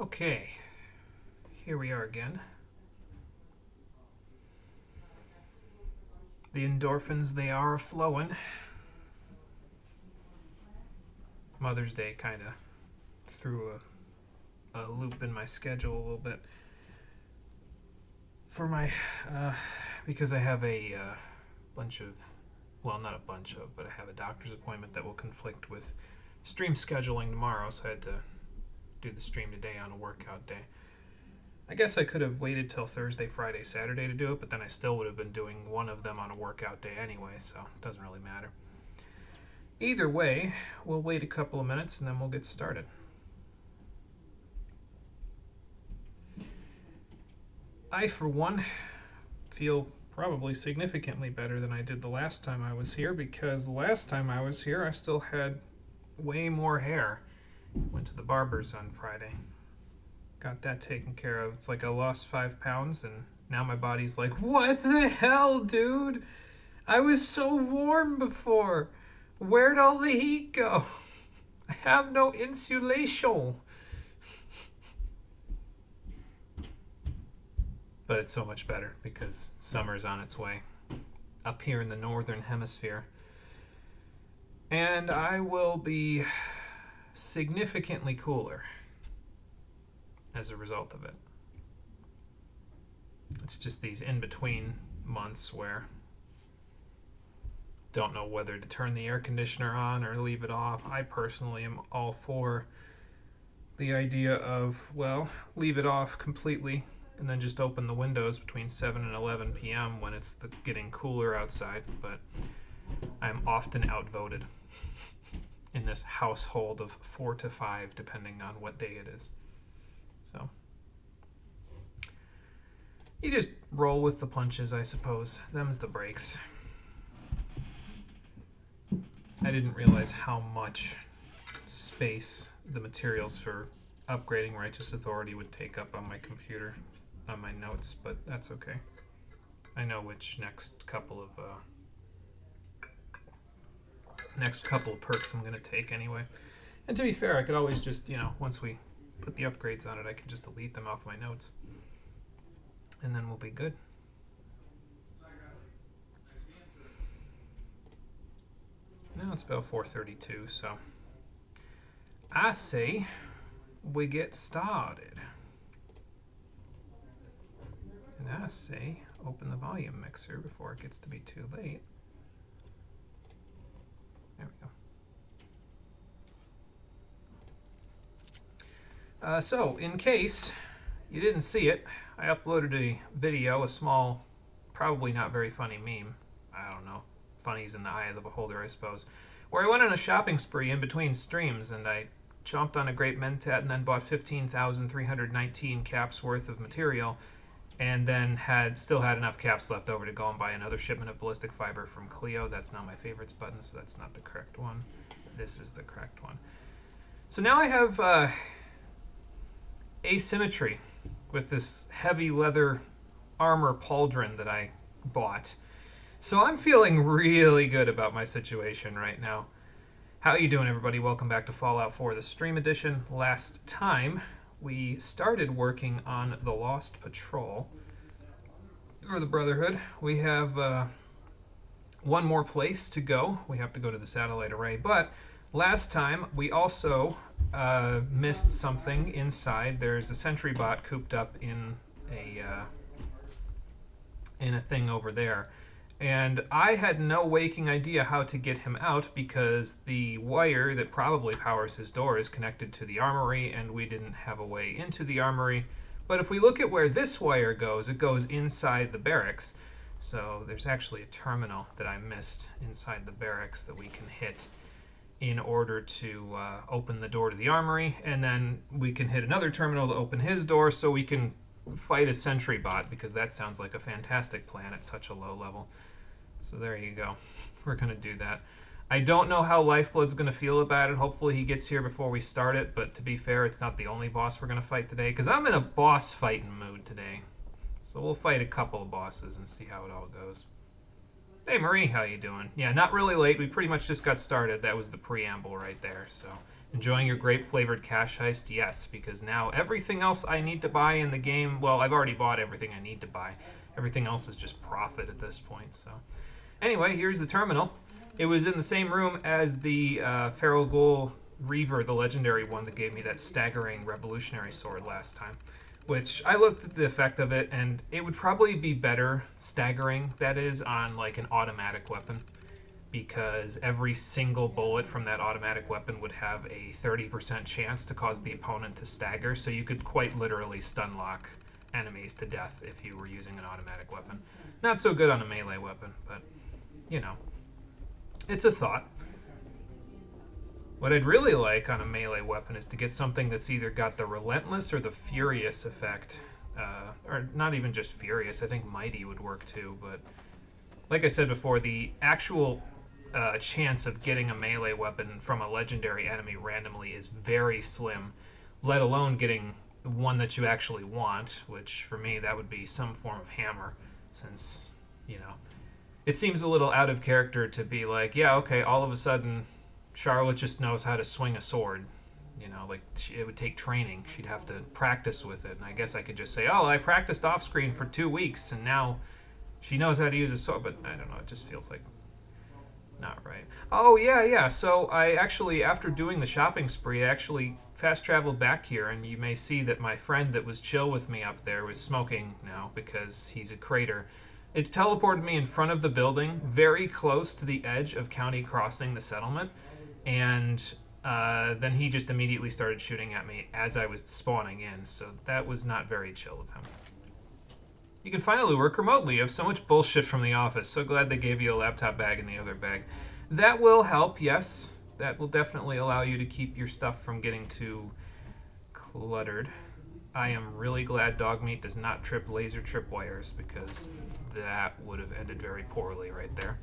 Okay, here we are again. The endorphins, they are flowing. Mother's Day kind of threw a loop in my schedule a little bit for my, because I have a bunch of, well, not a bunch of, but I have a doctor's appointment that will conflict with stream scheduling tomorrow, so I had to do the stream today on a workout day. I guess I could have waited till Thursday, Friday, Saturday to do it, but then I still would have been doing one of them on a workout day anyway, so it doesn't really matter. Either way, we'll wait a couple of minutes and then we'll get started. I, for one, feel probably significantly better than I did the last time I was here, because the last time I was here I still had way more hair. Went to the barber's on Friday. Got that taken care of. It's like I lost 5 pounds and now my body's like, what the hell, dude? I was so warm before. Where'd all the heat go? I have no insulation. But it's so much better because summer's on its way up here in the northern hemisphere. And I will be significantly cooler as a result of it. It's just these in-between months where don't know whether to turn the air conditioner on or leave it off. I personally am all for the idea of, well, leave it off completely and then just open the windows between 7 and 11 p.m. when it's getting cooler outside, but I'm often outvoted in this household of 4 to 5, depending on what day it is. So you just roll with the punches, I suppose. Them's the breaks. I didn't realize how much space the materials for upgrading Righteous Authority would take up on my computer, on my notes, but that's okay. I know which next couple of perks I'm going to take anyway. And to be fair, I could always just, once we put the upgrades on it, I could just delete them off my notes. And then we'll be good. Now it's about 4:32, so I say we get started. And I say open the volume mixer before it gets to be too late. There we go. So, in case you didn't see it, I uploaded a video, a small, probably not very funny meme. I don't know. Funny's in the eye of the beholder, I suppose. Where I went on a shopping spree in between streams, and I chomped on a great mentat and then bought 15,319 caps worth of material, and then still had enough caps left over to go and buy another shipment of ballistic fiber from Clio. That's not my favorites button, so that's not the correct one. This is the correct one. So now I have asymmetry with this heavy leather armor pauldron that I bought. So I'm feeling really good about my situation right now. How you doing, everybody? Welcome back to Fallout 4, the stream edition. Last time, we started working on the Lost Patrol for the Brotherhood. We have one more place to go. We have to go to the satellite array. But last time, we also missed something inside. There's a sentry bot cooped up in a thing over there. And I had no waking idea how to get him out because the wire that probably powers his door is connected to the armory, and we didn't have a way into the armory. But if we look at where this wire goes, it goes inside the barracks. So there's actually a terminal that I missed inside the barracks that we can hit in order to open the door to the armory, and then we can hit another terminal to open his door so we can fight a sentry bot, because that sounds like a fantastic plan at such a low level. So there you go. We're going to do that. I don't know how Lifeblood's going to feel about it. Hopefully he gets here before we start it, but to be fair, it's not the only boss we're going to fight today, because I'm in a boss fighting mood today. So we'll fight a couple of bosses and see how it all goes. Hey Marie, how you doing? Yeah, not really late. We pretty much just got started. That was the preamble right there. So, enjoying your grape flavored cash heist? Yes, because now everything else I need to buy in the game, well, I've already bought everything I need to buy. Everything else is just profit at this point. So, anyway, here's the terminal. It was in the same room as the Feral Ghoul Reaver, the legendary one that gave me that staggering revolutionary sword last time. Which I looked at the effect of it, and it would probably be better staggering, that is, on like an automatic weapon. Because every single bullet from that automatic weapon would have a 30% chance to cause the opponent to stagger, so you could quite literally stun lock enemies to death if you were using an automatic weapon. Not so good on a melee weapon, but, you know, it's a thought. What I'd really like on a melee weapon is to get something that's either got the Relentless or the Furious effect. Or not even just Furious, I think Mighty would work too, but like I said before, the actual chance of getting a melee weapon from a legendary enemy randomly is very slim, let alone getting one that you actually want, which for me that would be some form of hammer, since, you know, it seems a little out of character to be like, yeah, okay, all of a sudden Charlotte just knows how to swing a sword. You know, like, it would take training. She'd have to practice with it. And I guess I could just say, oh, I practiced off screen for 2 weeks, and now she knows how to use a sword. But I don't know, it just feels like not right. Oh, yeah. So I actually, after doing the shopping spree, I actually fast traveled back here, and you may see that my friend that was chill with me up there was smoking now because he's a crater. It teleported me in front of the building, very close to the edge of County Crossing, the settlement. And then he just immediately started shooting at me as I was spawning in, so that was not very chill of him. You can finally work remotely. You have so much bullshit from the office. So glad they gave you a laptop bag in the other bag. That will help, yes. That will definitely allow you to keep your stuff from getting too cluttered. I am really glad Dogmeat does not trip laser tripwires, because that would have ended very poorly right there.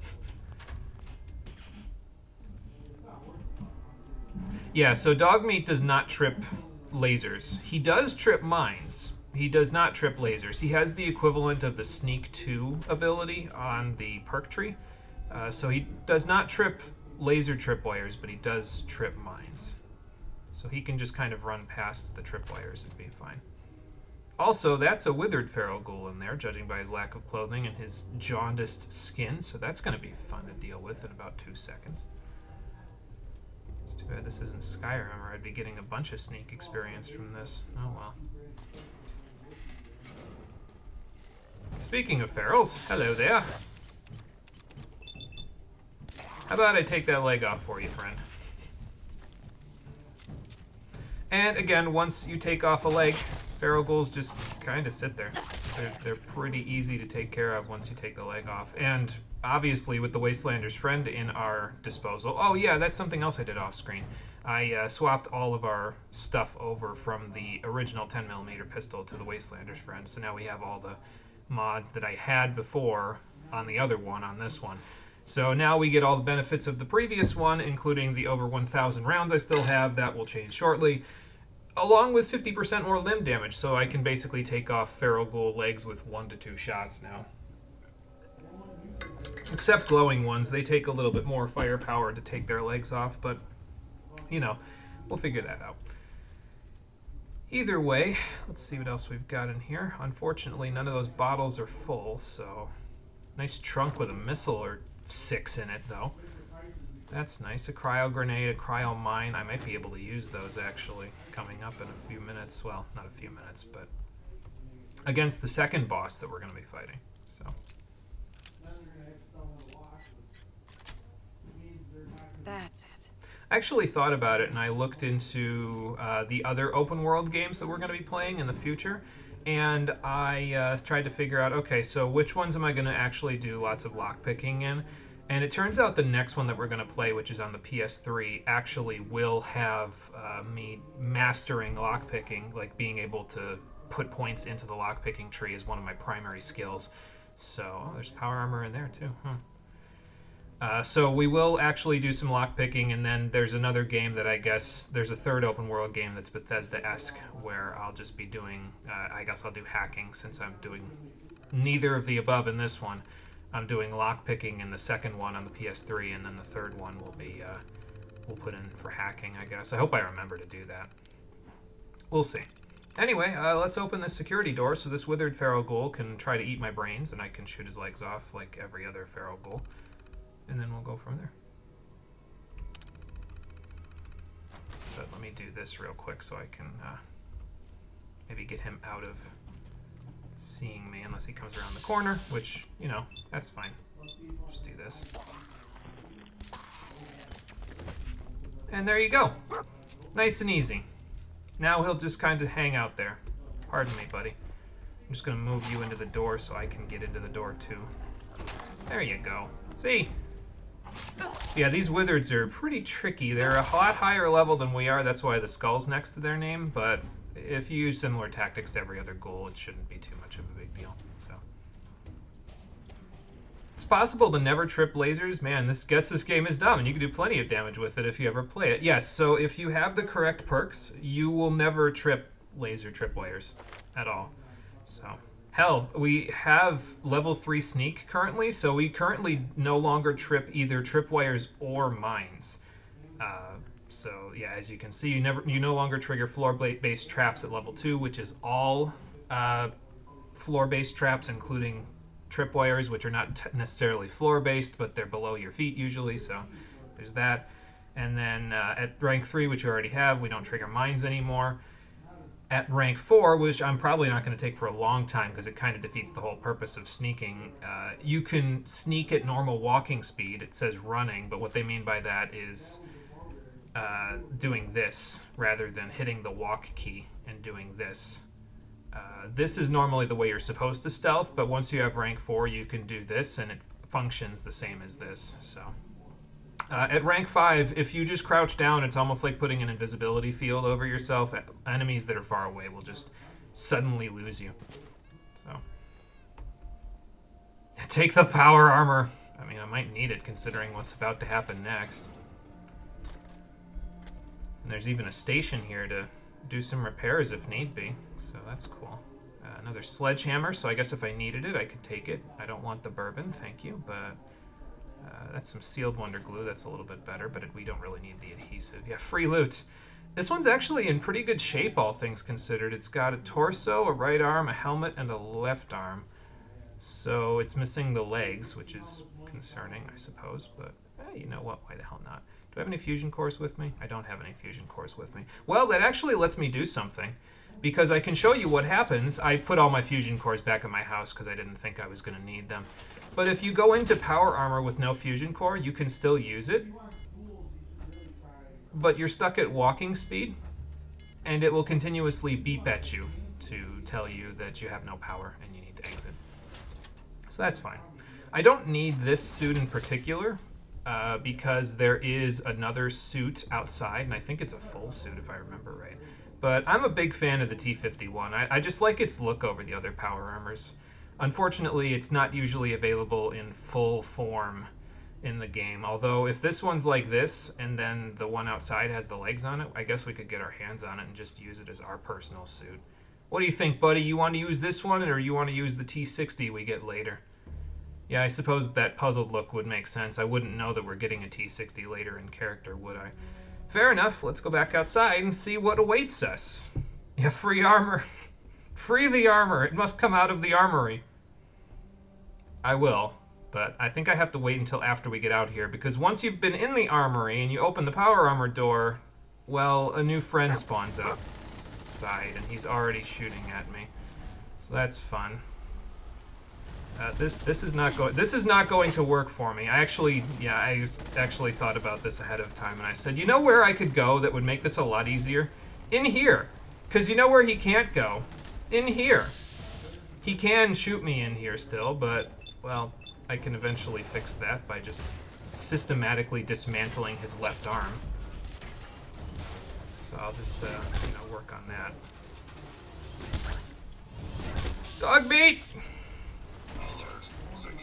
Yeah, so Dogmeat does not trip lasers. He does trip mines. He does not trip lasers. He has the equivalent of the Sneak 2 ability on the perk tree. So he does not trip laser tripwires, but he does trip mines. So he can just kind of run past the tripwires and be fine. Also, that's a withered feral ghoul in there, judging by his lack of clothing and his jaundiced skin. So that's going to be fun to deal with in about 2 seconds. It's too bad this isn't Skyrim, or I'd be getting a bunch of sneak experience from this. Oh well. Speaking of ferals, hello there. How about I take that leg off for you, friend? And again, once you take off a leg, feral ghouls just kind of sit there. They're pretty easy to take care of once you take the leg off. And obviously, with the Wastelander's friend in our disposal. Oh yeah, that's something else I did off screen. I swapped all of our stuff over from the original 10mm pistol to the Wastelander's friend. So now we have all the mods that I had before on the other one on this one. So now we get all the benefits of the previous one, including the over 1,000 rounds I still have. That will change shortly, along with 50% more limb damage. So I can basically take off feral ghoul legs with 1 to 2 shots now. Except glowing ones, they take a little bit more firepower to take their legs off, but, you know, we'll figure that out. Either way, let's see what else we've got in here. Unfortunately, none of those bottles are full, so nice trunk with a missile or 6 in it, though. That's nice. A cryo grenade, a cryo mine. I might be able to use those, actually, coming up in a few minutes. Well, not a few minutes, but against the second boss that we're going to be fighting, so... That's it. I actually thought about it, and I looked into the other open world games that we're going to be playing in the future, and I tried to figure out, okay, so which ones am I going to actually do lots of lockpicking in? And it turns out the next one that we're going to play, which is on the PS3, actually will have me mastering lockpicking, like being able to put points into the lockpicking tree is one of my primary skills. So, there's power armor in there too, huh? So we will actually do some lockpicking, and then there's another game that I guess, there's a third open world game that's Bethesda-esque, where I'll just be doing, I guess I'll do hacking, since I'm doing neither of the above in this one. I'm doing lockpicking in the second one on the PS3, and then the third one will be we'll put in for hacking, I guess. I hope I remember to do that. We'll see. Anyway, let's open this security door so this withered feral ghoul can try to eat my brains, and I can shoot his legs off like every other feral ghoul. And then we'll go from there. But let me do this real quick so I can maybe get him out of seeing me unless he comes around the corner, which, you know, that's fine. Just do this. And there you go. Nice and easy. Now he'll just kind of hang out there. Pardon me, buddy. I'm just going to move you into the door so I can get into the door too. There you go. See? Yeah, these wizards are pretty tricky. They're a lot higher level than we are. That's why the skull's next to their name. But if you use similar tactics to every other ghoul, it shouldn't be too much of a big deal. So it's possible to never trip lasers. Man, this game is dumb, and you can do plenty of damage with it if you ever play it. Yes, so if you have the correct perks, you will never trip laser tripwires at all. So hell, we have level 3 sneak currently, so we currently no longer trip either tripwires or mines. So yeah, as you can see, you no longer trigger floor-based traps at level 2, which is all floor-based traps, including tripwires, which are not necessarily floor-based, but they're below your feet usually, so there's that. And then at rank 3, which you already have, we don't trigger mines anymore. At rank 4, which I'm probably not going to take for a long time because it kind of defeats the whole purpose of sneaking, you can sneak at normal walking speed. It says running, but what they mean by that is doing this rather than hitting the walk key and doing this. This is normally the way you're supposed to stealth, but once you have rank 4, you can do this, and it functions the same as this. So at rank 5, if you just crouch down, it's almost like putting an invisibility field over yourself. Enemies that are far away will just suddenly lose you. So take the power armor. I mean, I might need it considering what's about to happen next. And there's even a station here to do some repairs if need be, so that's cool. Another sledgehammer, so I guess if I needed it, I could take it. I don't want the bourbon, thank you, but that's some sealed wonder glue. That's a little bit better, but we don't really need the adhesive. Yeah, free loot. This one's actually in pretty good shape, all things considered. It's got a torso, a right arm, a helmet, and a left arm. So it's missing the legs, which is concerning, I suppose, but you know what, why the hell not? Do I have any fusion cores with me? I don't have any fusion cores with me. Well, that actually lets me do something, because I can show you what happens. I put all my fusion cores back in my house because I didn't think I was going to need them. But if you go into power armor with no fusion core, you can still use it. But you're stuck at walking speed, and it will continuously beep at you to tell you that you have no power and you need to exit. So that's fine. I don't need this suit in particular, because there is another suit outside, and I think it's a full suit if I remember right. But I'm a big fan of the T-51. I just like its look over the other power armors. Unfortunately, it's not usually available in full form in the game, although if this one's like this, and then the one outside has the legs on it, I guess we could get our hands on it and just use it as our personal suit. What do you think, buddy? You want to use this one, or you want to use the T-60 we get later? Yeah, I suppose that puzzled look would make sense. I wouldn't know that we're getting a T-60 later in character, would I? Fair enough. Let's go back outside and see what awaits us. Yeah, free armor. Free the armor. It must come out of the armory. I will, but I think I have to wait until after we get out here, because once you've been in the armory and you open the power armor door, well, a new friend spawns outside, and he's already shooting at me. So that's fun. This is not going to work for me. I actually thought about this ahead of time, and I said, you know where I could go that would make this a lot easier? In here. Because you know where he can't go? In here. He can shoot me in here still, but, well, I can eventually fix that by just systematically dismantling his left arm. So I'll just, work on that. Dogmeat!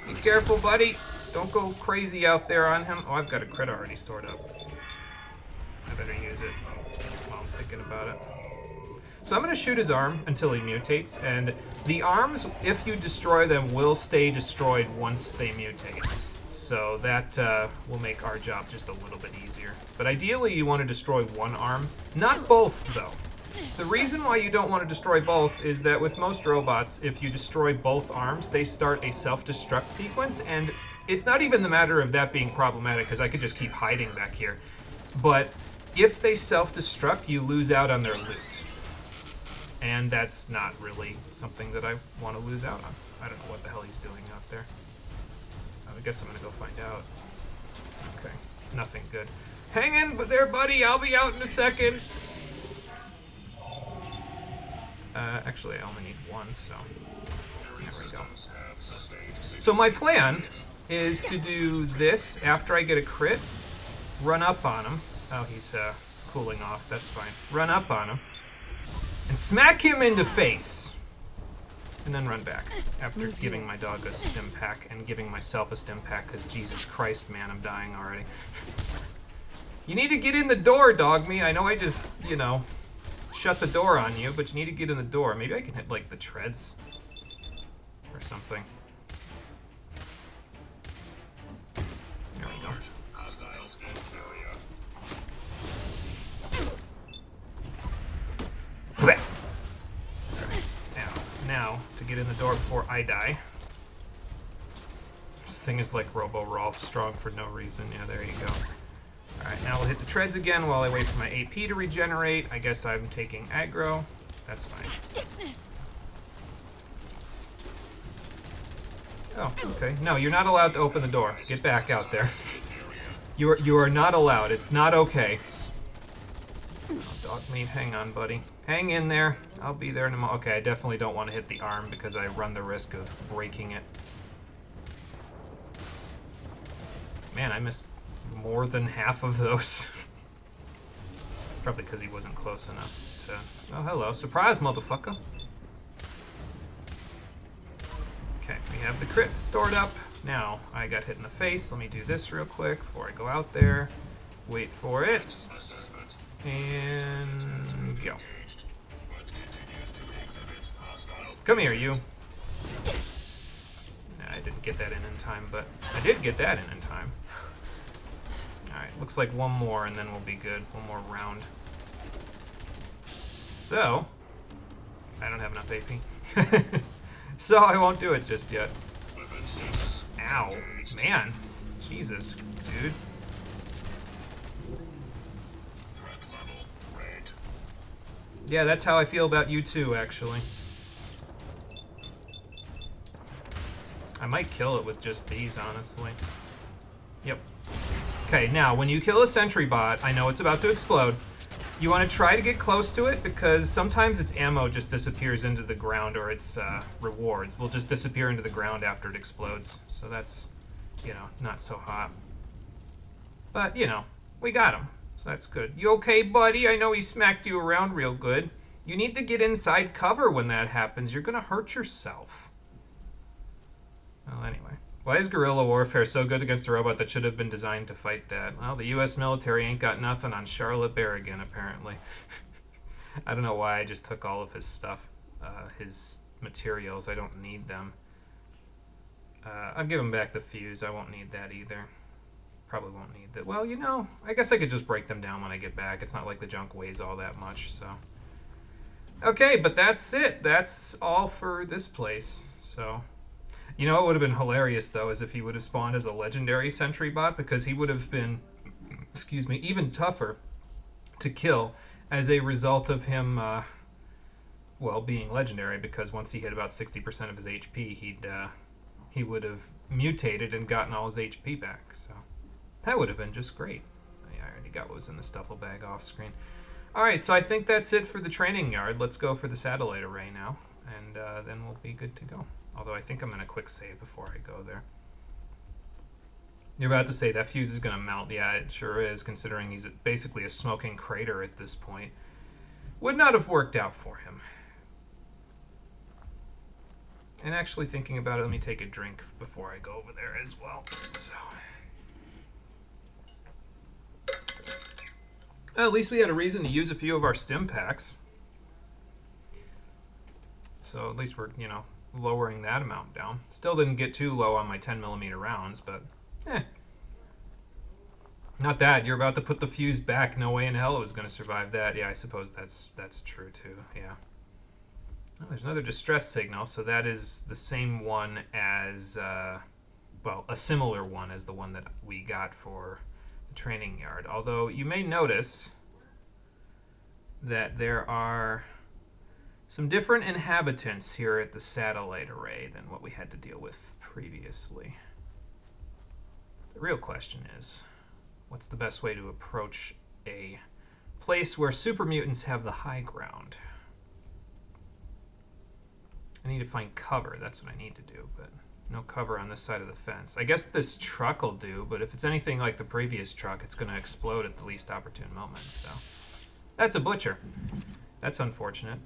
Be careful, buddy. Don't go crazy out there on him. Oh, I've got a crit already stored up. I better use it while I'm thinking about it. So I'm going to shoot his arm until he mutates, and the arms, if you destroy them, will stay destroyed once they mutate. So that will make our job just a little bit easier. But ideally, you want to destroy one arm. Not both, though. The reason why you don't want to destroy both is that with most robots, if you destroy both arms, they start a self-destruct sequence, and it's not even the matter of that being problematic, because I could just keep hiding back here. But if they self-destruct, you lose out on their loot. And that's not really something that I want to lose out on. I don't know what the hell he's doing out there. I guess I'm gonna go find out. Okay, nothing good. Hang in there, buddy. I'll be out in a second. Actually, I only need one, so there we go. So my plan is to do this after I get a crit. Run up on him. Oh, he's cooling off. That's fine. Run up on him and smack him in the face. And then run back after giving my dog a stim pack and giving myself a stim pack because Jesus Christ, man, I'm dying already. You need to get in the door, Dogmeat. I know I just, you know, shut the door on you, but you need to get in the door. Maybe I can hit, like, the treads or something. There we go. Blech. Now, to get in the door before I die. This thing is like Robo-Rolf, strong for no reason. Yeah, there you go. Alright, now we'll hit the treads again while I wait for my AP to regenerate. I guess I'm taking aggro. That's fine. Oh, okay. No, you're not allowed to open the door. Get back out there. You are not allowed. It's not okay. Oh, Dogmeat, hang on, buddy. Hang in there. I'll be there in a moment. Okay, I definitely don't want to hit the arm because I run the risk of breaking it. Man, I missed more than half of those. It's probably because he wasn't close enough to... Oh, hello. Surprise, motherfucker. Okay, we have the crit stored up. Now, I got hit in the face. Let me do this real quick before I go out there. Wait for it. And go. Come here, you. I didn't get that in time, but I did get that in time. Alright, looks like one more and then we'll be good. One more round. So, I don't have enough AP. So I won't do it just yet. Ow. Man. Jesus, dude. Yeah, that's how I feel about you too, actually. I might kill it with just these, honestly. Yep. Okay, now, when you kill a sentry bot, I know it's about to explode. You want to try to get close to it, because sometimes its ammo just disappears into the ground, or its rewards will just disappear into the ground after it explodes. So that's, you know, not so hot. But, you know, we got him. So that's good. You okay, buddy? I know he smacked you around real good. You need to get inside cover when that happens. You're gonna hurt yourself. Well, anyway. Why is guerrilla warfare so good against a robot that should have been designed to fight that? Well, the U.S. military ain't got nothing on Charlotte Berrigan, apparently. I don't know why I just took all of his stuff, his materials. I don't need them. I'll give him back the fuse. I won't need that either. Probably won't need that. Well, you know, I guess I could just break them down when I get back. It's not like the junk weighs all that much, so. Okay, but that's it. That's all for this place, so. You know what would have been hilarious, though, is if he would have spawned as a legendary sentry bot, because he would have been, excuse me, even tougher to kill as a result of him, well, being legendary, because once he hit about 60% of his HP, he would have mutated and gotten all his HP back, so that would have been just great. I already got what was in the stuffle bag off screen. Alright, so I think that's it for the training yard. Let's go for the satellite array now, and then we'll be good to go. Although I think I'm going to quick save before I go there. You're about to say that fuse is going to melt. Yeah, it sure is, considering he's basically a smoking crater at this point. Would not have worked out for him. And actually thinking about it, let me take a drink before I go over there as well. So, at least we had a reason to use a few of our stim packs. So at least we're, you know, lowering that amount down. Still didn't get too low on my 10mm rounds, but not bad. You're about to put the fuse back. No way in hell it was going to survive that. Yeah, I suppose that's true too. Yeah. Oh, there's another distress signal, so that is the same one as, well, a similar one as the one that we got for the training yard. Although you may notice that there are some different inhabitants here at the satellite array than what we had to deal with previously. The real question is, what's the best way to approach a place where super mutants have the high ground? I need to find cover. That's what I need to do, but no cover on this side of the fence. I guess this truck will do, but if it's anything like the previous truck, it's going to explode at the least opportune moment, so... That's a butcher. That's unfortunate.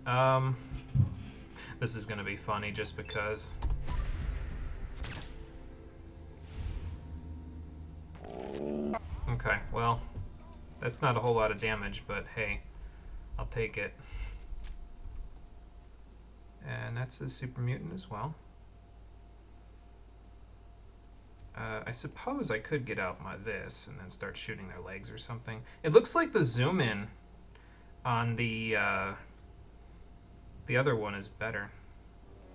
This is going to be funny just because. Okay, well, that's not a whole lot of damage, but hey, I'll take it. And that's a super mutant as well. I suppose I could get out my this and then start shooting their legs or something. It looks like the zoom in on the other one is better.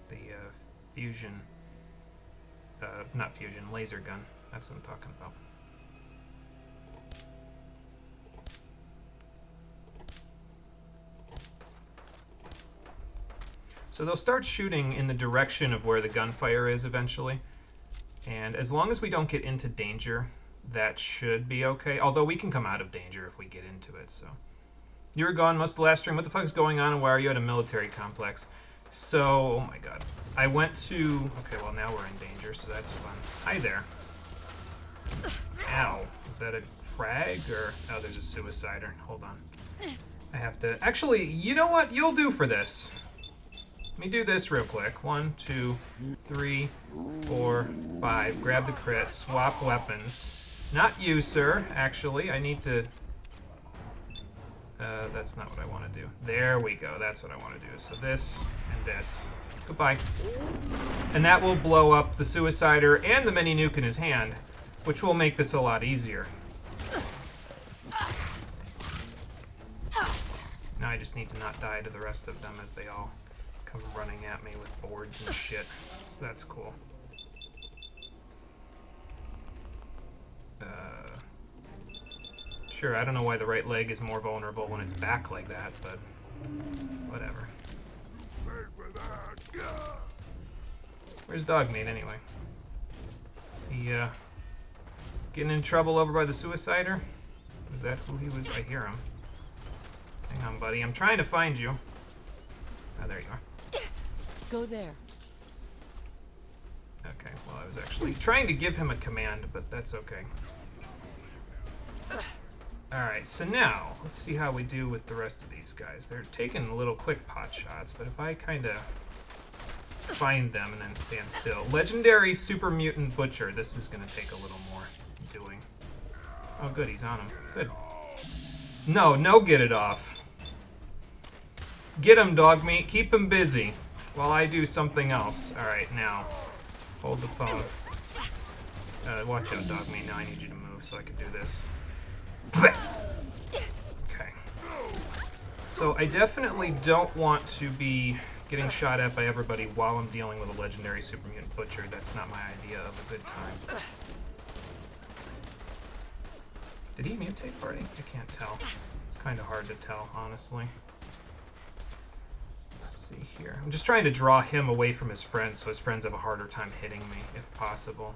The fusion, not fusion, laser gun. That's what I'm talking about. So they'll start shooting in the direction of where the gunfire is eventually. And as long as we don't get into danger, that should be okay. Although we can come out of danger if we get into it, so. You were gone most of the last stream. What the fuck is going on and why are you at a military complex? So, oh my god. I went to... Okay, well now we're in danger, so that's fun. Hi there. Ow. Is that a frag or... Oh, there's a suicider. Hold on. I have to... Actually, you know what? You'll do for this. Let me do this real quick. 1, 2, 3, 4, 5. Grab the crit. Swap weapons. Not you, sir. Actually, I need to... that's not what I want to do. There we go. That's what I want to do. So this and this. Goodbye. And that will blow up the suicider and the mini nuke in his hand, which will make this a lot easier. Now I just need to not die to the rest of them as they all come running at me with boards and shit. So that's cool. Sure, I don't know why the right leg is more vulnerable when it's back like that, but whatever. Where's Dogmeat anyway? Is he getting in trouble over by the suicider? Is that who he was? I hear him. Hang on, buddy. I'm trying to find you. Oh, there you are. Go there. Okay, well, I was actually trying to give him a command, but that's okay. Alright, so now, let's see how we do with the rest of these guys. They're taking little quick pot shots, but if I kind of find them and then stand still. Legendary Super Mutant Butcher. This is going to take a little more doing. Oh, good, he's on him. Good. No, get it off. Get him, Dogmeat. Keep him busy while I do something else. Alright, now, hold the phone. Watch out, Dogmeat. Now I need you to move so I can do this. Okay. So I definitely don't want to be getting shot at by everybody while I'm dealing with a legendary super mutant butcher. That's not my idea of a good time. Did he mutate already? I can't tell. It's kind of hard to tell, honestly. Let's see here. I'm just trying to draw him away from his friends so his friends have a harder time hitting me, if possible.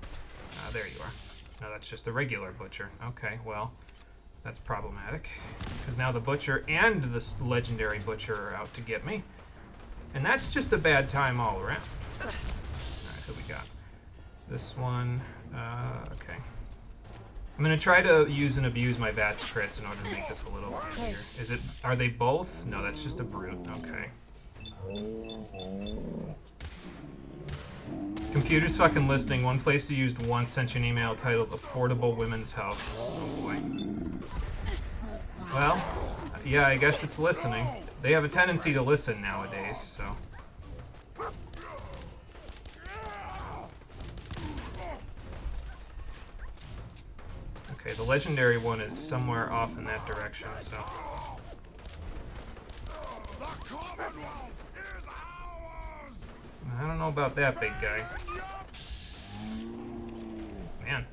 There you are. No, that's just a regular butcher. Okay, well, that's problematic. Because now the butcher and the legendary butcher are out to get me. And that's just a bad time all around. Alright, who we got? This one, okay. I'm gonna try to use and abuse my VATS crits in order to make this a little easier. Are they both? No, that's just a brute, okay. Computer's fucking listing. One place you used once sent you an email titled Affordable Women's Health. Oh boy. Well, yeah, I guess it's listening. They have a tendency to listen nowadays, so. Okay, the legendary one is somewhere off in that direction, so... I don't know about that, big guy. Man.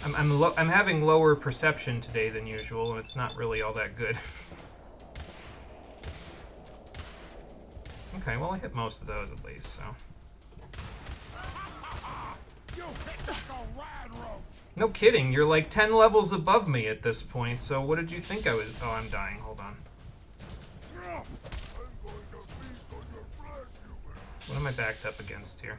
I'm having lower perception today than usual, and it's not really all that good. Okay, well I hit most of those at least, so... No kidding, you're like 10 levels above me at this point, so what did you think I was... Oh, I'm dying, hold on. What am I backed up against here?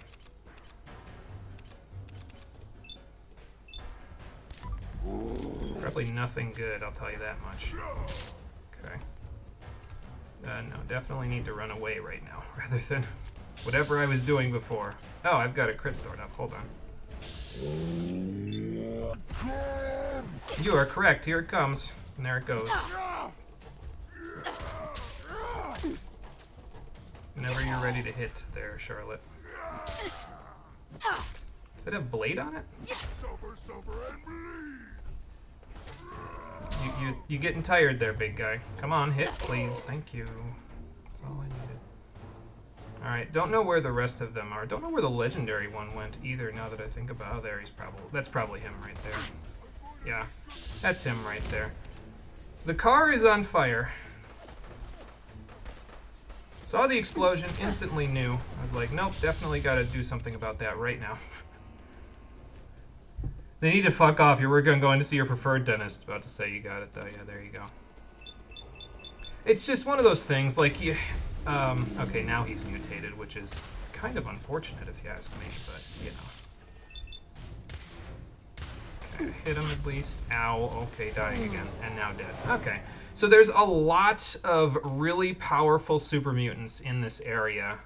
Probably nothing good, I'll tell you that much. Okay. No, definitely need to run away right now, rather than whatever I was doing before. Oh, I've got a crit stored up, hold on. You are correct, here it comes. And there it goes. Whenever you're ready to hit there, Charlotte. Does it have blade on it? You getting tired there, big guy. Come on, hit, please. Thank you. That's all I needed. Alright, don't know where the rest of them are. Don't know where the legendary one went either, now that I think about it. Oh, there he's probably... That's probably him right there. Yeah, that's him right there. The car is on fire. Saw the explosion, instantly knew. I was like, nope, definitely gotta do something about that right now. They need to fuck off. You're going to see your preferred dentist. About to say you got it, though. Yeah, there you go. It's just one of those things, like, you... okay, now he's mutated, which is kind of unfortunate if you ask me, but, you know. Okay, hit him at least. Ow, okay, dying again, and now dead. Okay, so there's a lot of really powerful super mutants in this area,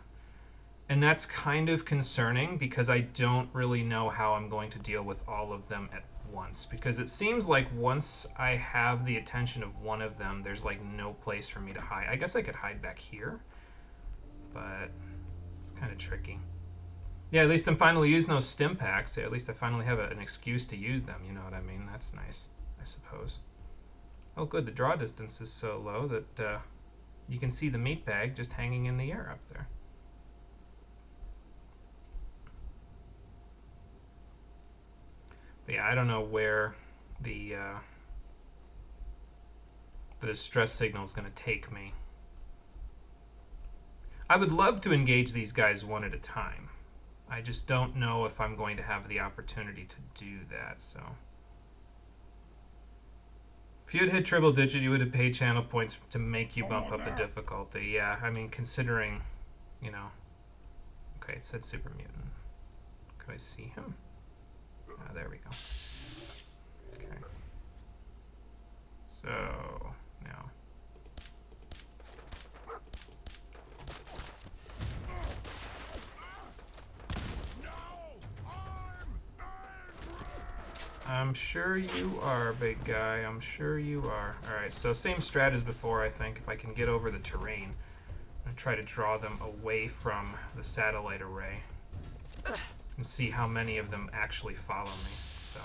and that's kind of concerning because I don't really know how I'm going to deal with all of them at once, because it seems like once I have the attention of one of them, there's like no place for me to hide. I guess I could hide back here, but it's kind of tricky. Yeah, at least I'm finally using those stim packs. At least I finally have an excuse to use them, you know what I mean? That's nice, I suppose. Oh good, the draw distance is so low that you can see the meat bag just hanging in the air up there. But yeah, I don't know where the distress signal is going to take me. I would love to engage these guys one at a time. I just don't know if I'm going to have the opportunity to do that, so. If you had hit triple digit, you would have paid channel points to make you bump up the difficulty. Yeah, I mean, considering, you know. Okay, it said super mutant. Can I see him? Ah, there we go. Okay. So, now. I'm sure you are, big guy. I'm sure you are. Alright, so same strat as before, I think. If I can get over the terrain, I'm going to try to draw them away from the satellite array and see how many of them actually follow me. So,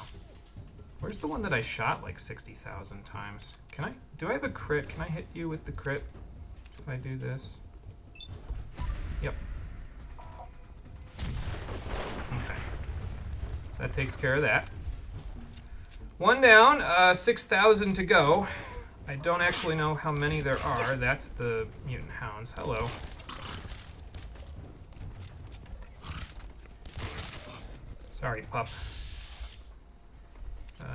where's the one that I shot like 60,000 times? Can I? Do I have a crit? Can I hit you with the crit if I do this? Yep. Okay. So that takes care of that. One down, 6,000 to go. I don't actually know how many there are. That's the mutant hounds. Hello. Sorry, pup.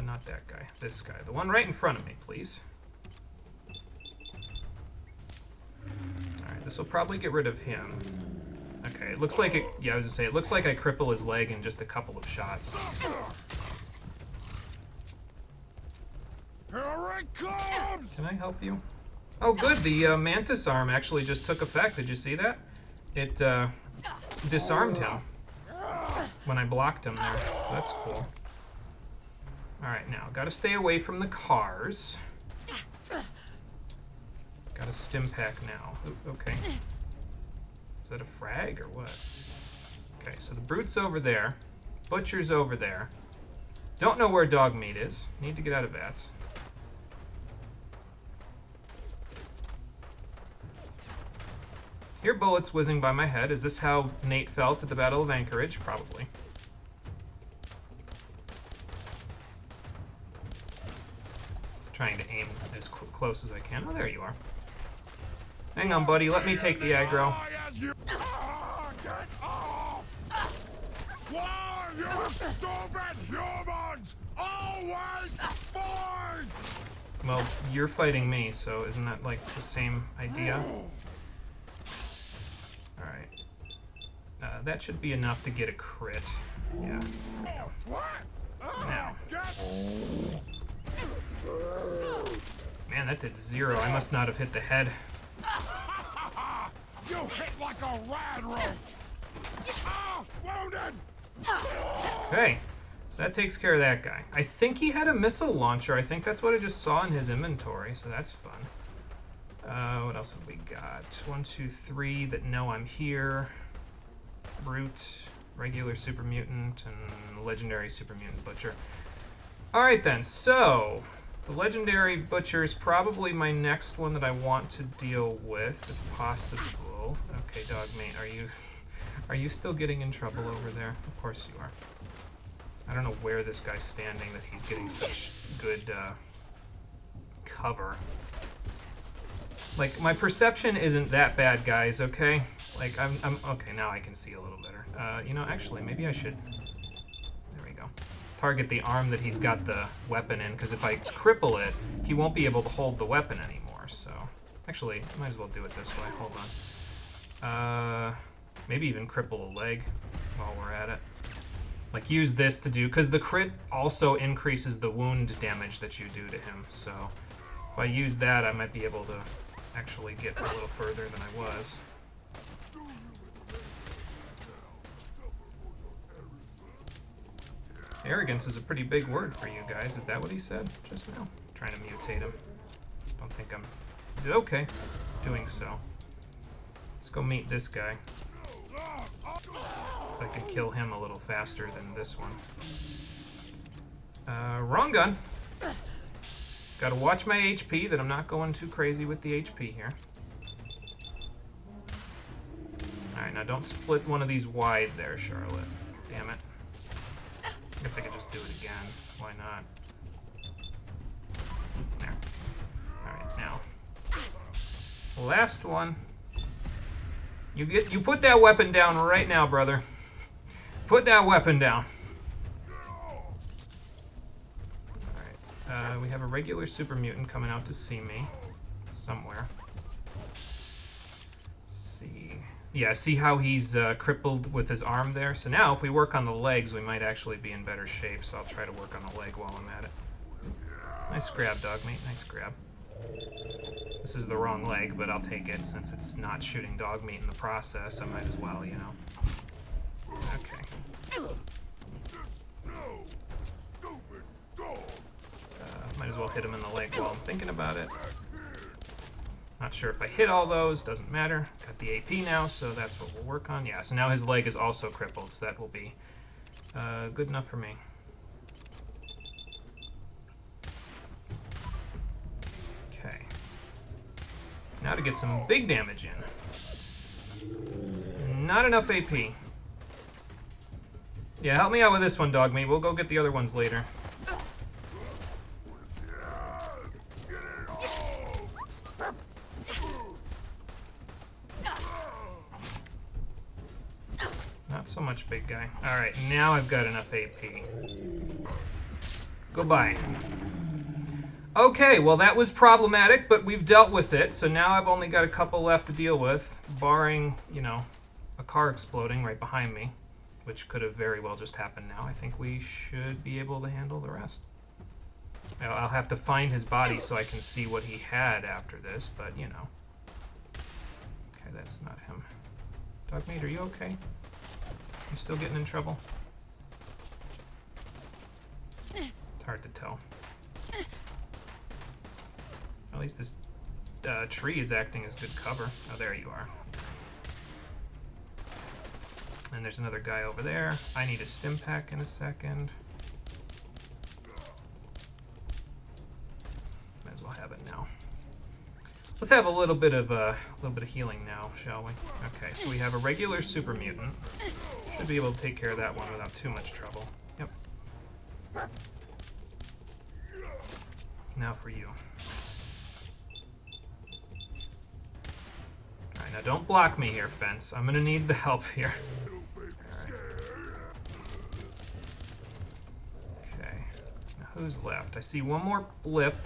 Not that guy. This guy. The one right in front of me, please. Alright, this will probably get rid of him. Okay, it looks like it... Yeah, I was gonna say, it looks like I cripple his leg in just a couple of shots. So. Here it comes! Can I help you? Oh, good. The mantis arm actually just took effect. Did you see that? It disarmed him when I blocked him there. So that's cool. Alright, now, gotta stay away from the cars. Got a stim pack now. Ooh, okay. Is that a frag or what? Okay, so the brute's over there. Butcher's over there. Don't know where Dogmeat is. Need to get out of vats. Hear bullets whizzing by my head. Is this how Nate felt at the Battle of Anchorage? Probably. Trying to aim as close as I can. Oh, there you are. Hang on, buddy. Let me take the aggro. Why, you stupid humans always fight? Well, you're fighting me, so isn't that like the same idea? Alright. That should be enough to get a crit. Yeah. Now. Man, that did 0. I must not have hit the head. You hit like a rad rope. Ah, wounded. Okay. So that takes care of that guy. I think he had a missile launcher. I think that's what I just saw in his inventory, so that's fun. What else have we got? 1, 2, 3 that know I'm here. Brute, regular super mutant, and legendary super mutant butcher. Alright then, so the legendary butcher is probably my next one that I want to deal with, if possible. Okay, Dogmeat, are you still getting in trouble over there? Of course you are. I don't know where this guy's standing that he's getting such good cover. Like, my perception isn't that bad, guys, okay? Like, I'm okay, now I can see a little better. You know, actually, maybe I should... There we go. Target the arm that he's got the weapon in, because if I cripple it, he won't be able to hold the weapon anymore, so... Actually, I might as well do it this way. Hold on. Maybe even cripple a leg while we're at it. Like, use this to do... Because the crit also increases the wound damage that you do to him, so... If I use that, I might be able to actually get a little further than I was. Arrogance is a pretty big word for you guys. Is that what he said just now? Trying to mutate him. Don't think I'm... Okay. Doing so. Let's go meet this guy. So I can kill him a little faster than this one. Wrong gun. Gotta watch my HP, that I'm not going too crazy with the HP here. Alright, now don't split one of these wide there, Charlotte. Damn it. I guess I could just do it again. Why not? There. Alright, now. Last one. You put that weapon down right now, brother. Put that weapon down. Alright. We have a regular super mutant coming out to see me. Somewhere. Let's see. Yeah, see how he's crippled with his arm there? So now, if we work on the legs, we might actually be in better shape. So I'll try to work on the leg while I'm at it. Nice grab, Dogmeat. Nice grab. This is the wrong leg, but I'll take it since it's not shooting Dogmeat in the process. I might as well, you know. Okay. Might as well hit him in the leg while I'm thinking about it. Not sure if I hit all those, doesn't matter. Got the AP now, so that's what we'll work on. Yeah, so now his leg is also crippled, so that will be good enough for me. Okay. Now to get some big damage in. Not enough AP. Yeah, help me out with this one, Dogmeat. We'll go get the other ones later. Not so much, big guy. Alright, now I've got enough AP. Goodbye. Okay, well that was problematic, but we've dealt with it, so now I've only got a couple left to deal with, barring, you know, a car exploding right behind me, which could have very well just happened now. I think we should be able to handle the rest. I'll have to find his body so I can see what he had after this, but, you know. Okay, that's not him. Dogmeat, are you okay? You still getting in trouble? It's hard to tell. At least this tree is acting as good cover. Oh, there you are. And there's another guy over there. I need a stim pack in a second. Let's have a little bit of healing now, shall we? Okay, so we have a regular super mutant. Should be able to take care of that one without too much trouble. Yep. Now for you. Alright, now don't block me here, Fence. I'm gonna need the help here. Alright. Okay. Now who's left? I see one more blip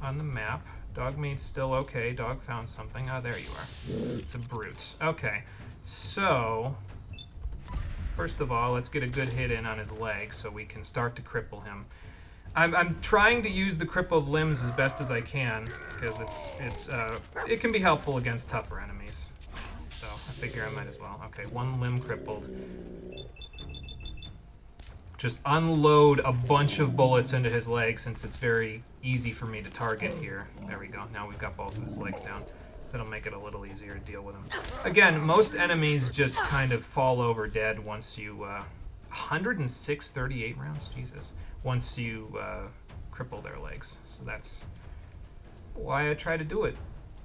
on the map. Dogmeat's still okay. Dog found something. Oh, there you are. It's a brute. Okay, so first of all, let's get a good hit in on his leg so we can start to cripple him. I'm trying to use the crippled limbs as best as I can because it can be helpful against tougher enemies. So I figure I might as well. Okay, one limb crippled. Just unload a bunch of bullets into his leg since it's very easy for me to target here. There we go. Now we've got both of his legs down. So that'll make it a little easier to deal with him. Again, most enemies just kind of fall over dead once you... 106 38 rounds? Jesus. Once you cripple their legs. So that's why I try to do it.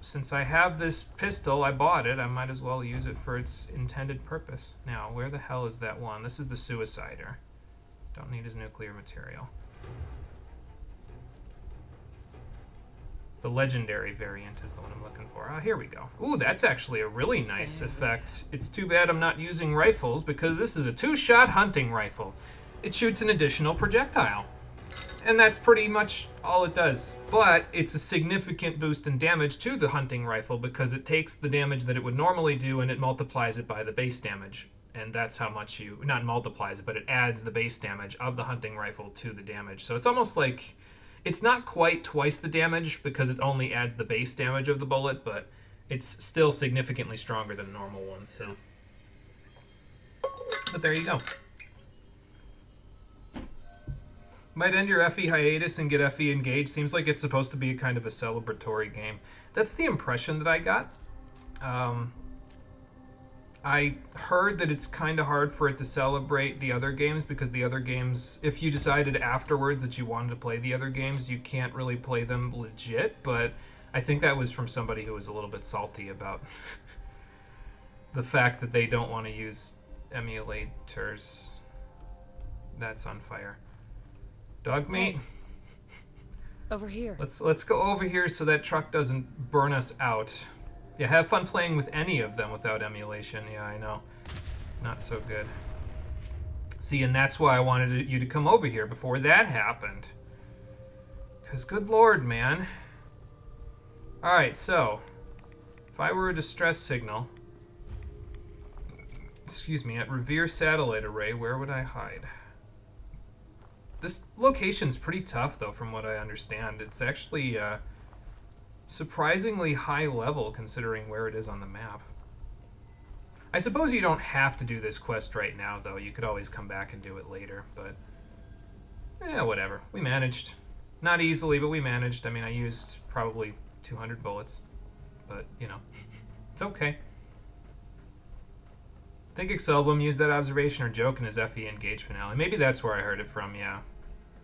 Since I have this pistol, I bought it, I might as well use it for its intended purpose. Now, where the hell is that one? This is the Suicider. Don't need his nuclear material. The legendary variant is the one I'm looking for. Ah, here we go. Ooh, that's actually a really nice effect. It's too bad I'm not using rifles because this is a 2-shot hunting rifle. It shoots an additional projectile. And that's pretty much all it does. But it's a significant boost in damage to the hunting rifle because it takes the damage that it would normally do and it multiplies it by the base damage. And that's how much you, not multiplies it, but it adds the base damage of the hunting rifle to the damage. So it's almost like, it's not quite twice the damage because it only adds the base damage of the bullet, but it's still significantly stronger than a normal one, so. But there you go. Might end your FE hiatus and get FE engaged. Seems like it's supposed to be kind of a celebratory game. That's the impression that I got. I heard that it's kind of hard for it to celebrate the other games because the other games, if you decided afterwards that you wanted to play the other games, you can't really play them legit, but I think that was from somebody who was a little bit salty about the fact that they don't want to use emulators. That's on fire. Dogmeat? Hey. Over here. Let's go over here so that truck doesn't burn us out. Yeah, have fun playing with any of them without emulation. Yeah, I know. Not so good. See, and that's why I wanted you to come over here before that happened. Because good lord, man. Alright, so. If I were a distress signal... Excuse me, at Revere Satellite Array, where would I hide? This location's pretty tough, though, from what I understand. It's actually, surprisingly high level considering where it is on the map. I suppose you don't have to do this quest right now, though. You could always come back and do it later, but... yeah, whatever. We managed. Not easily, but we managed. I mean, I used probably 200 bullets. But, you know, it's okay. I think Excelblum used that observation or joke in his FE Engage finale. Maybe that's where I heard it from, yeah.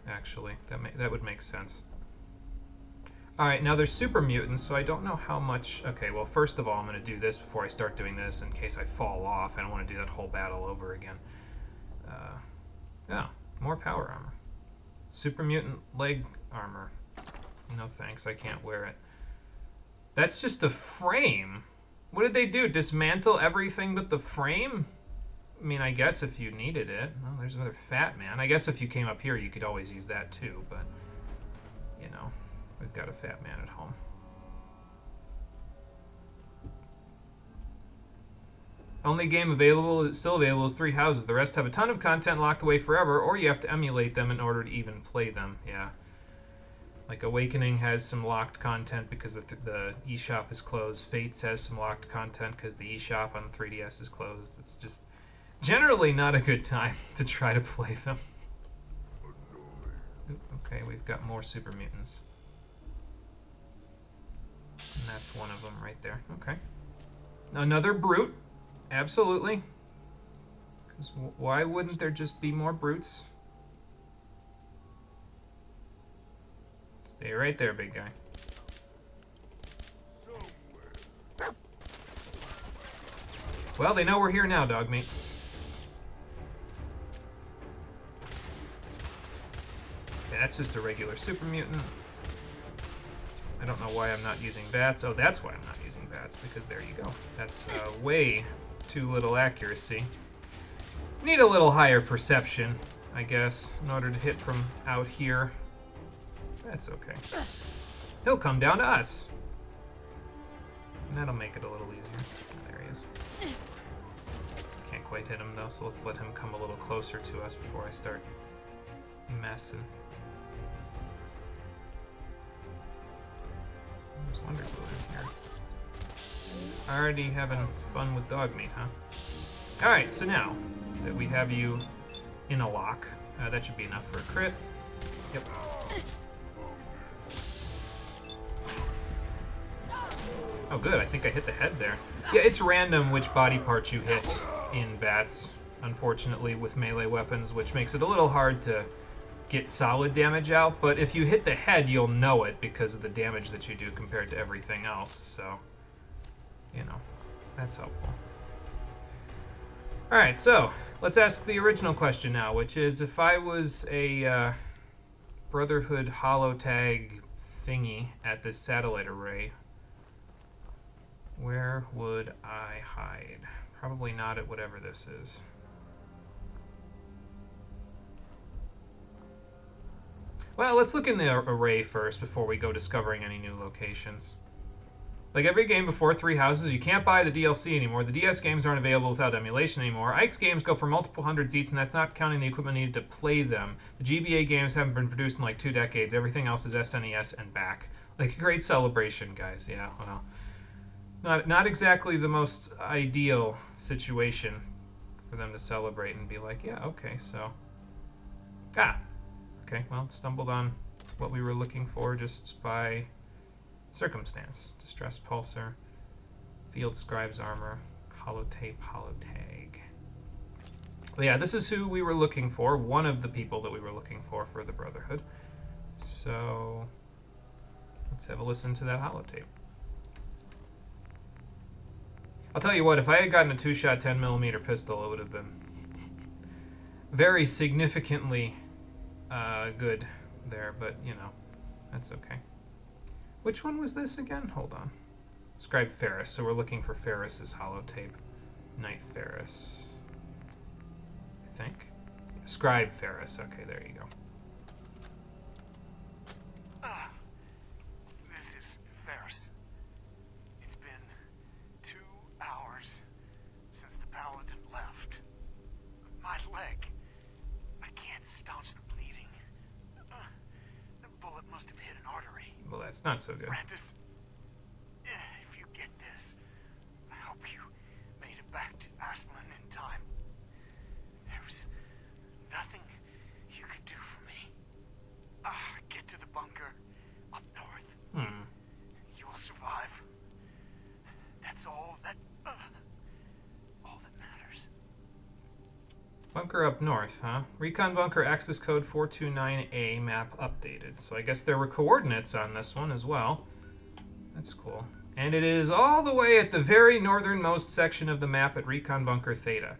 Actually, that would make sense. Alright, now there's super mutants, so I don't know how much... Okay, well, first of all, I'm going to do this before I start doing this in case I fall off. I don't want to do that whole battle over again. Yeah, more power armor. Super mutant leg armor. No thanks, I can't wear it. That's just a frame. What did they do? Dismantle everything but the frame? I mean, I guess if you needed it. Well, there's another fat man. I guess if you came up here, you could always use that too, but, you know. We've got a fat man at home. Only game still available is 3 houses. The rest have a ton of content locked away forever, or you have to emulate them in order to even play them. Yeah. Like Awakening has some locked content because the eShop is closed. Fates has some locked content because the eShop on the 3DS is closed. It's just generally not a good time to try to play them. Ooh, okay, we've got more super mutants. And that's one of them right there. Okay. Another brute. Absolutely. Because why wouldn't there just be more brutes? Stay right there, big guy. Well, they know we're here now, Dogmeat. Okay, that's just a regular super mutant. I don't know why I'm not using bats. Oh, that's why I'm not using bats, because there you go. That's way too little accuracy. Need a little higher perception, I guess, in order to hit from out here. That's okay. He'll come down to us. And that'll make it a little easier. Oh, there he is. Can't quite hit him, though, so let's let him come a little closer to us before I start messing. There's Wonder Glue in here. Already having fun with Dogmeat, huh? Alright, so now that we have you in a lock, that should be enough for a crit. Yep. Oh good, I think I hit the head there. Yeah, it's random which body parts you hit in bats, unfortunately, with melee weapons, which makes it a little hard to get solid damage out, but if you hit the head, you'll know it because of the damage that you do compared to everything else, so, you know, that's helpful. Alright, so, let's ask the original question now, which is, if I was a Brotherhood holotag thingy at this satellite array, where would I hide? Probably not at whatever this is. Well, let's look in the array first before we go discovering any new locations. Like every game before Three Houses, you can't buy the DLC anymore. The DS games aren't available without emulation anymore. Ike's games go for multiple hundreds each, and that's not counting the equipment needed to play them. The GBA games haven't been produced in like 2 decades. Everything else is SNES and back. Like a great celebration, guys. Yeah, well, not exactly the most ideal situation for them to celebrate and be like, yeah, okay, so... Okay, well, stumbled on what we were looking for just by circumstance. Distress Pulsar, Field Scribe's Armor, Holotag. But yeah, this is who we were looking for, one of the people that we were looking for the Brotherhood. So, let's have a listen to that holotape. I'll tell you what, if I had gotten a 2-shot 10mm pistol, it would have been very significantly good there, but you know, that's okay. Which one was this again? Hold on. Scribe Ferris. So we're looking for Ferris's holotape. Knight Ferris. I think. Scribe Ferris. Okay, there you go. This is Ferris. It's been 2 hours since the paladin left. My leg. I can't staunch the bleeding. The bullet must have hit an artery. Well, that's not so good. Brandis, if you get this, I hope you made it back to Aslan in time. There was nothing you could do for me. Get to the bunker up north. You'll survive. That's all that matters. Bunker up north, huh? Recon bunker access code 429A map updated. So I guess there were coordinates on this one as well. That's cool. And it is all the way at the very northernmost section of the map at Recon Bunker Theta.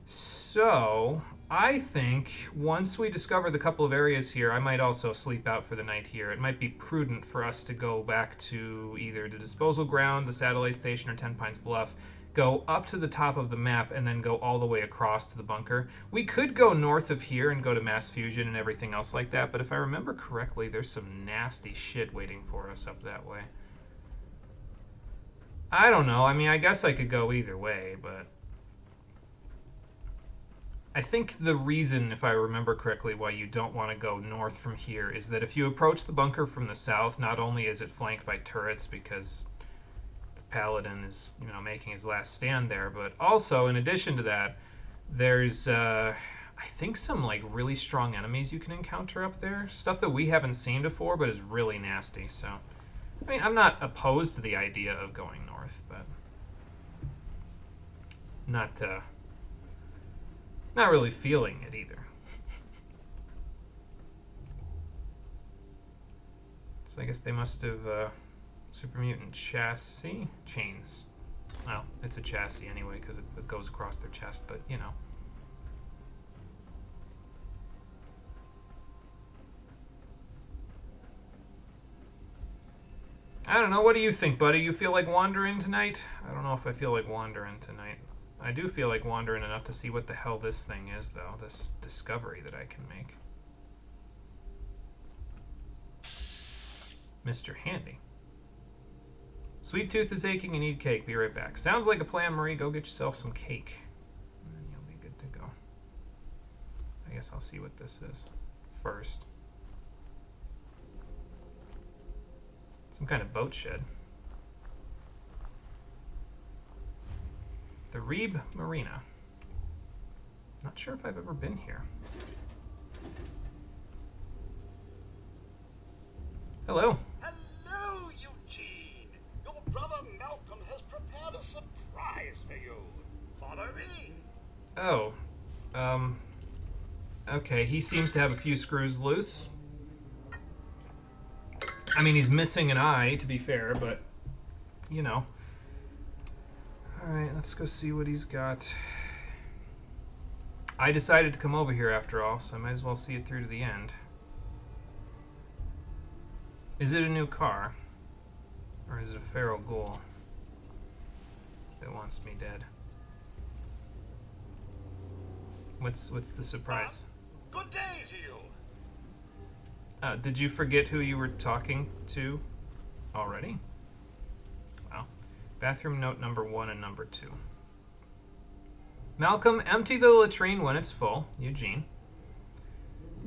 So, I think once we discover the couple of areas here, I might also sleep out for the night here. It might be prudent for us to go back to either the disposal ground, the satellite station, or 10 Pines Bluff, go up to the top of the map, and then go all the way across to the bunker. We could go north of here and go to Mass Fusion and everything else like that, but if I remember correctly, there's some nasty shit waiting for us up that way. I don't know. I mean, I guess I could go either way, but... I think the reason, if I remember correctly, why you don't want to go north from here is that if you approach the bunker from the south, not only is it flanked by turrets because the Paladin is, you know, making his last stand there, but also, in addition to that, there's, I think some, like, really strong enemies you can encounter up there. Stuff that we haven't seen before, but is really nasty, so... I mean, I'm not opposed to the idea of going north, but... Not really feeling it either. So I guess they must have super mutant chassis chains. Well, it's a chassis anyway, because it goes across their chest, but, you know. I don't know, what do you think, buddy? You feel like wandering tonight? I don't know if I feel like wandering tonight. I do feel like wandering enough to see what the hell this thing is, though. This discovery that I can make. Mr. Handy. Sweet tooth is aching, you need cake. Be right back. Sounds like a plan, Marie. Go get yourself some cake. And then you'll be good to go. I guess I'll see what this is first. Some kind of boat shed. The Reeb Marina. Not sure if I've ever been here. Hello. Hello, Eugene. Your brother Malcolm has prepared a surprise for you. Follow me. Oh. Okay, he seems to have a few screws loose. I mean, he's missing an eye, to be fair, but, you know. Alright, let's go see what he's got. I decided to come over here after all, so I might as well see it through to the end. Is it a new car? Or is it a feral ghoul that wants me dead? What's the surprise? Good day to you. Did you forget who you were talking to already? Wow. Bathroom note number 1 and number 2. Malcolm, empty the latrine when it's full. Eugene.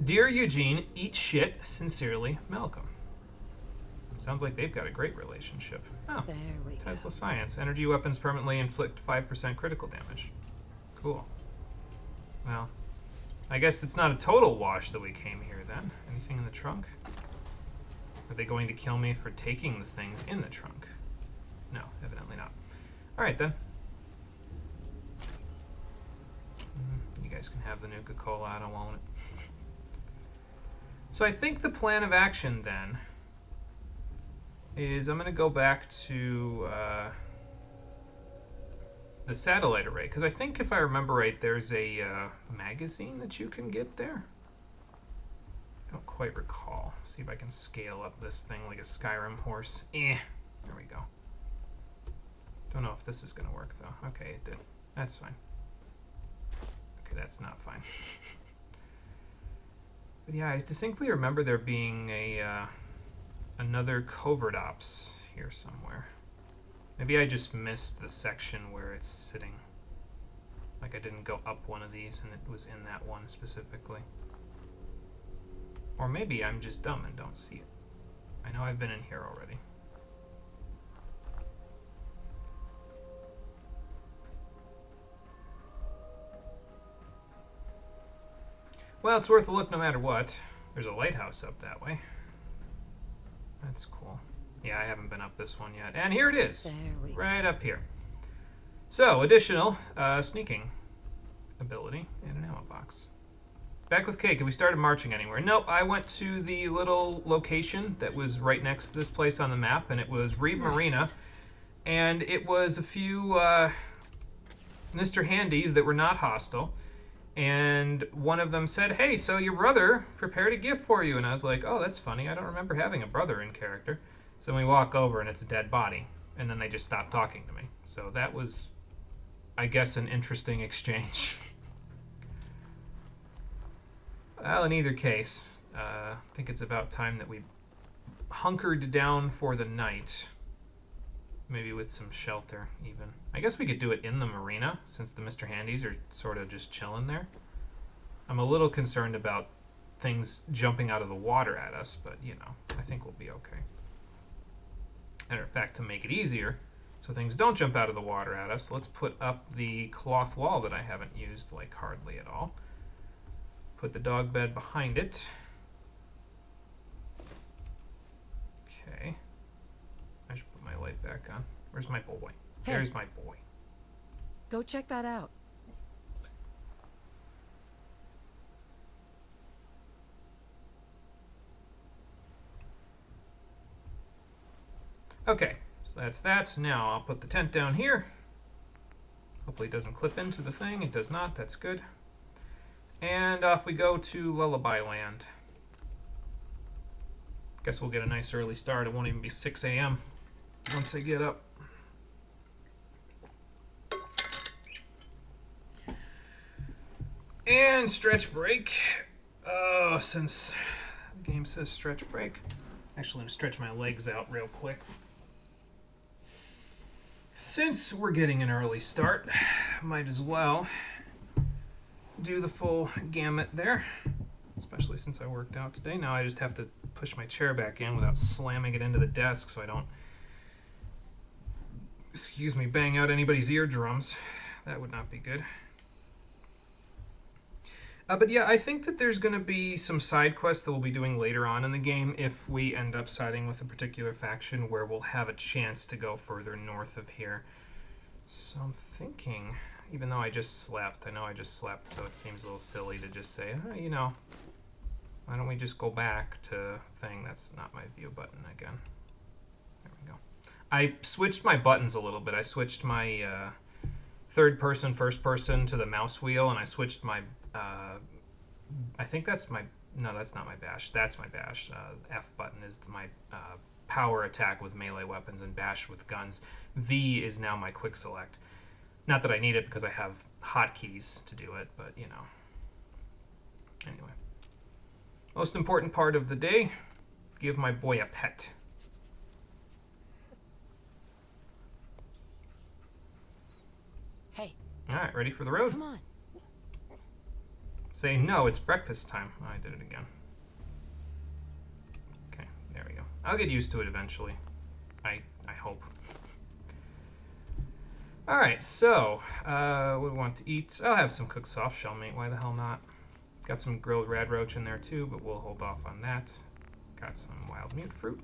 Dear Eugene, eat shit. Sincerely, Malcolm. Sounds like they've got a great relationship. Oh, There we go. Tesla Science. Energy weapons permanently inflict 5% critical damage. Cool. Well, I guess it's not a total wash that we came here then. Anything in the trunk? Are they going to kill me for taking these things in the trunk? No, evidently not. Alright then. You guys can have the Nuka-Cola, I don't want it. So I think the plan of action then is I'm going to go back to the satellite array, because I think if I remember right, there's a magazine that you can get there. I don't quite recall. See if I can scale up this thing like a Skyrim horse. There we go. Don't know if this is going to work though. Okay, it did. That's fine. Okay, that's not fine. But yeah, I distinctly remember there being a another covert ops here somewhere. Maybe I just missed the section where it's sitting. Like I didn't go up one of these and it was in that one specifically. Or maybe I'm just dumb and don't see it. I know I've been in here already. Well, it's worth a look no matter what. There's a lighthouse up that way. That's cool. Yeah, I haven't been up this one yet. And here it is. There we go. Right up here. So, additional sneaking ability and an ammo box. Back with cake. Have we started marching anywhere? Nope, I went to the little location that was right next to this place on the map, and it was Reeb Marina. And it was a few Mr. Handies that were not hostile. And one of them said, hey, so your brother prepared a gift for you. And I was like, oh, that's funny. I don't remember having a brother in character. So we walk over and it's a dead body. And then they just stop talking to me. So that was, I guess, an interesting exchange. Well, in either case, I think it's about time that we hunkered down for the night. Maybe with some shelter, even. I guess we could do it in the marina, since the Mr. Handies are sort of just chilling there. I'm a little concerned about things jumping out of the water at us, but, you know, I think we'll be okay. Matter of fact, to make it easier, so things don't jump out of the water at us, let's put up the cloth wall that I haven't used, like, hardly at all. Put the dog bed behind it. Okay. I should put my light back on. Where's my boy? Hey. There's my boy. Go check that out. Okay, so that's that. Now I'll put the tent down here, Hopefully it doesn't clip into the thing. It does not. That's good. And off we go to Lullaby Land. Guess we'll get a nice early start. It won't even be 6 a.m. once I get up. And stretch break. Oh, since the game says stretch break. Actually, I'm going to stretch my legs out real quick. Since we're getting an early start, might as well do the full gamut there. Especially since I worked out today. Now I just have to push my chair back in without slamming it into the desk so I don't, bang out anybody's eardrums. That would not be good. But yeah, I think that there's going to be some side quests that we'll be doing later on in the game if we end up siding with a particular faction where we'll have a chance to go further north of here. So I'm thinking, even though I just slept, I know I just slept, so it seems a little silly to just say, oh, you know, why don't we just go back to thing? That's not my view button again. There we go. I switched my buttons a little bit. I switched my third person, first person to the mouse wheel, and I switched my I think that's my, no, that's not my bash. That's my bash. F button is my power attack with melee weapons and bash with guns. V is now my quick select. Not that I need it because I have hotkeys to do it, but you know. Anyway. Most important part of the day, give my boy a pet. Hey. All right, ready for the road? Come on. Say, no, it's breakfast time. Oh, I did it again. Okay, there we go. I'll get used to it eventually. I hope. All right, so what do we want to eat? I'll have some cooked soft shell meat. Why the hell not? Got some grilled rad roach in there too, but we'll hold off on that. Got some wild mute fruit.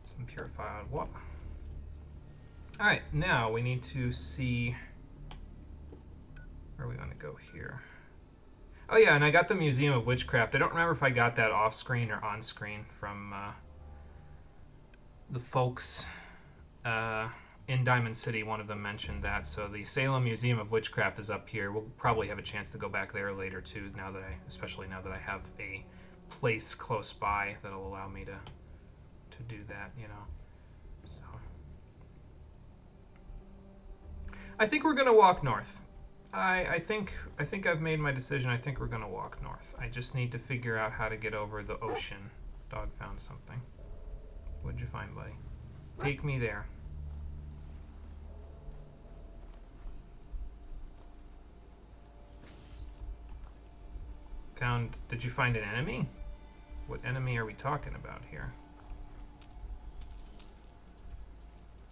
Some purified water. All right, now we need to see where we want to go here. Oh yeah, and I got the Museum of Witchcraft. I don't remember if I got that off-screen or on-screen from the folks in Diamond City. One of them mentioned that. So the Salem Museum of Witchcraft is up here. We'll probably have a chance to go back there later too, especially now that I have a place close by that'll allow me to do that, you know. So I think we're gonna walk north. I think I've made my decision. I think we're gonna walk north. I just need to figure out how to get over the ocean. Dog found something. What'd you find, buddy? Take me there. Did you find an enemy? What enemy are we talking about here?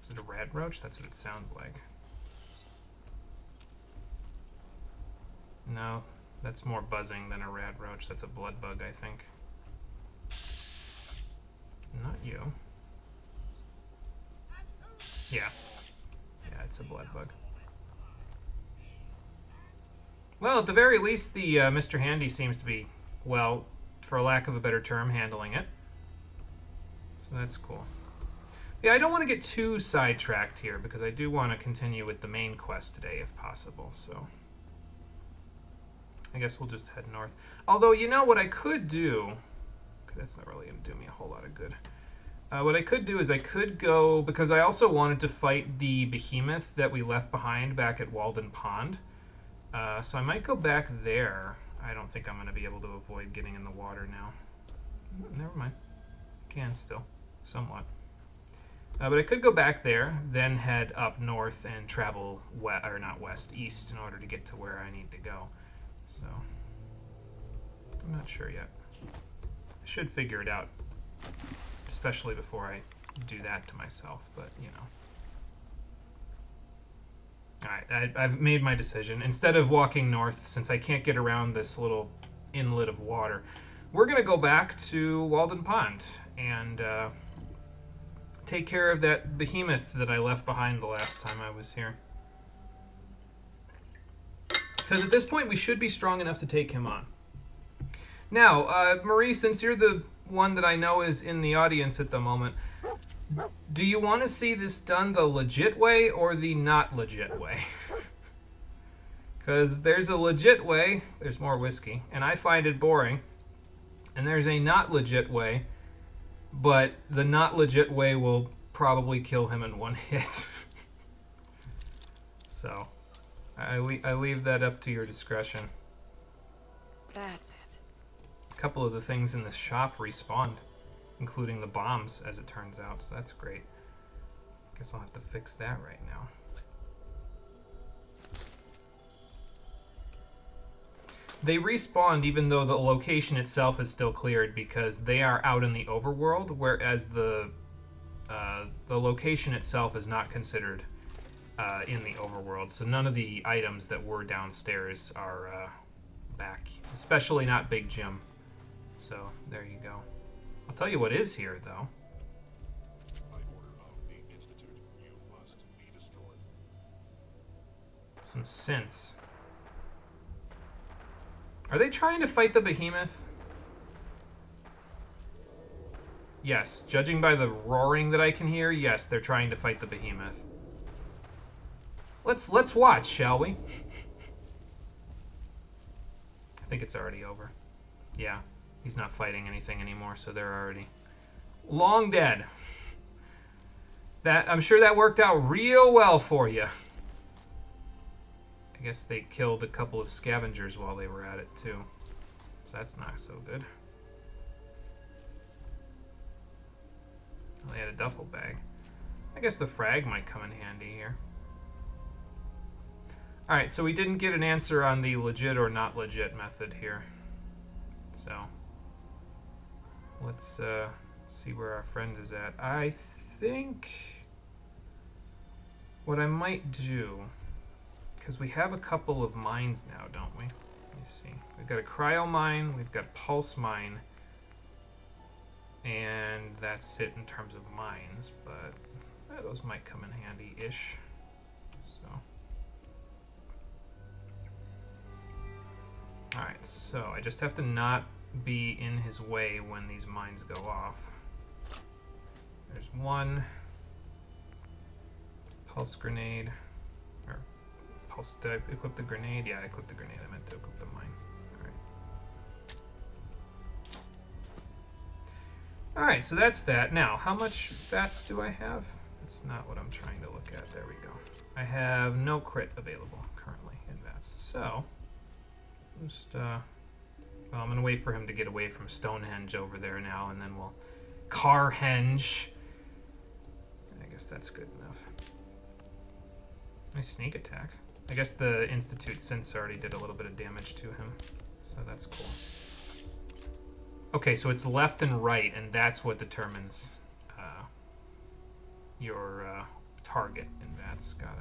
Is it a rad roach? That's what it sounds like. No, that's more buzzing than a rad roach. That's a blood bug, I think. Not you. Yeah. Yeah, it's a blood bug. Well, at the very least, the Mr. Handy seems to be, well, for lack of a better term, handling it. So that's cool. Yeah, I don't want to get too sidetracked here because I do want to continue with the main quest today if possible, so I guess we'll just head north. Although, you know what I could do? That's not really going to do me a whole lot of good. What I could do is I could go, because I also wanted to fight the behemoth that we left behind back at Walden Pond. So I might go back there. I don't think I'm going to be able to avoid getting in the water now. Never mind. Can still, somewhat. But I could go back there, then head up north and travel east in order to get to where I need to go. So, I'm not sure yet. I should figure it out, especially before I do that to myself, but you know. Alright, I've made my decision. Instead of walking north, since I can't get around this little inlet of water, we're going to go back to Walden Pond and take care of that behemoth that I left behind the last time I was here. Because at this point, we should be strong enough to take him on. Now, Marie, since you're the one that I know is in the audience at the moment, do you want to see this done the legit way or the not legit way? Because there's a legit way, there's more whiskey, and I find it boring. And there's a not legit way, but the not legit way will probably kill him in one hit. So, I leave that up to your discretion. That's it. A couple of the things in this shop respawned, including the bombs, as it turns out, so that's great. Guess I'll have to fix that right now. They respawned even though the location itself is still cleared because they are out in the overworld, whereas the location itself is not considered in the overworld. So none of the items that were downstairs are back, especially not Big Jim. So there you go. I'll tell you what is here, though. By order of the Institute, you must be destroyed. Some synths. Are they trying to fight the behemoth? Yes, judging by the roaring that I can hear, yes, they're trying to fight the behemoth. Let's watch, shall we? I think it's already over. Yeah, he's not fighting anything anymore, so they're already long dead. I'm sure that worked out real well for you. I guess they killed a couple of scavengers while they were at it, too. So that's not so good. Well, they had a duffel bag. I guess the frag might come in handy here. Alright, so we didn't get an answer on the legit or not legit method here. So, let's see where our friend is at. I think what I might do... because we have a couple of mines now, don't we? Let me see. We've got a cryo mine, we've got a pulse mine, and that's it in terms of mines, but those might come in handy-ish. So. Alright, so I just have to not be in his way when these mines go off. There's one. Pulse grenade. Did I equip the grenade? Yeah, I equipped the grenade. I meant to equip the mine. Alright, so that's that. Now, how much VATS do I have? That's not what I'm trying to look at. There we go. I have no crit available currently in VATS. So, just, well, I'm going to wait for him to get away from Stonehenge over there now, and then we'll Carhenge. I guess that's good enough. Nice sneak attack. I guess the Institute synths already did a little bit of damage to him, so that's cool. Okay, so it's left and right, and that's what determines your target in VATS. Got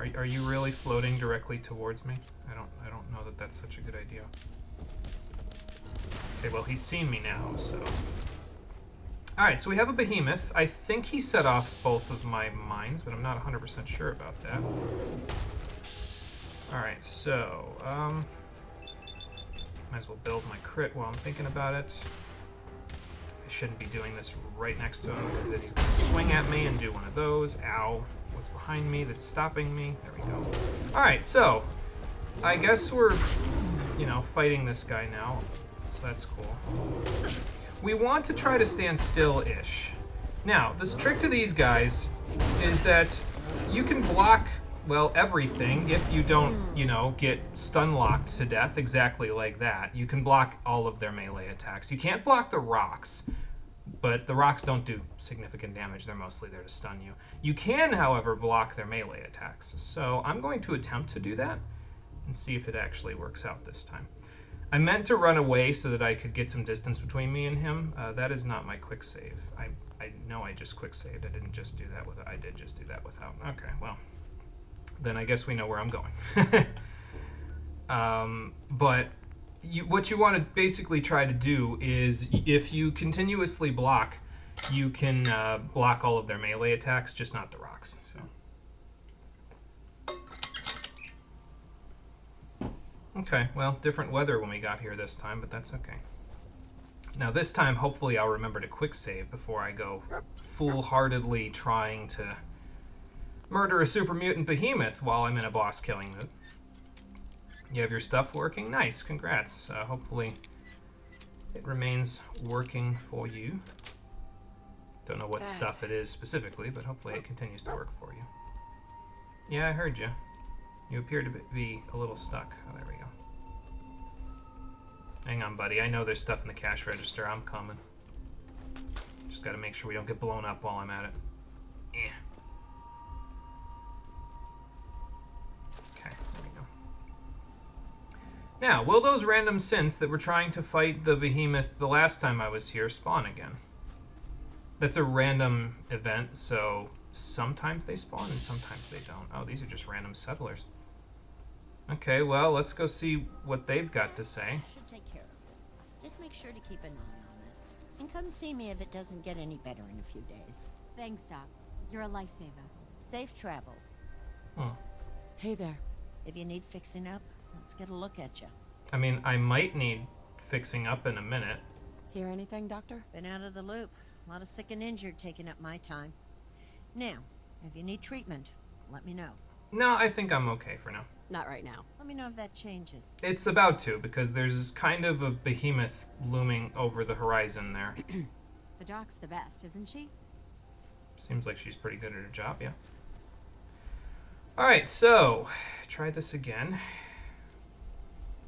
it. Are you really floating directly towards me? I don't know that that's such a good idea. Okay, well he's seen me now, so. Alright, so we have a behemoth. I think he set off both of my mines, but I'm not 100% sure about that. Alright, so, might as well build my crit while I'm thinking about it. I shouldn't be doing this right next to him, because then he's going to swing at me and do one of those. Ow. What's behind me that's stopping me? There we go. Alright, so, I guess we're, you know, fighting this guy now, so that's cool. We want to try to stand still-ish. Now, this trick to these guys is that you can block, well, everything if you don't, you know, get stun-locked to death exactly like that. You can block all of their melee attacks. You can't block the rocks, but the rocks don't do significant damage. They're mostly there to stun you. You can, however, block their melee attacks. So I'm going to attempt to do that and see if it actually works out this time. I meant to run away so that I could get some distance between me and him. That is not my quick save. I know I just quick saved. I didn't just do that with it. I did just do that without. Okay, well, then I guess we know where I'm going. But what you want to basically try to do is, if you continuously block, you can block all of their melee attacks, just not the rocks. So. Okay, well, different weather when we got here this time, but that's okay. Now this time, hopefully I'll remember to quick save before I go foolhardily trying to murder a super mutant behemoth while I'm in a boss killing mood. You have your stuff working? Nice, congrats. Hopefully it remains working for you. Don't know what That's stuff it is specifically, but hopefully it continues to work for you. Yeah, I heard you. You appear to be a little stuck. Oh, there we go. Hang on, buddy. I know there's stuff in the cash register. I'm coming. Just gotta make sure we don't get blown up while I'm at it. Eh. Okay, there we go. Now, will those random synths that were trying to fight the behemoth the last time I was here spawn again? That's a random event, so sometimes they spawn and sometimes they don't. Oh, these are just random settlers. Okay, well, let's go see what they've got to say. Should take care of it. Just make sure to keep an eye on it. And come see me if it doesn't get any better in a few days. Thanks, Doc. You're a lifesaver. Safe travels. Oh. Hey there. If you need fixing up, let's get a look at you. I mean, I might need fixing up in a minute. Hear anything, Doctor? Been out of the loop. A lot of sick and injured taking up my time. Now, if you need treatment, let me know. No, I think I'm okay for now. Not right now. Let me know if that changes. It's about to, because there's kind of a behemoth looming over the horizon there. The Doc's the best, isn't she? Seems like she's pretty good at her job, yeah. Alright, so, try this again.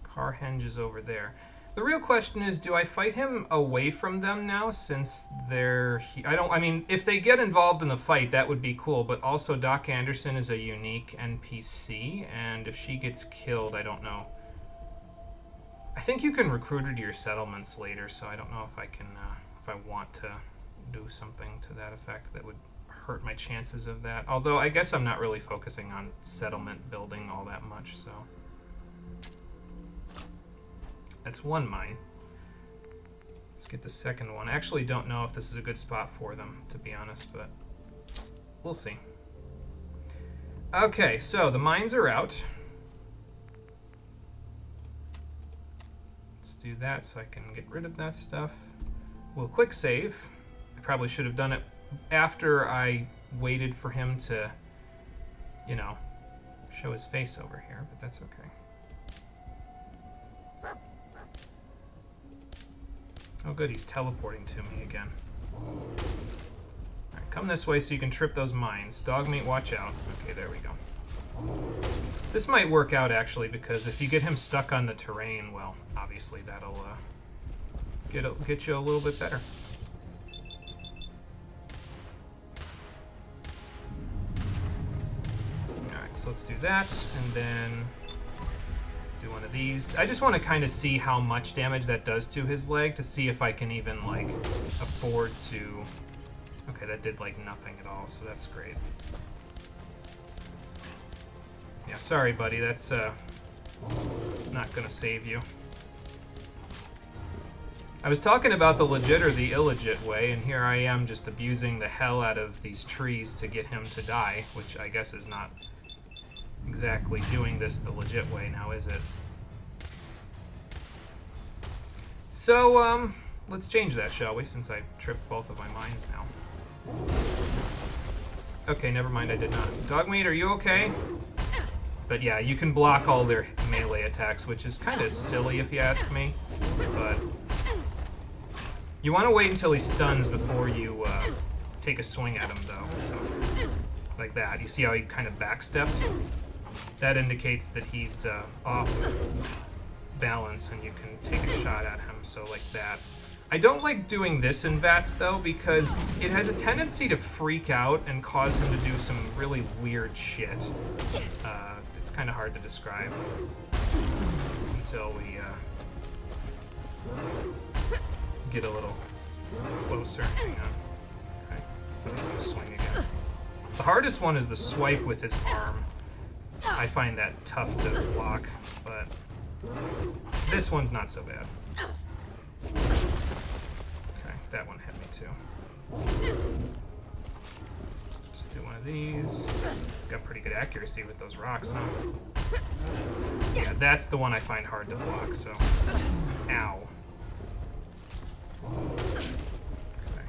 Car henge is over there. The real question is, do I fight him away from them now, since they're... I mean, if they get involved in the fight, that would be cool, but also Doc Anderson is a unique NPC, and if she gets killed, I don't know. I think you can recruit her to your settlements later, so I don't know if I can, if I want to do something to that effect that would hurt my chances of that. Although, I guess I'm not really focusing on settlement building all that much, so... That's one mine. Let's get the second one. I actually don't know if this is a good spot for them, to be honest, but we'll see. Okay, so the mines are out. Let's do that so I can get rid of that stuff. We'll quick save. I probably should have done it after I waited for him to, you know, show his face over here, but that's okay. Oh good, he's teleporting to me again. Alright, come this way so you can trip those mines. Dogmeat, watch out. Okay, there we go. This might work out, actually, because if you get him stuck on the terrain, well, obviously that'll get you a little bit better. Alright, so let's do that, and then... do one of these. I just want to kind of see how much damage that does to his leg to see if I can even, like, afford to... Okay, that did, like, nothing at all, so that's great. Yeah, sorry, buddy, that's, not gonna save you. I was talking about the legit or the illegit way, and here I am just abusing the hell out of these trees to get him to die, which I guess is not... exactly doing this the legit way now, is it? So, let's change that, shall we, since I tripped both of my mines now. Okay, never mind, I did not. Dogmeat, are you okay? But yeah, you can block all their melee attacks, which is kind of silly if you ask me, but... You want to wait until he stuns before you, take a swing at him, though, so... Like that. You see how he kind of backstepped? That indicates that he's off balance and you can take a shot at him, so like that. I don't like doing this in VATS though, because it has a tendency to freak out and cause him to do some really weird shit. It's kind of hard to describe until we get a little closer. Hang on. Okay, I thought he was gonna swing again. The hardest one is the swipe with his arm. I find that tough to block, but this one's not so bad. Okay, that one hit me too. Just do one of these. It's got pretty good accuracy with those rocks, huh? Yeah, that's the one I find hard to block, so... Ow. Okay.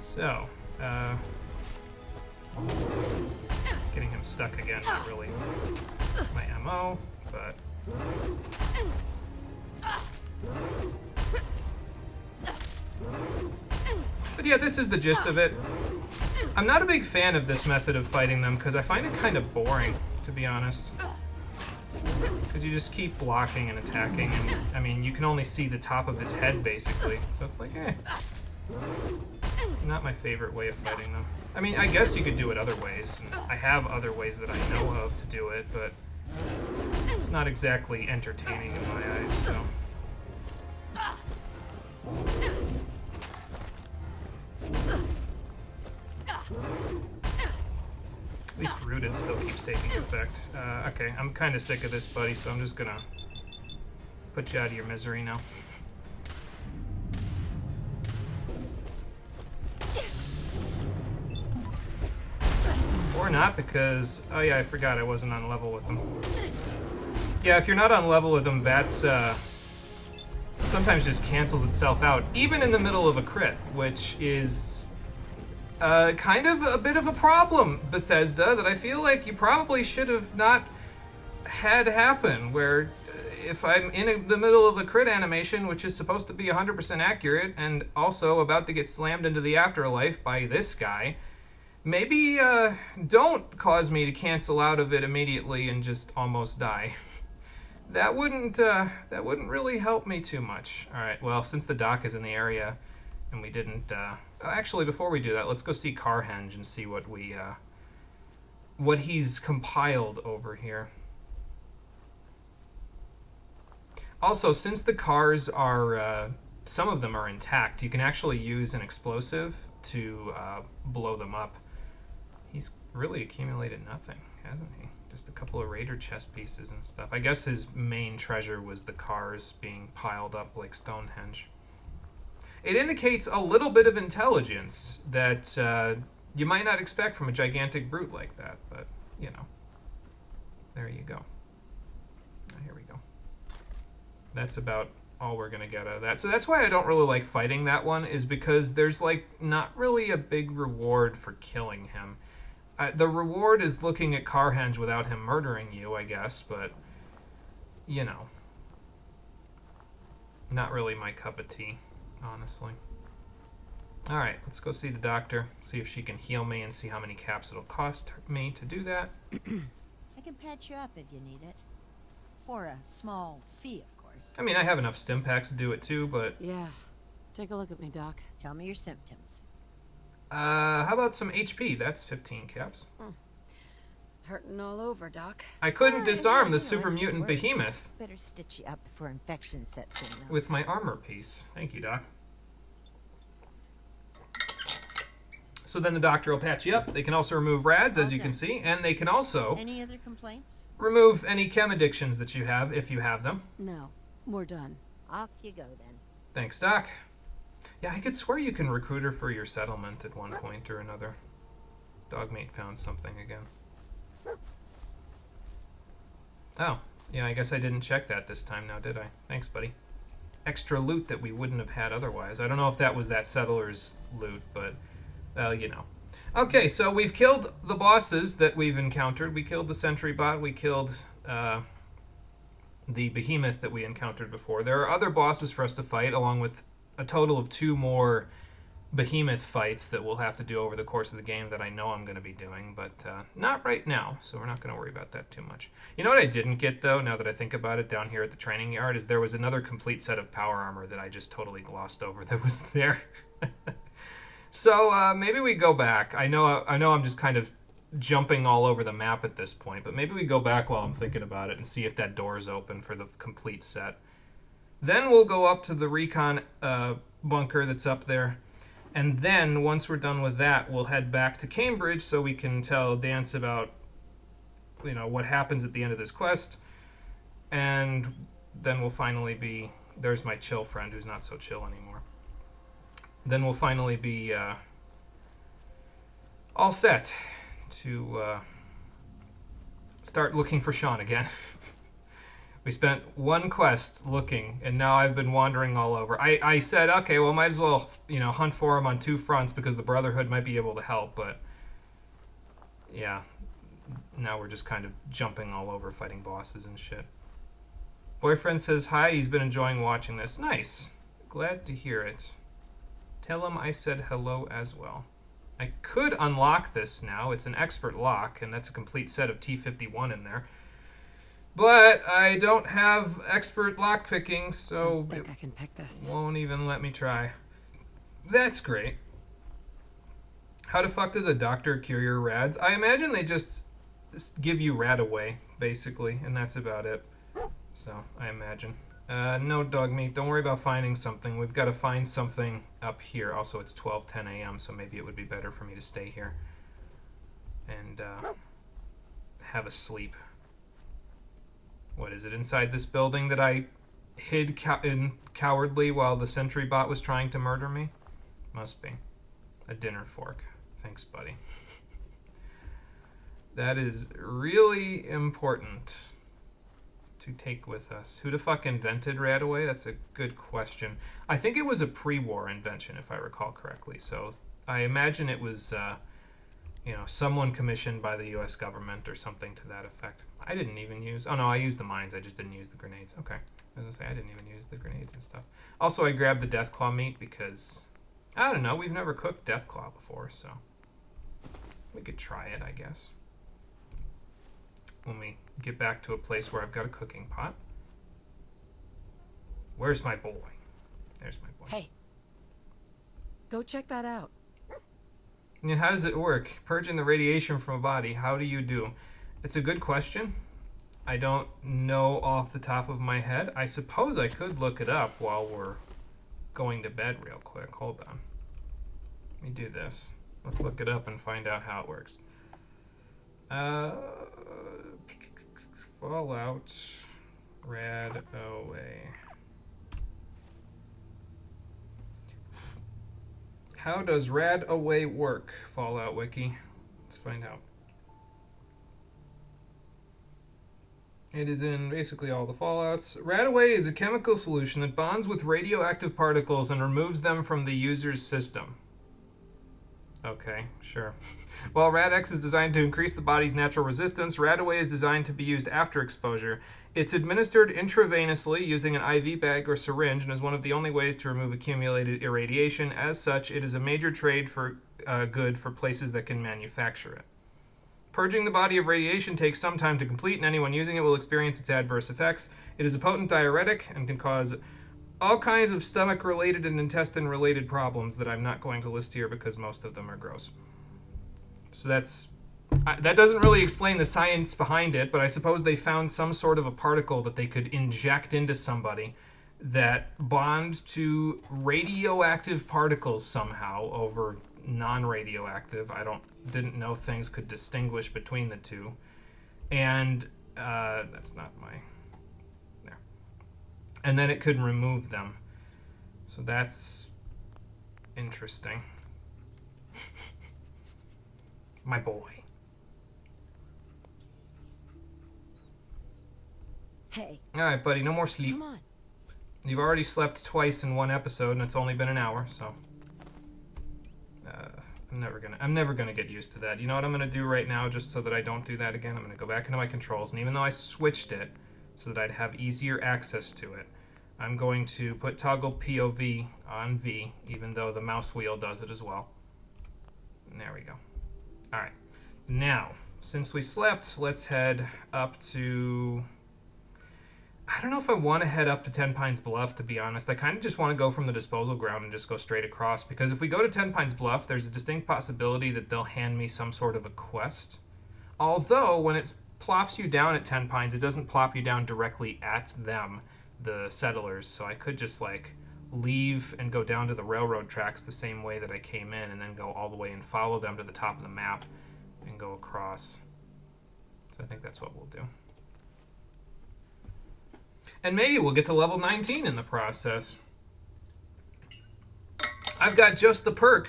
So, getting him stuck again, not really my ammo, but... But yeah, this is the gist of it. I'm not a big fan of this method of fighting them because I find it kind of boring, to be honest. Because you just keep blocking and attacking, and I mean, you can only see the top of his head basically, so it's like, eh. Not my favorite way of fighting them. I mean, I guess you could do it other ways, and I have other ways that I know of to do it, but it's not exactly entertaining in my eyes, so. At least rooted still keeps taking effect. Okay, I'm kind of sick of this, buddy, so I'm just gonna put you out of your misery now. Or not, because... Oh yeah, I forgot I wasn't on level with them. Yeah, if you're not on level with them, that's... sometimes just cancels itself out, even in the middle of a crit, which is... kind of a bit of a problem, Bethesda, that I feel like you probably should have not had happen, where if I'm in the middle of a crit animation, which is supposed to be 100% accurate, and also about to get slammed into the afterlife by this guy, maybe don't cause me to cancel out of it immediately and just almost die. That wouldn't really help me too much. Alright, well, since the doc is in the area, and we didn't, actually, before we do that, let's go see Carhenge and see what we, what he's compiled over here. Also, since the cars are, some of them are intact, you can actually use an explosive to, blow them up. He's really accumulated nothing, hasn't he? Just a couple of Raider chest pieces and stuff. I guess his main treasure was the cars being piled up like Stonehenge. It indicates a little bit of intelligence that you might not expect from a gigantic brute like that, but, you know. There you go. Here we go. That's about all we're going to get out of that. So that's why I don't really like fighting that one, is because there's, like, not really a big reward for killing him. The reward is looking at Carhenge without him murdering you, I guess, but, you know. Not really my cup of tea, honestly. Alright, let's go see the doctor, see if she can heal me, and see how many caps it'll cost me to do that. I can patch you up if you need it. For a small fee, of course. I mean, I have enough stim packs to do it too, but... Yeah. Take a look at me, Doc. Tell me your symptoms. How about some HP? That's 15 caps. Hurting all over, Doc. I couldn't disarm the it's super mutant worse. behemoth Better stitch you up before infection sets in, though. with my armor piece. Thank you, Doc. So then the doctor will patch you up. They can also remove rads, as you can see, and they can also Any other complaints? remove any chem addictions that you have, if you have them. No, we're done. Off you go, then. Thanks, Doc. Yeah, I could swear you can recruit her for your settlement at one point or another. Dogmeat found something again. Oh, yeah, I guess I didn't check that this time now, did I? Thanks, buddy. Extra loot that we wouldn't have had otherwise. I don't know if that was that settler's loot, but, you know. Okay, so we've killed the bosses that we've encountered. We killed the sentry bot. We killed the behemoth that we encountered before. There are other bosses for us to fight, along with a total of 2 more behemoth fights that we'll have to do over the course of the game that I know I'm going to be doing, but not right now, so we're not going to worry about that too much. You know what I didn't get, though, now that I think about it, down here at the training yard, is there was another complete set of power armor that I just totally glossed over that was there. So maybe we go back. I know I'm just kind of jumping all over the map at this point, but maybe we go back while I'm thinking about it and see if that door is open for the complete set. Then we'll go up to the recon bunker that's up there. And then, once we're done with that, we'll head back to Cambridge so we can tell Dance about, you know, what happens at the end of this quest. And then we'll finally be... There's my chill friend who's not so chill anymore. Then we'll finally be all set to start looking for Sean again. We spent one quest looking, and now I've been wandering all over. I said, okay, well, might as well, you know, hunt for him on 2 fronts because the Brotherhood might be able to help, but yeah, now we're just kind of jumping all over fighting bosses and shit. Boyfriend says hi, he's been enjoying watching this. Nice. Glad to hear it. Tell him I said hello as well. I could unlock this now. It's an expert lock, and that's a complete set of T51 in there. But I don't have expert lockpicking, so I think I can pick this. won't even let me try. That's great. How the fuck does a doctor cure your rads? I imagine they just give you rad away, basically, and that's about it. So, I imagine. No, Dogmeat, don't worry about finding something. We've got to find something up here. Also, it's 12:10 a.m., so maybe it would be better for me to stay here and have a sleep. What is it, inside this building that I hid cowardly while the sentry bot was trying to murder me? Must be. A dinner fork. Thanks, buddy. That is really important to take with us. Who the fuck invented Radaway? That's a good question. I think it was a pre-war invention, if I recall correctly. So I imagine it was, someone commissioned by the U.S. government or something to that effect. I didn't even use... Oh, no, I used the mines. I just didn't use the grenades. Okay. I was going to say, I didn't even use the grenades and stuff. Also, I grabbed the Deathclaw meat because... I don't know. We've never cooked Deathclaw before, so... we could try it, I guess. When we get back to a place where I've got a cooking pot. Where's my boy? There's my boy. Hey. Go check that out. And how does it work? Purging the radiation from a body, how do you do? It's a good question. I don't know off the top of my head. I suppose I could look it up while we're going to bed real quick. Hold on. Let me do this. Let's look it up and find out how it works. Fallout Radaway. How does Radaway work? Fallout Wiki. Let's find out. It is in basically all the Fallouts. Radaway is a chemical solution that bonds with radioactive particles and removes them from the user's system. Okay, sure. While Rad-X is designed to increase the body's natural resistance, Radaway is designed to be used after exposure. It's administered intravenously using an IV bag or syringe and is one of the only ways to remove accumulated irradiation. As such, it is a major trade for good for places that can manufacture it. Purging the body of radiation takes some time to complete, and anyone using it will experience its adverse effects. It is a potent diuretic and can cause all kinds of stomach-related and intestine-related problems that I'm not going to list here because most of them are gross. So that doesn't really explain the science behind it, but I suppose they found some sort of a particle that they could inject into somebody that bond to radioactive particles somehow over non-radioactive. Didn't know things could distinguish between the two. And that's not my... there. And then it could remove them. So that's interesting. My boy. Hey. All right, buddy, no more sleep. Come on. You've already slept twice in one episode, and it's only been an hour, so I'm never gonna get used to that. You know what I'm gonna do right now, just so that I don't do that again? I'm gonna go back into my controls, and even though I switched it so that I'd have easier access to it, I'm going to put toggle POV on V, even though the mouse wheel does it as well. And there we go. All right. Now, since we slept, let's head up to... I don't know if I want to head up to Ten Pines Bluff, to be honest. I kind of just want to go from the disposal ground and just go straight across, because if we go to Ten Pines Bluff, there's a distinct possibility that they'll hand me some sort of a quest. Although, when it plops you down at Ten Pines, it doesn't plop you down directly at them, the settlers, so I could just, leave and go down to the railroad tracks the same way that I came in, and then go all the way and follow them to the top of the map and go across. So I think that's what we'll do. And maybe we'll get to level 19 in the process. I've got just the perk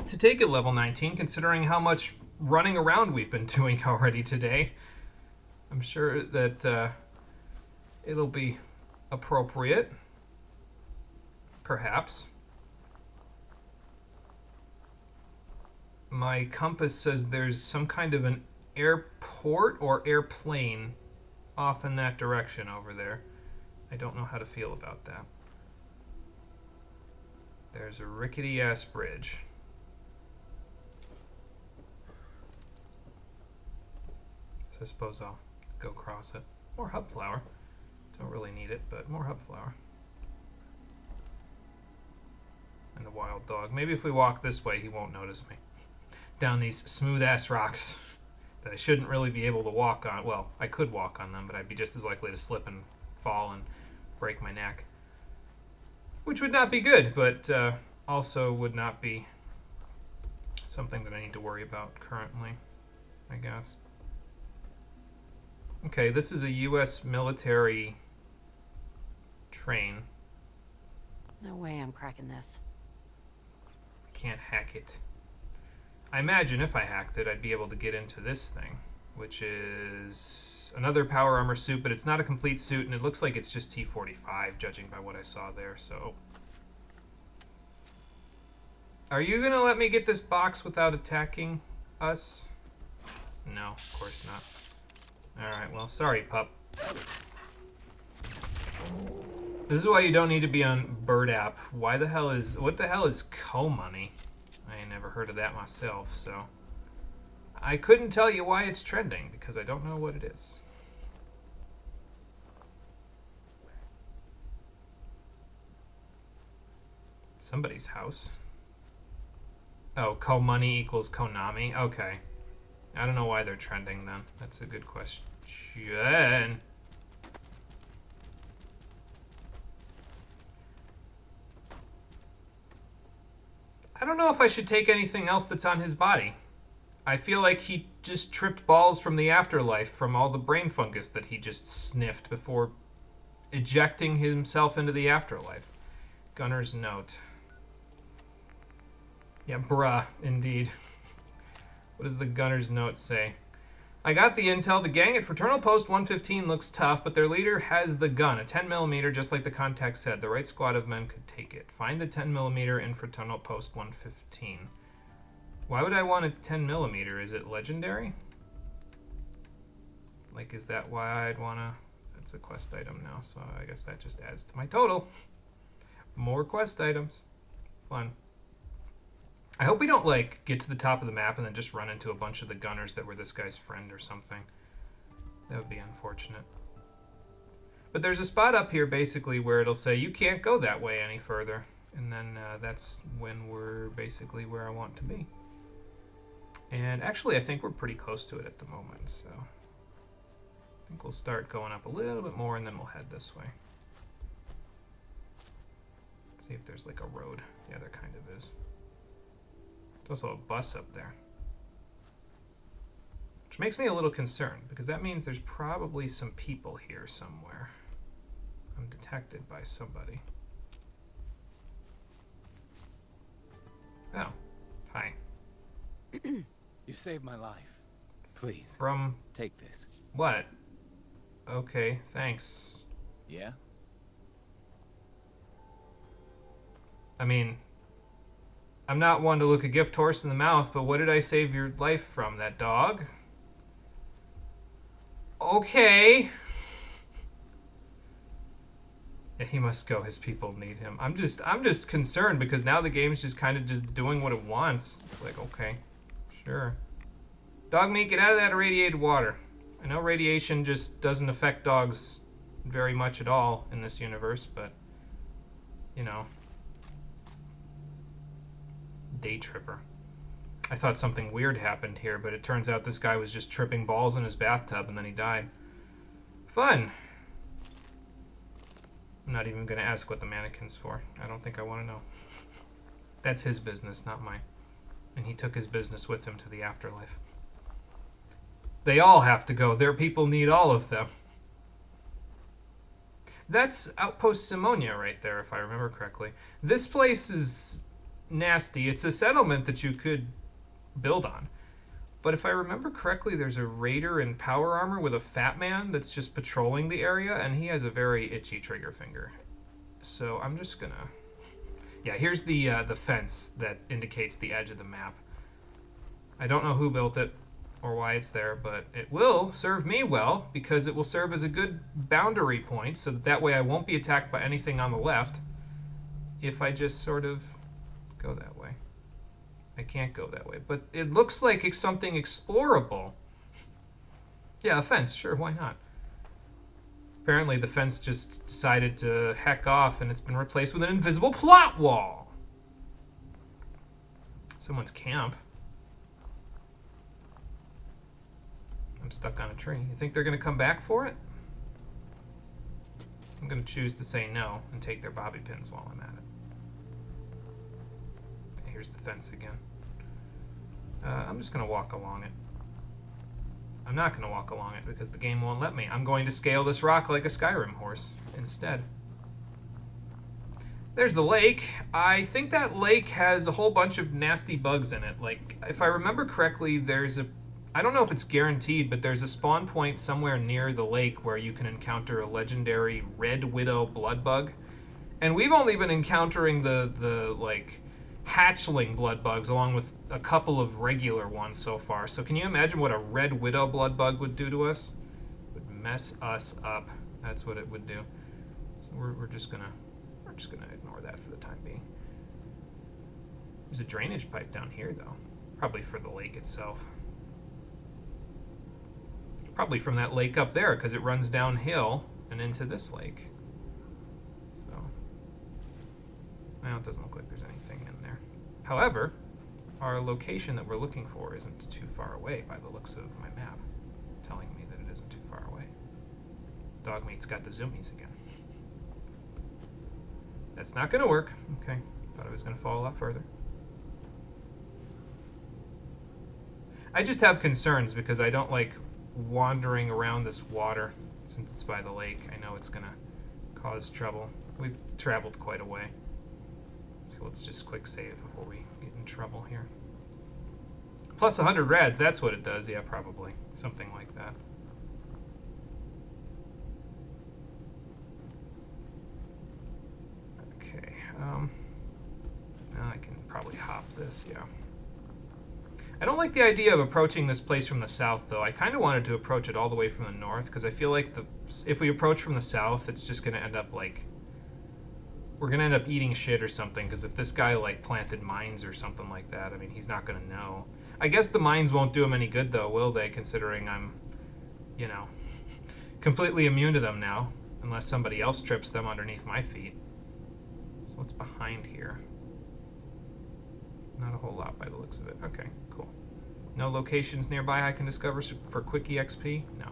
to take it level 19, considering how much running around we've been doing already today. I'm sure that it'll be appropriate. Perhaps. My compass says there's some kind of an airport or airplane off in that direction over there. I don't know how to feel about that. There's a rickety-ass bridge. So I suppose I'll go across it. More hub flour. Don't really need it, but more hub flour. And a wild dog. Maybe if we walk this way, he won't notice me. Down these smooth-ass rocks that I shouldn't really be able to walk on. Well, I could walk on them, but I'd be just as likely to slip and fall and break my neck. Which would not be good, but also would not be something that I need to worry about currently, I guess. Okay, this is a U.S. military train. No way I'm cracking this. I can't hack it. I imagine if I hacked it, I'd be able to get into this thing, which is another power armor suit, but it's not a complete suit, and it looks like it's just T-45, judging by what I saw there, so... Are you gonna let me get this box without attacking us? No, of course not. Alright, well, sorry, pup. This is why you don't need to be on Bird app. What the hell is co-money? I ain't never heard of that myself, so... I couldn't tell you why it's trending, because I don't know what it is. Somebody's house. Oh, co-money equals Konami? Okay. I don't know why they're trending then. That's a good question. I don't know if I should take anything else that's on his body. I feel like he just tripped balls from the afterlife from all the brain fungus that he just sniffed before ejecting himself into the afterlife. Gunner's note. Yeah, bruh, indeed. What does the gunner's note say? I got the intel. The gang at Fraternal Post 115 looks tough, but their leader has the gun, a 10mm, just like the contact said. The right squad of men could take it. Find the 10mm in Fraternal Post 115. Why would I want a 10mm? Is it legendary? Like, is that why I'd want to... It's a quest item now, so I guess that just adds to my total. More quest items. Fun. I hope we don't, like, get to the top of the map and then just run into a bunch of the gunners that were this guy's friend or something. That would be unfortunate. But there's a spot up here, basically, where it'll say, you can't go that way any further. And then that's when we're basically where I want to be. And actually, I think we're pretty close to it at the moment, so... I think we'll start going up a little bit more, and then we'll head this way. See if there's, like, a road. Yeah, there kind of is. There's also a bus up there. Which makes me a little concerned, because that means there's probably some people here somewhere. I'm detected by somebody. Oh. Hi. You saved my life. Please. From... Take this. What? Okay, thanks. Yeah? I mean... I'm not one to look a gift horse in the mouth, but what did I save your life from? That dog? Okay. Yeah, he must go. His people need him. I'm just concerned because now the game's just kind of just doing what it wants. It's like, okay, sure. Dogmeat, get out of that irradiated water. I know radiation just doesn't affect dogs very much at all in this universe, but, you know. Day tripper. I thought something weird happened here, but it turns out this guy was just tripping balls in his bathtub and then he died. Fun. I'm not even going to ask what the mannequin's for. I don't think I want to know. That's his business, not mine. And he took his business with him to the afterlife. They all have to go. Their people need all of them. That's Outpost Simonia right there, if I remember correctly. This place is... nasty. It's a settlement that you could build on. But if I remember correctly, there's a raider in power armor with a fat man that's just patrolling the area, and he has a very itchy trigger finger. So I'm just gonna... Yeah, here's the fence that indicates the edge of the map. I don't know who built it. or why it's there, but it will serve me well because it will serve as a good boundary point so that way I won't be attacked by anything on the left if I just sort of go that way. I can't go that way, but it looks like it's something explorable. Yeah, a fence, sure, why not? Apparently the fence just decided to heck off and it's been replaced with an invisible plot wall. Someone's camp. I'm stuck on a tree. You think they're going to come back for it? I'm going to choose to say no and take their bobby pins while I'm at it. Here's the fence again. I'm just going to walk along it. I'm not going to walk along it because the game won't let me. I'm going to scale this rock like a Skyrim horse instead. There's the lake. I think that lake has a whole bunch of nasty bugs in it. Like, if I remember correctly, there's a... I don't know if it's guaranteed, but there's a spawn point somewhere near the lake where you can encounter a legendary red widow blood bug. And we've only been encountering the like, hatchling blood bugs along with a couple of regular ones so far. So can you imagine what a red widow blood bug would do to us? It would mess us up. That's what it would do. So we're just gonna ignore that for the time being. There's a drainage pipe down here though. Probably for the lake itself. Probably from that lake up there because it runs downhill and into this lake. So, well, it doesn't look like there's anything in there. However, our location that we're looking for isn't too far away by the looks of my map, telling me that it isn't too far away. Dogmeat's got the zoomies again. That's not going to work. Okay, thought I was going to fall a lot further. I just have concerns because I don't like wandering around this water since it's by the lake. I know it's going to cause trouble. We've traveled quite a way. So let's just quick save before we get in trouble here. Plus 100 rads, that's what it does. Yeah, probably. Something like that. Okay. Now I can probably hop this, yeah. I don't like the idea of approaching this place from the south, though. I kind of wanted to approach it all the way from the north, because I feel like if we approach from the south, it's just going to end up like... We're going to end up eating shit or something, because if this guy, like, planted mines or something like that, I mean, he's not going to know. I guess the mines won't do him any good, though, will they, considering I'm, you know, completely immune to them now, unless somebody else trips them underneath my feet. So what's behind here? Not a whole lot by the looks of it. Okay, cool. No locations nearby I can discover for quick EXP? No.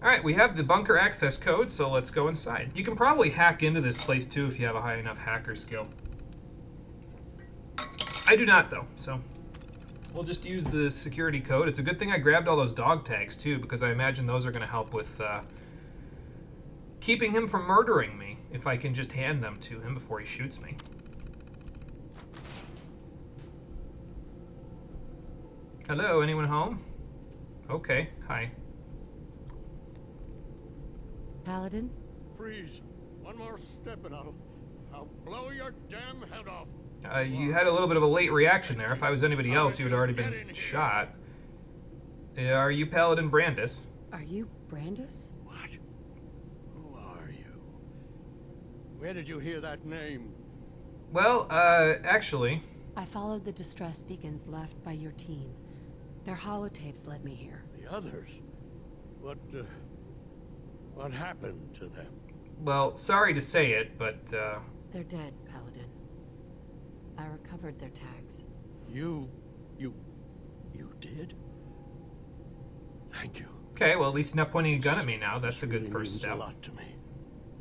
Alright, we have the bunker access code, so let's go inside. You can probably hack into this place too if you have a high enough hacker skill. I do not though, so we'll just use the security code. It's a good thing I grabbed all those dog tags too, because I imagine those are going to help with keeping him from murdering me if I can just hand them to him before he shoots me. Hello, anyone home? Okay, hi. Paladin? Freeze. One more step and I'll blow your damn head off. You had a little bit of a late reaction there. If I was anybody else, you had already been shot. Are you Paladin Brandis? Are you Brandis? What? Who are you? Where did you hear that name? Well, actually... I followed the distress beacons left by your team. Their holotapes led me here. The others? What happened to them? Well, sorry to say it, but, They're dead, Paladin. I recovered their tags. You did? Thank you. Okay, well, at least you're not pointing a gun at me now. That's a This good really first means step. a lot to me.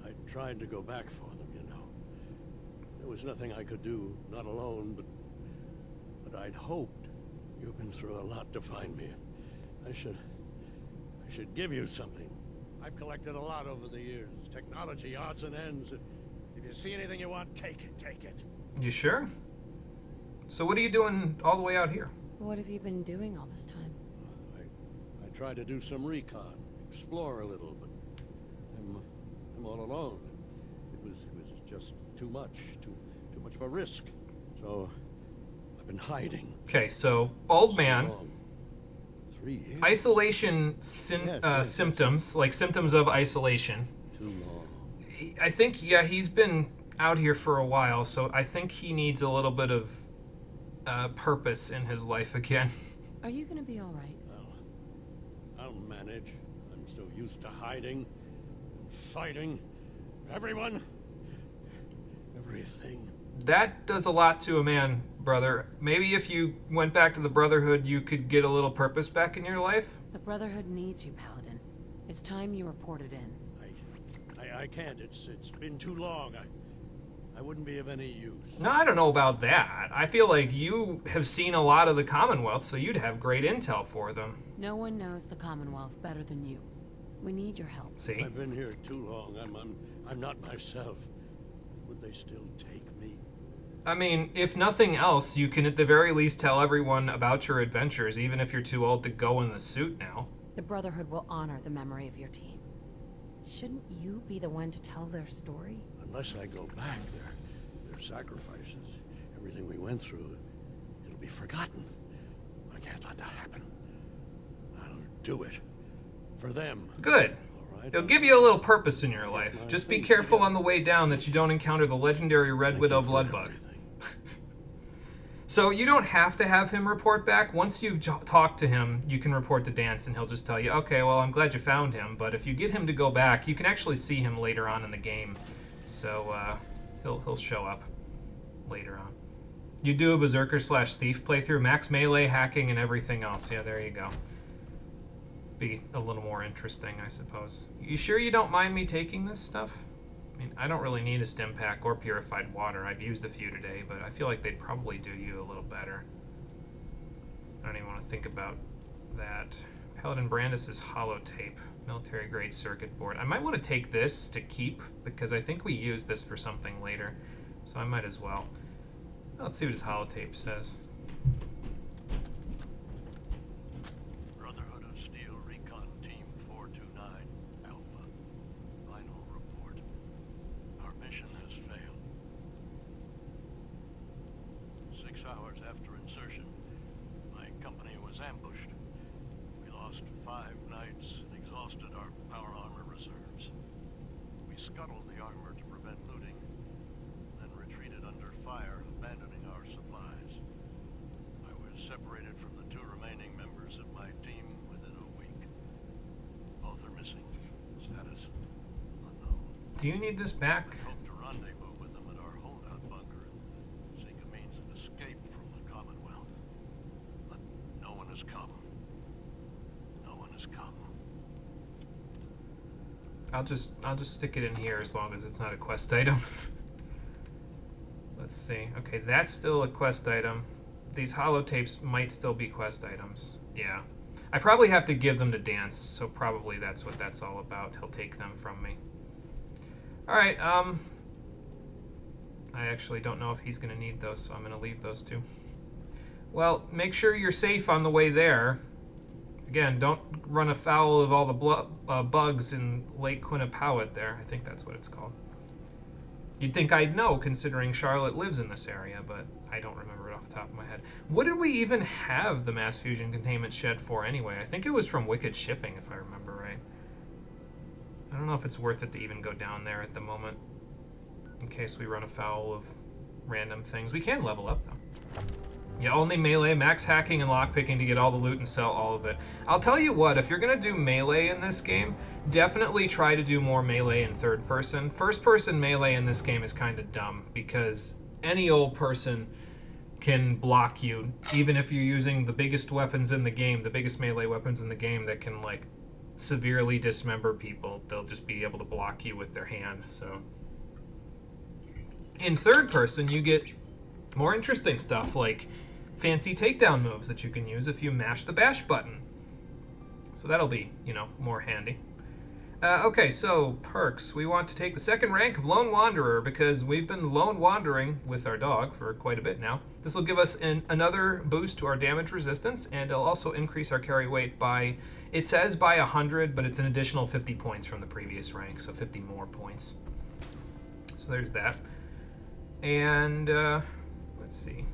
I tried to go back for them, you know. There was nothing I could do, not alone, but I'd hoped. You've been through a lot to find me. I should give you something. I've collected a lot over the years. Technology, odds and ends. If you see anything you want, take it. You sure? So what are you doing all the way out here? What have you been doing all this time? I tried to do some recon, explore a little, but I'm all alone. It was just too much of a risk. So I've been hiding. Okay, so old man, Long. 3 years? isolation Yes. symptoms, like symptoms of isolation. Too long. I think, yeah, he's been out here for a while, so I think he needs a little bit of purpose in his life again. Are you gonna be alright? Well, I'll manage. I'm so used to hiding, fighting, everyone, everything. That does a lot to a man, brother. Maybe if you went back to the Brotherhood, you could get a little purpose back in your life? The Brotherhood needs you, Paladin. It's time you reported in. I can't. It's been too long. I wouldn't be of any use. No, I don't know about that. I feel like you have seen a lot of the Commonwealth, so you'd have great intel for them. No one knows the Commonwealth better than you. We need your help. See? I've been here too long. I'm not myself. Would they still take me? I mean, if nothing else, you can at the very least tell everyone about your adventures, even if you're too old to go in the suit now. The Brotherhood will honor the memory of your team. Shouldn't you be the one to tell their story? Unless I go back, their sacrifices, everything we went through, it'll be forgotten. I can't let that happen. I'll do it. For them. Good. All right? It'll give you a little purpose in your life. Just be careful on the way down that you don't encounter the legendary Red Widow bloodbug. So you don't have to have him report back. Once you've talked to him, you can report to Dance and he'll just tell you, okay, well, I'm glad you found him. But if you get him to go back, you can actually see him later on in the game. So he'll show up later on. You do a Berserker/Thief playthrough, max melee, hacking, and everything else. Yeah, there you go. Be a little more interesting, I suppose. You sure you don't mind me taking this stuff? I mean, I don't really need a stim pack or purified water. I've used a few today, but I feel like they'd probably do you a little better. I don't even want to think about that. Paladin Brandis' holotape, military grade circuit board. I might want to take this to keep because I think we use this for something later, so I might as well. Let's see what his holotape says. Brotherhood of Steel Recon Team 429 Alpha. Final report. Our mission has failed. 6 hours after insertion, my company was ambushed. We lost 5 knights and exhausted our power armor reserves. We scuttled the armor to prevent looting, then retreated under fire, abandoning our supplies. I was separated from the 2 remaining members of my team within a week. Both are missing. Status unknown. Do you need this back? I hope to rendezvous with them at our holdout bunker and seek a means of escape from the Commonwealth. But no one has come. No one has come. I'll just stick it in here as long as it's not a quest item. Let's see. Okay, that's still a quest item. These holotapes might still be quest items. Yeah. I probably have to give them to Dance, so probably that's what that's all about. He'll take them from me. Alright, I actually don't know if he's going to need those, so I'm going to leave those 2. Well, make sure you're safe on the way there. Again, don't run afoul of all the bugs in Lake Quinnipiac there. I think that's what it's called. You'd think I'd know, considering Charlotte lives in this area, but I don't remember it off the top of my head. What did we even have the mass fusion containment shed for anyway? I think it was from Wicked Shipping, if I remember right. I don't know if it's worth it to even go down there at the moment, in case we run afoul of random things. We can level up, though. Yeah, only melee, max hacking, and lockpicking to get all the loot and sell all of it. I'll tell you what, if you're going to do melee in this game, definitely try to do more melee in third person. First person melee in this game is kind of dumb, because any old person can block you, even if you're using the biggest weapons in the game, the biggest melee weapons in the game that can, like, severely dismember people. They'll just be able to block you with their hand, so. In third person, you get more interesting stuff, like fancy takedown moves that you can use if you mash the bash button. So that'll be, you know, more handy. Okay, so perks. We want to take the 2nd rank of Lone Wanderer because we've been lone wandering with our dog for quite a bit now. This will give us another boost to our damage resistance, and it'll also increase our carry weight by, it says by 100, but it's an additional 50 points from the previous rank, so 50 more points. So there's that. And let's see.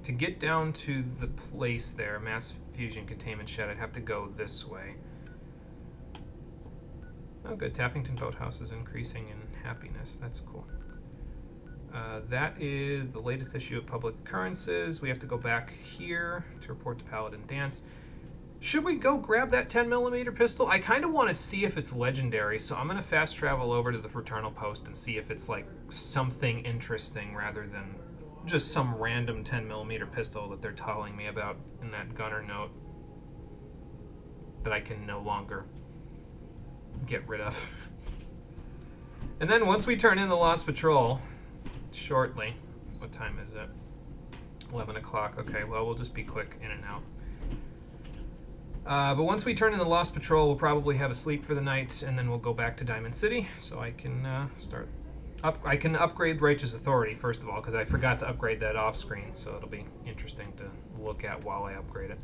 To get down to the place there, mass fusion containment shed, I'd have to go this way. Oh, good. Taffington Boathouse is increasing in happiness. That's cool. That is the latest issue of Public Occurrences. We have to go back here to report to Paladin Dance. Should we go grab that 10mm pistol? I kind of want to see if it's legendary, so I'm going to fast travel over to the Fraternal Post and see if it's like something interesting rather than just some random 10mm pistol that they're telling me about in that gunner note that I can no longer get rid of. And then once we turn in the Lost Patrol, shortly, what time is it? 11 o'clock. Okay, well, we'll just be quick in and out. But once we turn in the Lost Patrol, we'll probably have a sleep for the night, and then we'll go back to Diamond City, so I can I can upgrade Righteous Authority, first of all, because I forgot to upgrade that off-screen, so it'll be interesting to look at while I upgrade it.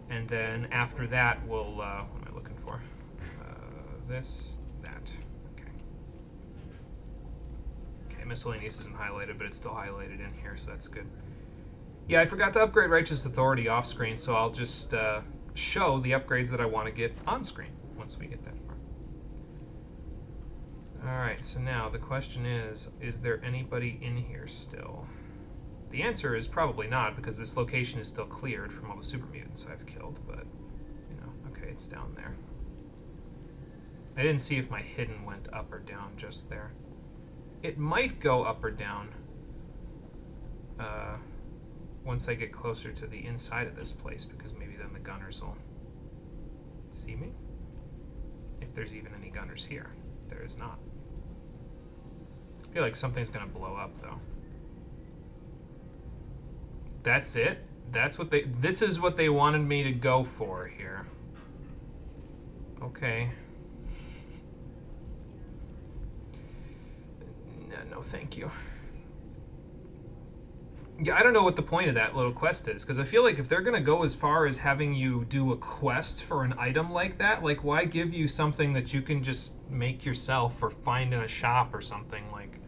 And then after that, we'll, what am I looking for? That. Okay, miscellaneous isn't highlighted, but it's still highlighted in here, so that's good. Yeah, I forgot to upgrade Righteous Authority off-screen, so I'll just show the upgrades that I want to get on-screen once we get that far. Alright, so now the question is there anybody in here still? The answer is probably not, because this location is still cleared from all the super mutants I've killed, but, you know, okay, it's down there. I didn't see if my hidden went up or down just there. It might go up or down once I get closer to the inside of this place, because maybe then the gunners will see me. If there's even any gunners here. There is not. I feel like something's gonna blow up, though. That's it? That's what they... This is what they wanted me to go for here. Okay. No, thank you. Yeah, I don't know what the point of that little quest is, because I feel like if they're going to go as far as having you do a quest for an item like that, like, why give you something that you can just make yourself or find in a shop or something? Like,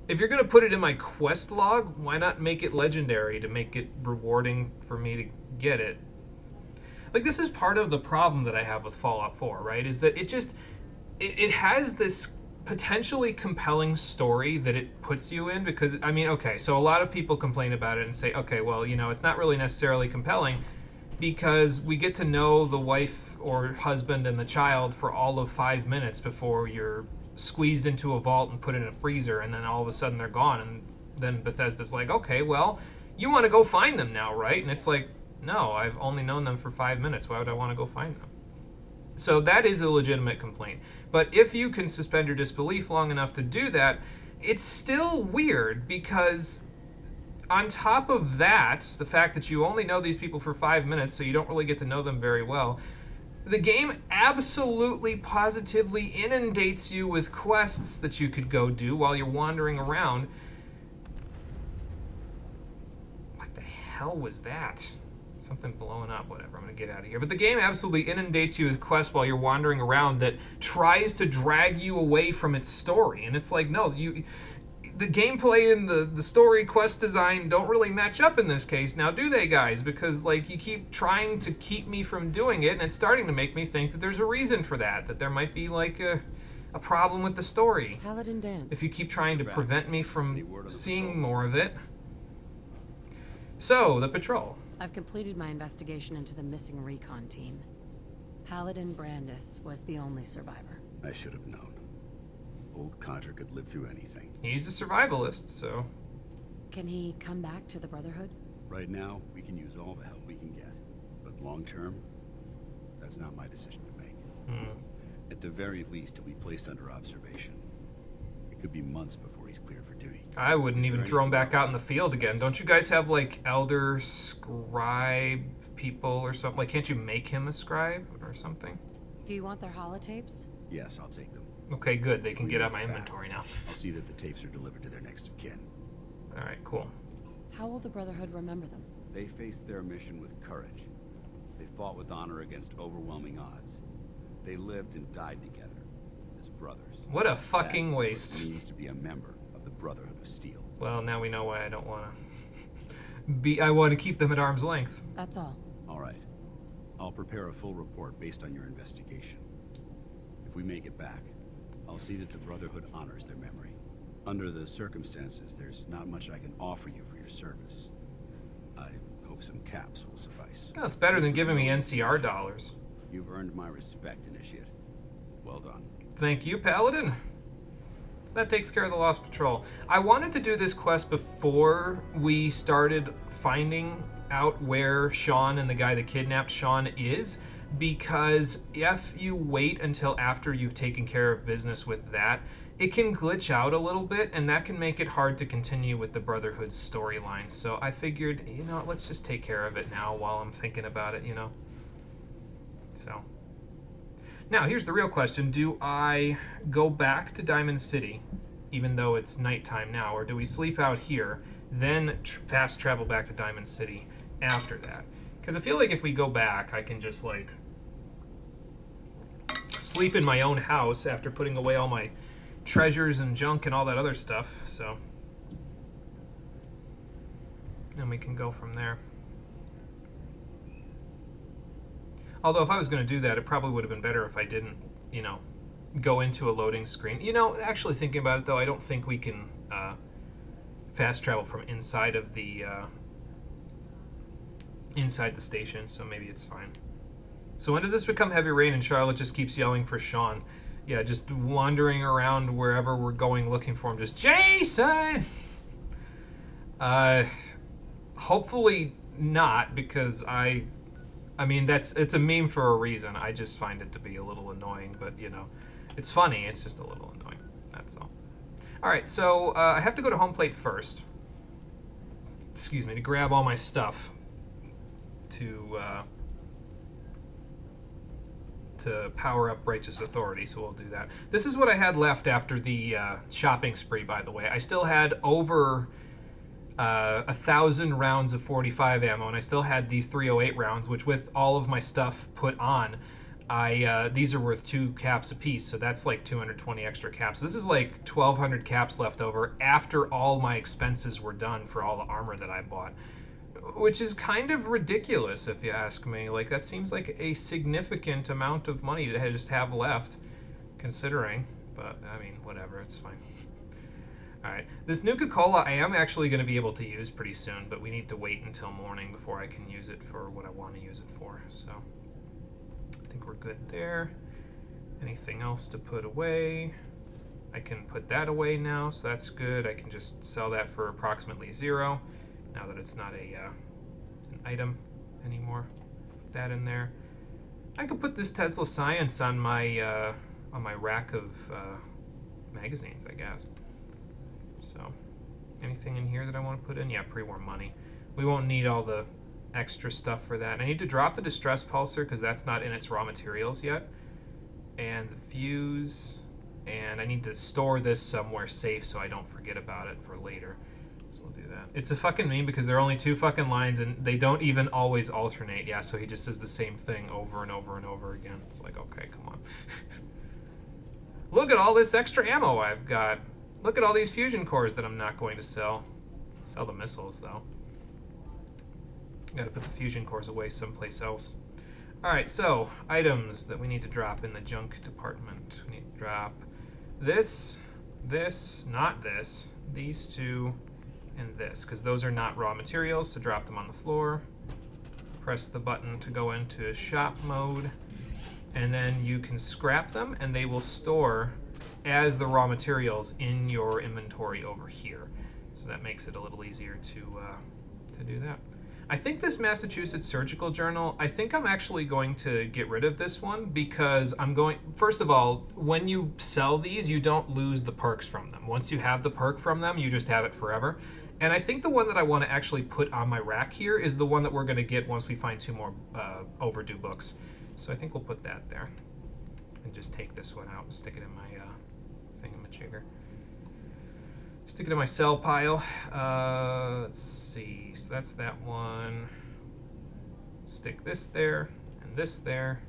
if you're going to put it in my quest log, why not make it legendary to make it rewarding for me to get it? Like, this is part of the problem that I have with Fallout 4, right? Is that it has this potentially compelling story that it puts you in, because, I mean, okay, so a lot of people complain about it and say, okay, well, you know, it's not really necessarily compelling because we get to know the wife or husband and the child for all of 5 minutes before you're squeezed into a vault and put in a freezer, and then all of a sudden they're gone, and then Bethesda's like, okay, well, you want to go find them now, right? And it's like, no, I've only known them for 5 minutes. Why would I want to go find them? So that is a legitimate complaint. But if you can suspend your disbelief long enough to do that, it's still weird, because on top of that, the fact that you only know these people for 5 minutes, so you don't really get to know them very well, the game absolutely positively inundates you with quests that you could go do while you're wandering around. What the hell was that? Something blowing up, whatever, I'm gonna get out of here. But the game absolutely inundates you with quests while you're wandering around that tries to drag you away from its story. And it's like, no, the gameplay and the story quest design don't really match up in this case now, do they, guys? Because, like, you keep trying to keep me from doing it, and it's starting to make me think that there's a reason for that there might be, like, a problem with the story. Paladin Dance. If you keep trying to prevent me from seeing more of it. So, the patrol. I've completed my investigation into the missing recon team. Paladin Brandis was the only survivor. I should have known. Old Codger could live through anything. He's a survivalist, so... Can he come back to the Brotherhood? Right now, we can use all the help we can get. But long term, that's not my decision to make. At the very least, he'll be placed under observation. It could be months before he's cleared for duty. I wouldn't even throw him back out in the field again. Don't you guys have, like, elder scribe people or something? Like, can't you make him a scribe or something? Do you want their holotapes? Yes, I'll take them. Okay, good. They can get out my inventory now. I'll see that the tapes are delivered to their next of kin. Alright, cool. How will the Brotherhood remember them? They faced their mission with courage. They fought with honor against overwhelming odds. They lived and died together as brothers. What a fucking waste. That is what it means to be a member of the Brotherhood of Steel. Well, now we know why I don't want to I want to keep them at arm's length. That's all. All right. I'll prepare a full report based on your investigation. If we make it back, I'll see that the Brotherhood honors their memory. Under the circumstances, there's not much I can offer you for your service. I hope some caps will suffice. No, it's better than giving me NCR dollars. You've earned my respect, Initiate. Well done. Thank you, Paladin. So that takes care of the Lost Patrol. I wanted to do this quest before we started finding out where Sean and the guy that kidnapped Sean is, because if you wait until after you've taken care of business with that, it can glitch out a little bit, and that can make it hard to continue with the Brotherhood storyline. So I figured, you know, let's just take care of it now while I'm thinking about it, you know? So. Now, here's the real question. Do I go back to Diamond City, even though it's nighttime now, or do we sleep out here, then fast travel back to Diamond City after that? Because I feel like if we go back, I can just, like, sleep in my own house after putting away all my treasures and junk and all that other stuff, so. Then we can go from there. Although if I was going to do that, it probably would have been better if I didn't, you know, go into a loading screen. You know, actually thinking about it, though, I don't think we can fast travel from inside of the station, so maybe it's fine. So when does this become heavy rain and Charlotte just keeps yelling for Sean? Yeah, just wandering around wherever we're going looking for him. Just, Jason! Hopefully not, because I mean, it's a meme for a reason. I just find it to be a little annoying, but, you know, it's funny. It's just a little annoying. That's all. All right, so I have to go to home plate first. Excuse me, to grab all my stuff to power up Righteous Authority, so we'll do that. This is what I had left after the shopping spree, by the way. I still had over 1,000 rounds of 45 ammo, and I still had these 308 rounds, which with all of my stuff put on, these are worth 2 caps apiece, so that's like 220 extra caps. This is like 1,200 caps left over after all my expenses were done for all the armor that I bought, which is kind of ridiculous if you ask me. Like, that seems like a significant amount of money to just have left, considering, but I mean, whatever, it's fine. Alright, this Nuka-Cola I am actually going to be able to use pretty soon, but we need to wait until morning before I can use it for what I want to use it for, so I think we're good there. Anything else to put away? I can put that away now, so that's good. I can just sell that for approximately 0, now that it's not an item anymore. Put that in there. I could put this Tesla Science on my rack of magazines, I guess. So, anything in here that I want to put in? Yeah, pre-war money. We won't need all the extra stuff for that. I need to drop the distress pulsar because that's not in its raw materials yet. And the fuse. And I need to store this somewhere safe so I don't forget about it for later. So we'll do that. It's a fucking meme because there are only 2 fucking lines and they don't even always alternate. Yeah, so he just says the same thing over and over and over again. It's like, okay, come on. Look at all this extra ammo I've got. Look at all these fusion cores that I'm not going to sell. Sell the missiles, though. Gotta put the fusion cores away someplace else. Alright, so, items that we need to drop in the junk department. We need to drop this, not this, these 2, and this, because those are not raw materials, so drop them on the floor. Press the button to go into shop mode, and then you can scrap them, and they will store as the raw materials in your inventory over here. So that makes it a little easier to do that. I think this Massachusetts Surgical Journal, I think I'm actually going to get rid of this one because first of all, when you sell these, you don't lose the perks from them. Once you have the perk from them, you just have it forever. And I think the one that I want to actually put on my rack here is the one that we're going to get once we find 2 more overdue books. So I think we'll put that there. And just take this one out and stick it in my thingamajigger. Stick it in my sell pile. Let's see. So that's that one. Stick this there and this there.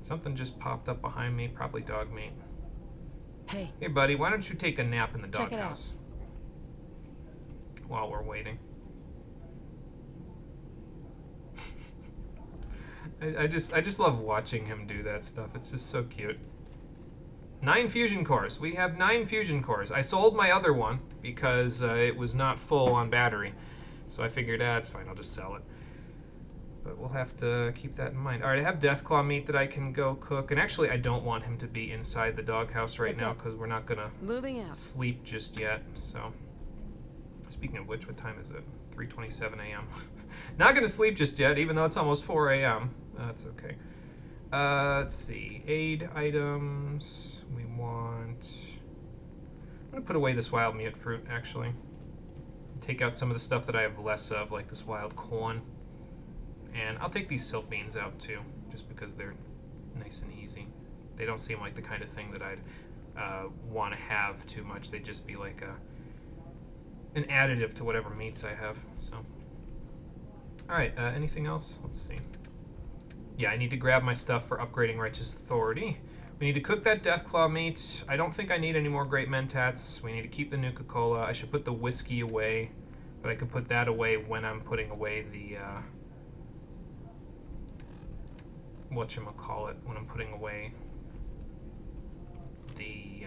Something just popped up behind me. Probably Dogmeat. Hey. Hey, buddy. Why don't you take a nap in the Check it out. doghouse while we're waiting? I just love watching him do that stuff. It's just so cute. 9 fusion cores. We have 9 fusion cores. I sold my other one because it was not full on battery. So I figured, it's fine, I'll just sell it. But we'll have to keep that in mind. All right, I have Deathclaw meat that I can go cook. And actually, I don't want him to be inside the doghouse right now because we're not going to sleep just yet. So, speaking of which, what time is it? 3:27 a.m. Not going to sleep just yet, even though it's almost 4 a.m. That's okay. Let's see. Aid items. We want... I'm going to put away this wild mute fruit, actually. Take out some of the stuff that I have less of, like this wild corn. And I'll take these silt beans out, too, just because they're nice and easy. They don't seem like the kind of thing that I'd want to have too much. They'd just be like an additive to whatever meats I have, so... Alright, anything else? Let's see. Yeah, I need to grab my stuff for upgrading Righteous Authority. We need to cook that Deathclaw meat. I don't think I need any more Great Mentats. We need to keep the Nuka-Cola. I should put the whiskey away, but I could put that away when I'm putting away the, whatchamacallit, when I'm putting away the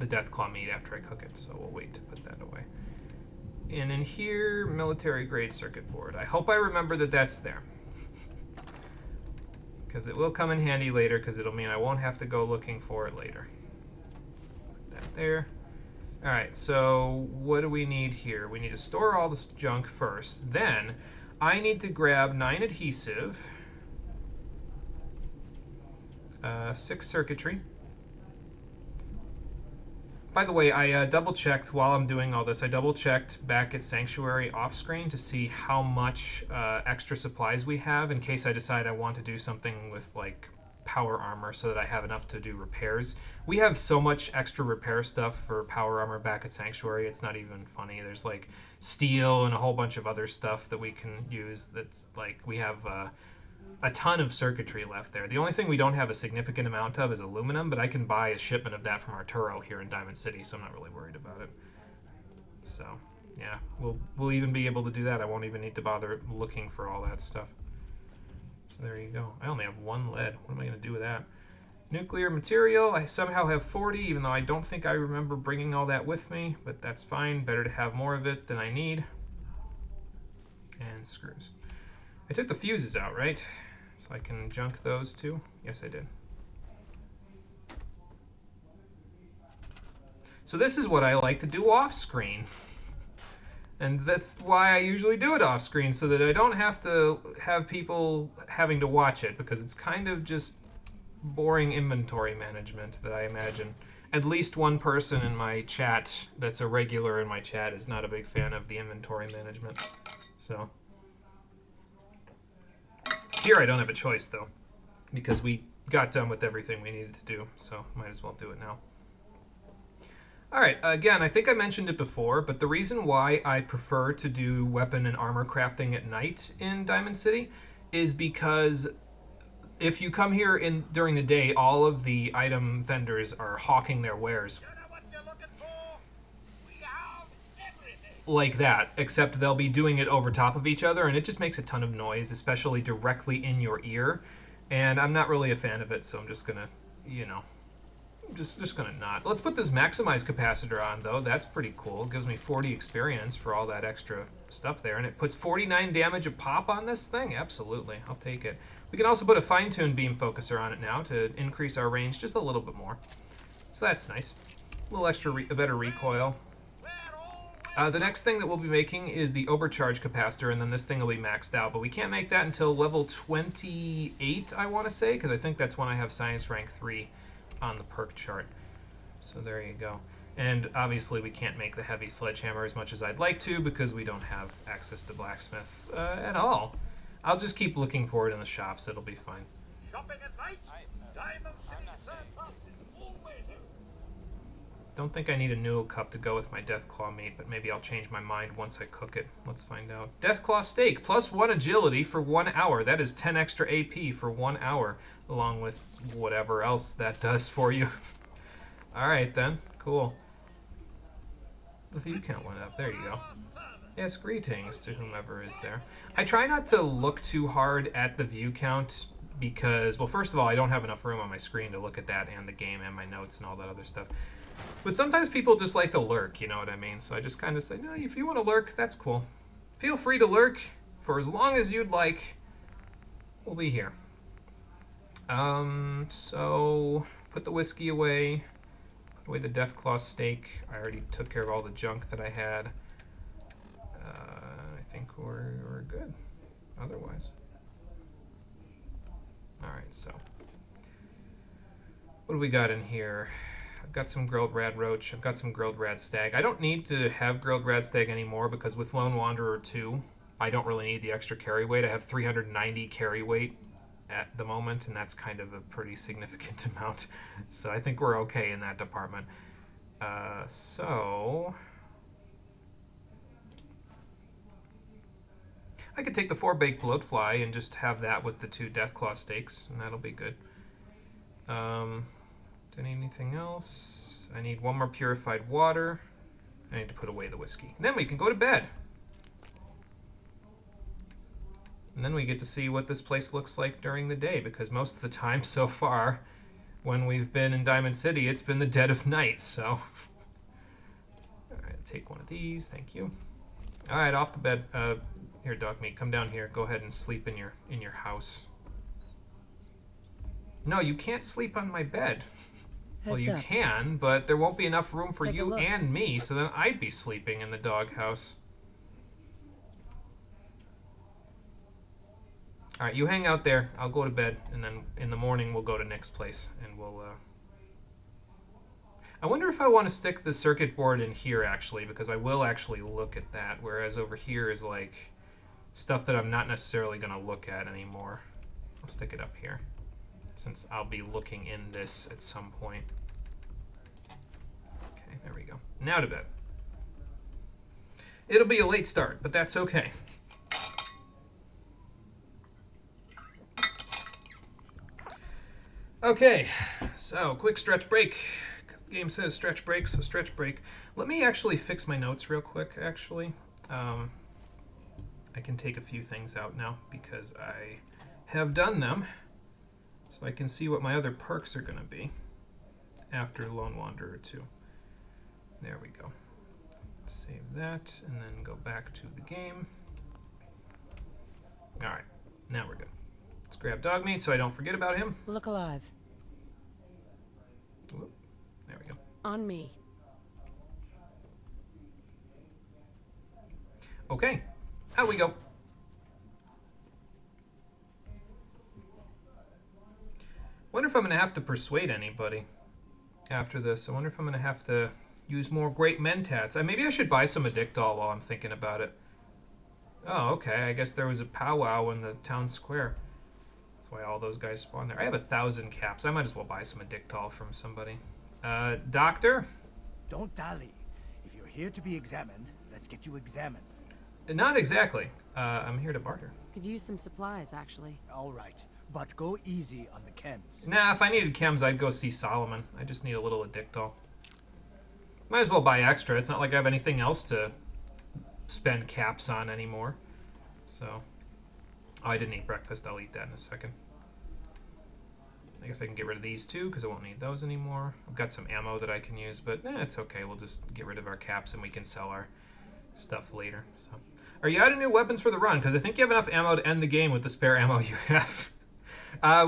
Deathclaw meat after I cook it, so we'll wait to put that away. And in here, military grade circuit board. I hope I remember that that's there. Because it will come in handy later, because it'll mean I won't have to go looking for it later. Put that there. Alright, so what do we need here? We need to store all this junk first. Then, I need to grab 9 adhesive, 6 circuitry. By the way, I double-checked while I'm doing all this. I double-checked back at Sanctuary off-screen to see how much extra supplies we have in case I decide I want to do something with, like, power armor so that I have enough to do repairs. We have so much extra repair stuff for power armor back at Sanctuary, it's not even funny. There's, like, steel and a whole bunch of other stuff that we can use that's, like, we have... a ton of circuitry left there. The only thing we don't have a significant amount of is aluminum, but I can buy a shipment of that from Arturo here in Diamond City, so I'm not really worried about it. So, yeah, we'll even be able to do that. I won't even need to bother looking for all that stuff. So there you go. I only have 1 lead. What am I going to do with that? Nuclear material. I somehow have 40, even though I don't think I remember bringing all that with me, but that's fine. Better to have more of it than I need. And screws. I took the fuses out, right? So I can junk those too? Yes, I did. So this is what I like to do off-screen. And that's why I usually do it off-screen, so that I don't have to have people having to watch it, because it's kind of just boring inventory management that I imagine. At least one person in my chat that's a regular in my chat is not a big fan of the inventory management. So... Here I don't have a choice, though, because we got done with everything we needed to do, so might as well do it now. Alright, again, I think I mentioned it before, but the reason why I prefer to do weapon and armor crafting at night in Diamond City is because if you come here during the day, all of the item vendors are hawking their wares. Like that, except they'll be doing it over top of each other, and it just makes a ton of noise, especially directly in your ear, and I'm not really a fan of it, so I'm just gonna, you know, just gonna not. Let's put this maximized capacitor on, though. That's pretty cool. It gives me 40 experience for all that extra stuff there, and it puts 49 damage a pop on this thing. Absolutely, I'll take it. We can also put a fine-tuned beam focuser on it now to increase our range just a little bit more, so that's nice. A little extra, a better recoil. The next thing that we'll be making is the overcharge capacitor, and then this thing will be maxed out. But we can't make that until level 28, I want to say, because I think that's when I have Science Rank 3 on the perk chart. So there you go. And obviously we can't make the heavy sledgehammer as much as I'd like to, because we don't have access to blacksmith at all. I'll just keep looking for it in the shops. It'll be fine. Shopping at night? Diamond City surplus is always open. Don't think I need a noodle cup to go with my Deathclaw meat, but maybe I'll change my mind once I cook it. Let's find out. Deathclaw steak, plus 1 agility for 1 hour. That is 10 extra AP for 1 hour, along with whatever else that does for you. Alright then, cool. The view count went up, there you go. Yes, greetings to whomever is there. I try not to look too hard at the view count because, well, first of all, I don't have enough room on my screen to look at that and the game and my notes and all that other stuff. But sometimes people just like to lurk, you know what I mean? So I just kind of say, no, if you want to lurk, that's cool. Feel free to lurk for as long as you'd like. We'll be here. So put the whiskey away. Put away the Deathclaw steak. I already took care of all the junk that I had. I think we're good otherwise. Alright, so what do we got in here? I've got some grilled rad roach. I've got some grilled rad stag. I don't need to have grilled rad stag anymore because with Lone Wanderer 2, I don't really need the extra carry weight. I have 390 carry weight at the moment, and that's kind of a pretty significant amount. So I think we're okay in that department. So I could take the 4-baked bloatfly and just have that with the 2 Deathclaw steaks, and that'll be good. Do I need anything else? I need 1 more purified water. I need to put away the whiskey. And then we can go to bed. And then we get to see what this place looks like during the day, because most of the time so far, when we've been in Diamond City, it's been the dead of night, so. Alright, take one of these, thank you. Alright, off to bed. Here, Dogmeat, come down here. Go ahead and sleep in your house. No, you can't sleep on my bed. Well, you can, but there won't be enough room for you and me, so then I'd be sleeping in the doghouse. Alright, you hang out there. I'll go to bed, and then in the morning we'll go to Nick's place, and we'll, I wonder if I want to stick the circuit board in here, actually, because I will actually look at that, whereas over here is, like, stuff that I'm not necessarily going to look at anymore. I'll stick it up here, since I'll be looking in this at some point. Okay, there we go. Now to bed. It'll be a late start, but that's okay. Okay, so quick stretch break. The game says stretch break, so stretch break. Let me actually fix my notes real quick, actually. I can take a few things out now because I have done them. So I can see what my other perks are going to be after Lone Wanderer 2. There we go. Save that and then go back to the game. Alright, now we're good. Let's grab Dogmeat so I don't forget about him. Look alive. Whoop. There we go. On me. Okay, out we go. Wonder if I'm going to have to persuade anybody after this. I wonder if I'm going to have to use more great mentats. Maybe I should buy some Addictol while I'm thinking about it. Oh, okay. I guess there was a powwow in the town square. That's why all those guys spawned there. I have 1,000 caps. I might as well buy some Addictol from somebody. Doctor? Don't dally. If you're here to be examined, let's get you examined. Not exactly. I'm here to barter. Could use some supplies, actually. All right, but go easy on the chems. Nah, if I needed chems, I'd go see Solomon. I just need a little Addictol. Might as well buy extra. It's not like I have anything else to spend caps on anymore. So, oh, I didn't eat breakfast. I'll eat that in a second. I guess I can get rid of these too, because I won't need those anymore. I've got some ammo that I can use, but it's okay. We'll just get rid of our caps and we can sell our stuff later. So, are you out of new weapons for the run? Because I think you have enough ammo to end the game with the spare ammo you have.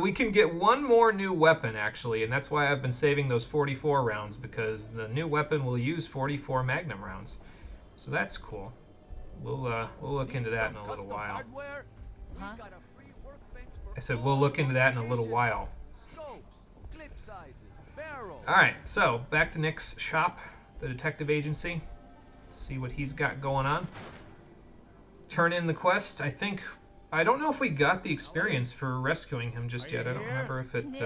We can get one more new weapon, actually, and that's why I've been saving those 44 rounds, because the new weapon will use 44 Magnum rounds. So that's cool. We'll look into that in a little while. Huh? I said we'll look into that in a little while. Alright, so back to Nick's shop, the detective agency. Let's see what he's got going on. Turn in the quest. I don't know if we got the experience for rescuing him just yet. I don't remember if it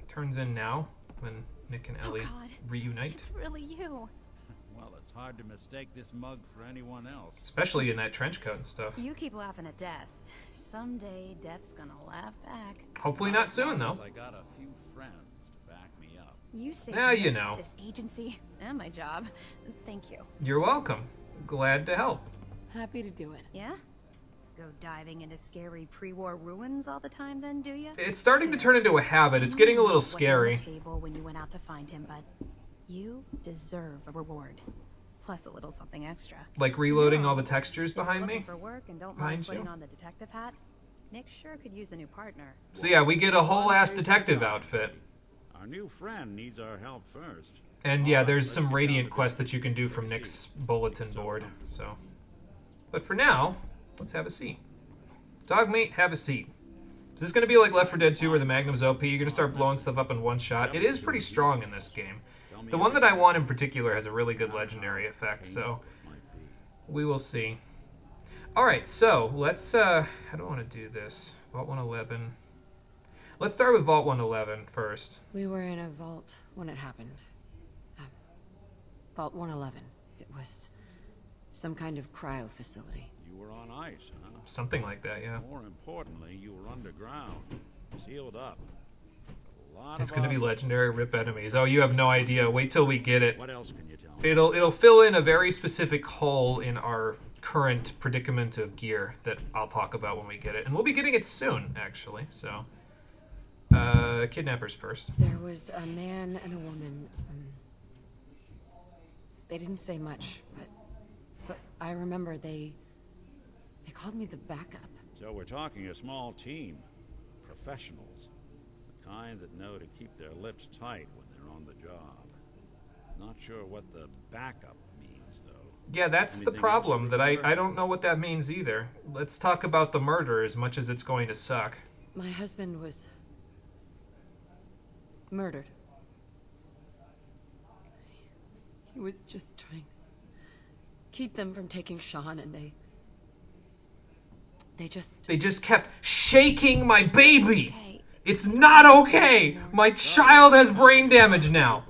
turns in now when Nick and Ellie reunite. It's really you. Well, it's hard to mistake this mug for anyone else. Especially in that trench coat and stuff. You keep laughing at death. Someday death's gonna laugh back. Hopefully not soon, though. I got a few friends to back me up. You say you know. this agency and my job. Thank you. You're welcome. glad to help. Happy to do it. Yeah? Go diving into scary pre-war ruins all the time then, do you? It's starting to turn into a habit. It's getting a little scary. Was on the table when you went out to find him, but you deserve a reward. Plus a little something extra. Like reloading all the textures behind Looking me? for work and don't Behind mind putting you? on the detective hat? Nick sure could use a new partner. So yeah, we get a whole ass detective outfit. Our new friend needs our help first. And yeah, there's some Radiant quests that you can do from Nick's bulletin board, so. But for now, let's have a seat. Dogmeat, have a seat. Is this gonna be like Left 4 Dead 2 where the Magnum's OP? You're gonna start blowing stuff up in one shot? It is pretty strong in this game. The one that I want in particular has a really good legendary effect, so we will see. Alright, so let's, how do I want to do this? Vault 111. Let's start with Vault 111 first. We were in a vault when it happened. Vault 111. It was some kind of cryo facility. You were on ice, huh? Something like that, yeah. More importantly, you were underground, sealed up. It's gonna be legendary rip enemies. Oh, you have no idea. Wait till we get it. What else can you tell me? It'll fill in a very specific hole in our current predicament of gear that I'll talk about when we get it, and we'll be getting it soon, actually. So, kidnappers first. There was a man and a woman. They didn't say much, but I remember they called me the backup. So we're talking a small team, professionals, the kind that know to keep their lips tight when they're on the job. Not sure what the backup means, though. Yeah, that's the problem, that I don't know what that means either. Let's talk about the murder as much as it's going to suck. My husband was murdered. He was just trying to keep them from taking Sean, and they just kept shaking my baby. Okay. It's not okay. My child has brain damage now.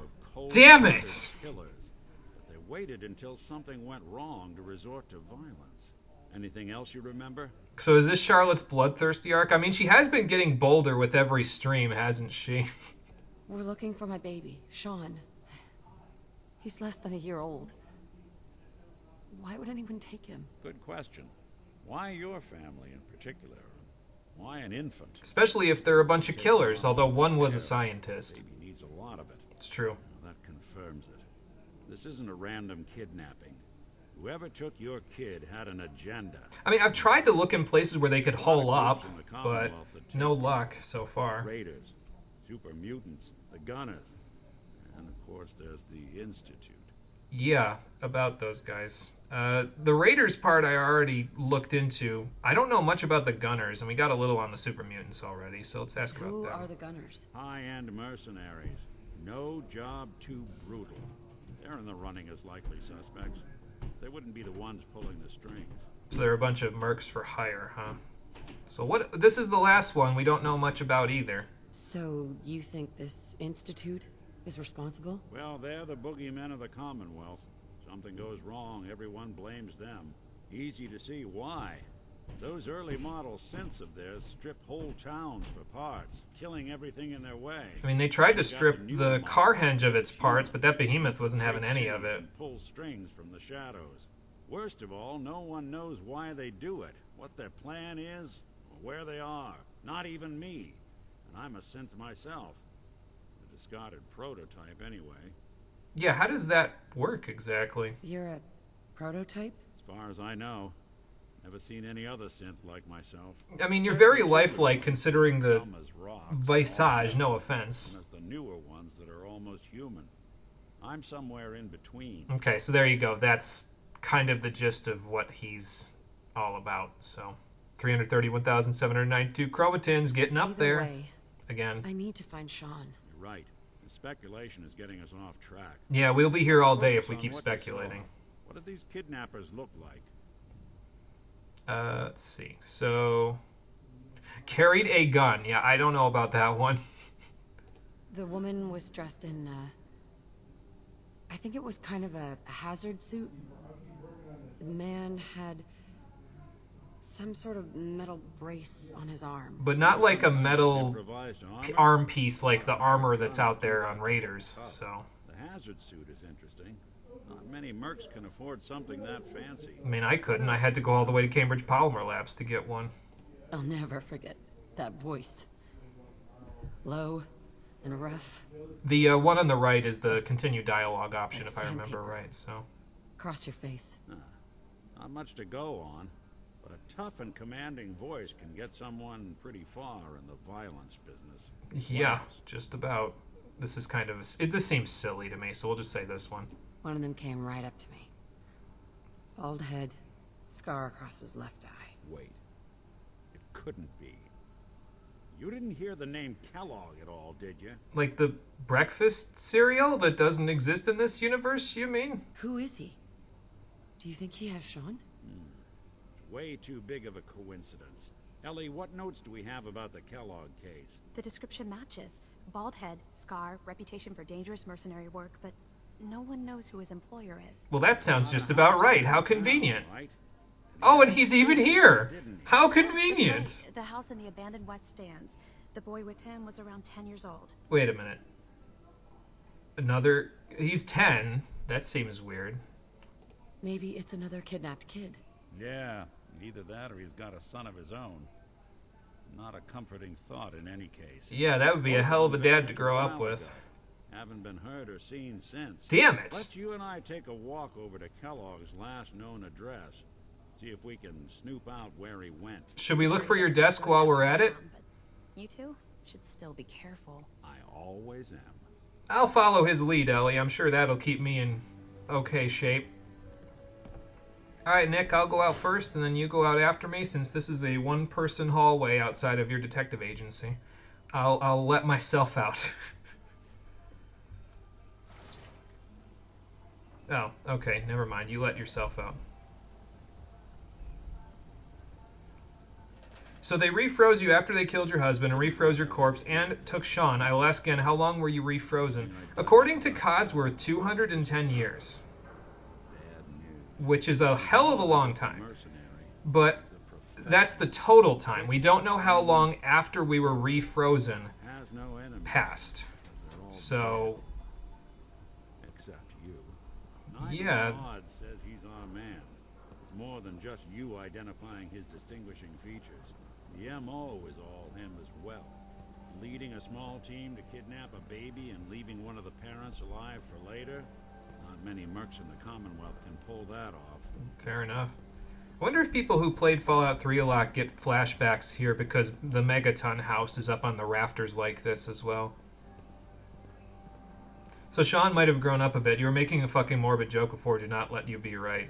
Damn it. Killers, but they waited until something went wrong to resort to violence. Anything else you remember? So is this Charlotte's bloodthirsty arc? I mean, she has been getting bolder with every stream, hasn't she? We're looking for my baby, Sean. He's less than a year old. Why would anyone take him? Good question. Why your family in particular? Why an infant? Especially if they're a bunch of killers, although one was a scientist. Baby needs a lot of it. It's true. Well, that confirms it. This isn't a random kidnapping. Whoever took your kid had an agenda. I mean, I've tried to look in places where they could hole up, but no luck so far. Raiders, super mutants, the gunners, and of course there's the Institute. Yeah, about those guys. The Raiders part I already looked into. I don't know much about the Gunners, and we got a little on the Super Mutants already, so let's ask about them. Who are the Gunners? High-end mercenaries. No job too brutal. They're in the running as likely suspects. They wouldn't be the ones pulling the strings. So they're a bunch of mercs for hire, huh? So what? This is the last one we don't know much about either. So you think this Institute is responsible? Well, they're the boogeymen of the Commonwealth. Something goes wrong, everyone blames them. Easy to see why. Those early model synths of theirs stripped whole towns for parts, killing everything in their way. I mean, they tried to strip the Carhenge of its parts, but that behemoth wasn't having any of it. Pull strings from the shadows. Worst of all, no one knows why they do it, what their plan is, or where they are. Not even me. And I'm a synth myself. A discarded prototype anyway. Yeah, how does that work exactly? You're a prototype? As far as I know. Never seen any other synth like myself. I mean, you're very lifelike considering the visage, no offense. And there's the newer ones that are almost human. I'm somewhere in between. Okay, so there you go. That's kind of the gist of what he's all about. So, 331,792 chromatins getting up there. Way, again. I need to find Sean. You're right. The speculation is getting us off track. Yeah, we'll be here all day if we keep speculating. What do these kidnappers look like? Let's see. So, carried a gun. Yeah, I don't know about that one. The woman was dressed in, I think it was kind of a hazard suit. The man had some sort of metal brace on his arm. But not like a metal arm piece like the armor that's out there on Raiders, so. The hazard suit is interesting. Not many mercs can afford something that fancy. I mean, I couldn't. I had to go all the way to Cambridge Polymer Labs to get one. I'll never forget that voice. Low and rough. The one on the right is the continue dialogue option, Like if I remember sandpaper. right, so... Cross your face. Not much to go on, but a tough and commanding voice can get someone pretty far in the violence business. Yeah, just about. This is kind of... this seems silly to me, so we'll just say this one. One of them came right up to me. Bald head, scar across his left eye. Wait. It couldn't be. You didn't hear the name Kellogg at all, did you? Like the breakfast cereal that doesn't exist in this universe, you mean? Who is he? Do you think he has Sean? Way too big of a coincidence. Ellie, what notes do we have about the Kellogg case? The description matches. Bald head, scar, reputation for dangerous mercenary work, but no one knows who his employer is. Well, that sounds just about right. How convenient. Right? Oh, and he's even here. How convenient. The house in the abandoned West Stands. The boy with him was around 10 years old. Wait a minute. Another... He's 10. That seems weird. Maybe it's another kidnapped kid. Yeah, either that or he's got a son of his own. Not a comforting thought in any case. Yeah, that would be a hell of a dad to grow up with. Haven't been heard or seen since. Damn it! Let's you and I take a walk over to Kellogg's last known address. See if we can snoop out where he went. Should we look for your desk while we're at it? You two should still be careful. I always am. I'll follow his lead, Ellie. I'm sure that'll keep me in okay shape. Alright, Nick, I'll go out first, and then you go out after me, since this is a one-person hallway outside of your detective agency. I'll let myself out. Oh, okay, never mind. You let yourself out. So they refroze you after they killed your husband and refroze your corpse and took Sean. I will ask again, how long were you refrozen? According to Codsworth, 210 years. Which is a hell of a long time. But that's the total time. We don't know how long after we were refrozen passed. So... Except you. Yeah. Odds says he's our man. It's more than just you identifying his distinguishing features. The MO is all him as well. Leading a small team to kidnap a baby and leaving one of the parents alive for later? Not many mercs in the Commonwealth can pull that off. Fair enough. I wonder if people who played Fallout 3 a lot get flashbacks here because the Megaton house is up on the rafters like this as well. So Sean might have grown up a bit. You were making a fucking morbid joke before. Do not let you be right.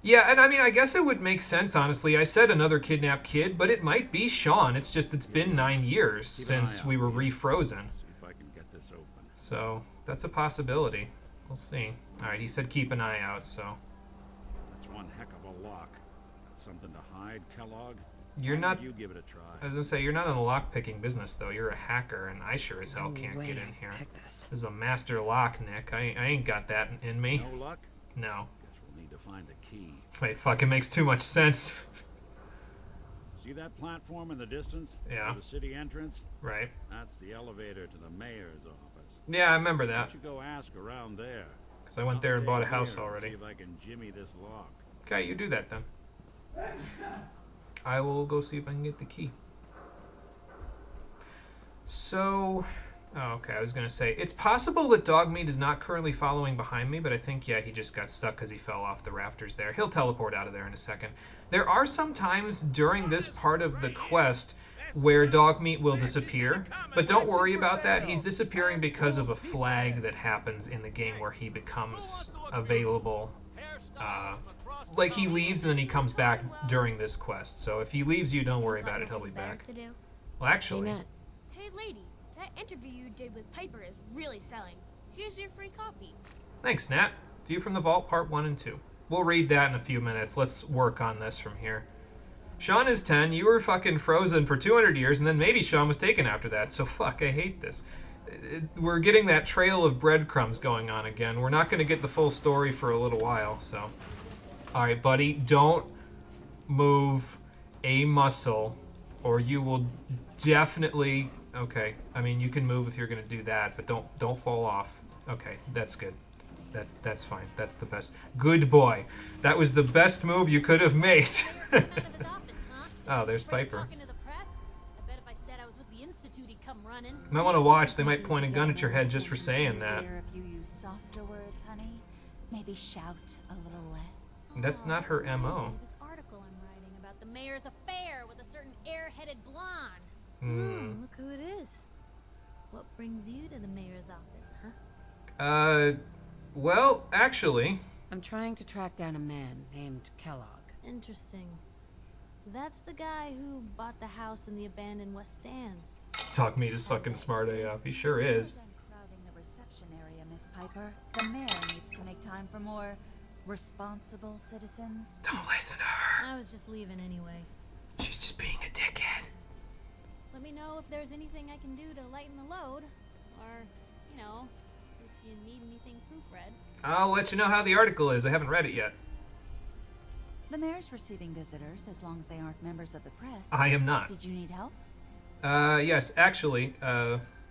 Yeah, and I mean, I guess it would make sense, honestly. I said another kidnapped kid, but it might be Sean. It's just it's been 9 years since we were refrozen. See if I can get this open. So that's a possibility. We'll see. Alright, he said keep an eye out, so... That's one heck of a lock. Got something to hide, Kellogg? You're Why not... don't you give it a try. I was gonna say, you're not in the lock-picking business, though. You're a hacker, and I sure as hell can't get in here. This is a master lock, Nick. I ain't got that in me. No luck? No. Guess we'll need to find a key. Wait, fuck, it makes too much sense. See that platform in the distance? Yeah. The city entrance? Right. That's the elevator to the mayor's office. Yeah, I remember Why that. don't you go ask around there? Because I went there and bought a house already. See if I can jimmy this lock. Okay, you do that then. I will go see if I can get the key. So... Oh, okay, I was going to say, it's possible that Dogmeat is not currently following behind me, but I think, yeah, he just got stuck because he fell off the rafters there. He'll teleport out of there in a second. There are some times during this part of the quest where Dogmeat will disappear, but don't worry about that. He's disappearing because of a flag that happens in the game where he becomes available. Like, he leaves and then he comes back during this quest. So if he leaves you, don't worry about it. He'll be back. Well, actually... Hey, lady. That interview you did with Piper is really selling. Here's your free copy. Thanks, Nat. View from the Vault, Part 1 and 2. We'll read that in a few minutes. Let's work on this from here. Sean is 10. You were fucking frozen for 200 years, and then maybe Sean was taken after that. So fuck, I hate this. We're getting that trail of breadcrumbs going on again. We're not going to get the full story for a little while, so... Alright, buddy, don't move a muscle, or you will definitely... Okay, I mean, you can move if you're going to do that, but don't fall off. Okay, that's good. That's fine. That's the best. Good boy. That was the best move you could have made. Oh, there's Piper. You might want to watch. They might point a gun at your head just for saying that. If you use softer words, honey, maybe shout a little less. That's not her MO. This article I'm writing about the mayor's affair with a certain air-headed blonde. Look who it is. What brings you to the mayor's office, huh? Well, actually... I'm trying to track down a man named Kellogg. Interesting. That's the guy who bought the house in the abandoned West Stands. Dogmeat is fucking smart AF. He sure is. Crowding the reception area, Miss Piper. The mayor needs to make time for more responsible citizens. Don't listen to her. I was just leaving anyway. She's just being a dickhead. Let me know if there's anything I can do to lighten the load. Or, you know, if you need anything proofread. I'll let you know how the article is. I haven't read it yet. The mayor's receiving visitors as long as they aren't members of the press. I am not. Did you need help? Yes, actually,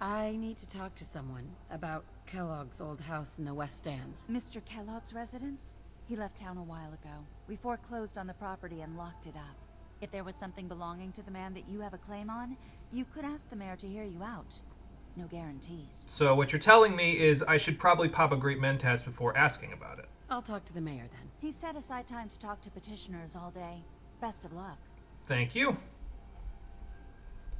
I need to talk to someone about Kellogg's old house in the West Stands. Mr. Kellogg's residence? He left town a while ago. We foreclosed on the property and locked it up. If there was something belonging to the man that you have a claim on, you could ask the mayor to hear you out. No guarantees. So what you're telling me is I should probably pop a Great Mentats before asking about it. I'll talk to the mayor then. He set aside time to talk to petitioners all day. Best of luck. Thank you.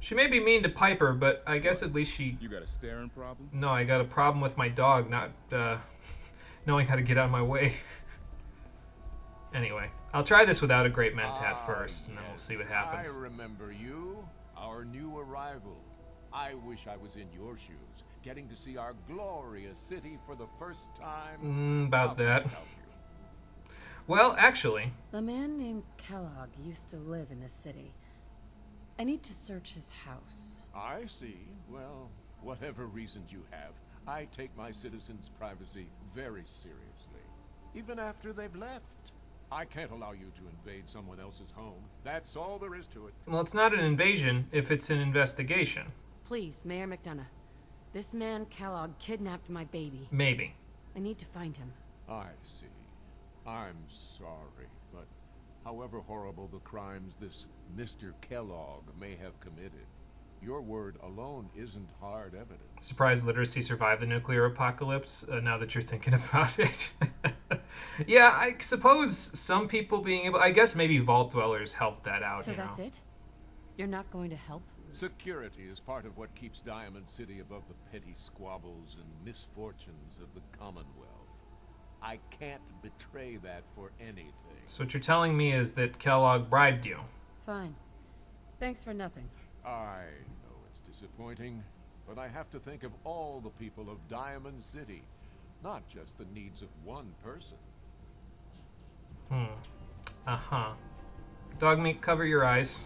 She may be mean to Piper, but I guess at least she... You got a staring problem? No, I got a problem with my dog not knowing how to get out of my way. Anyway, I'll try this without a Great Mentat first, and then we'll see what happens. I remember you, our new arrival. I wish I was in your shoes, getting to see our glorious city for the first time. About that. Well, actually... The man named Kellogg used to live in the city. I need to search his house. I see. Well, whatever reasons you have, I take my citizens' privacy very seriously. Even after they've left. I can't allow you to invade someone else's home. That's all there is to it. Well, it's not an invasion if it's an investigation. Please, Mayor McDonough. This man Kellogg kidnapped my baby. Maybe. I need to find him. I see. I'm sorry, but however horrible the crimes this Mr. Kellogg may have committed, your word alone isn't hard evidence. Surprised literacy survived the nuclear apocalypse, now that you're thinking about it. Yeah, I suppose some people being able... I guess maybe vault dwellers helped that out, So that's it? You're not going to help? Security is part of what keeps Diamond City above the petty squabbles and misfortunes of the Commonwealth. I can't betray that for anything. So what you're telling me is that Kellogg bribed you. Fine. Thanks for nothing. I know it's disappointing, but I have to think of all the people of Diamond City, not just the needs of one person. Dogmeat, cover your eyes.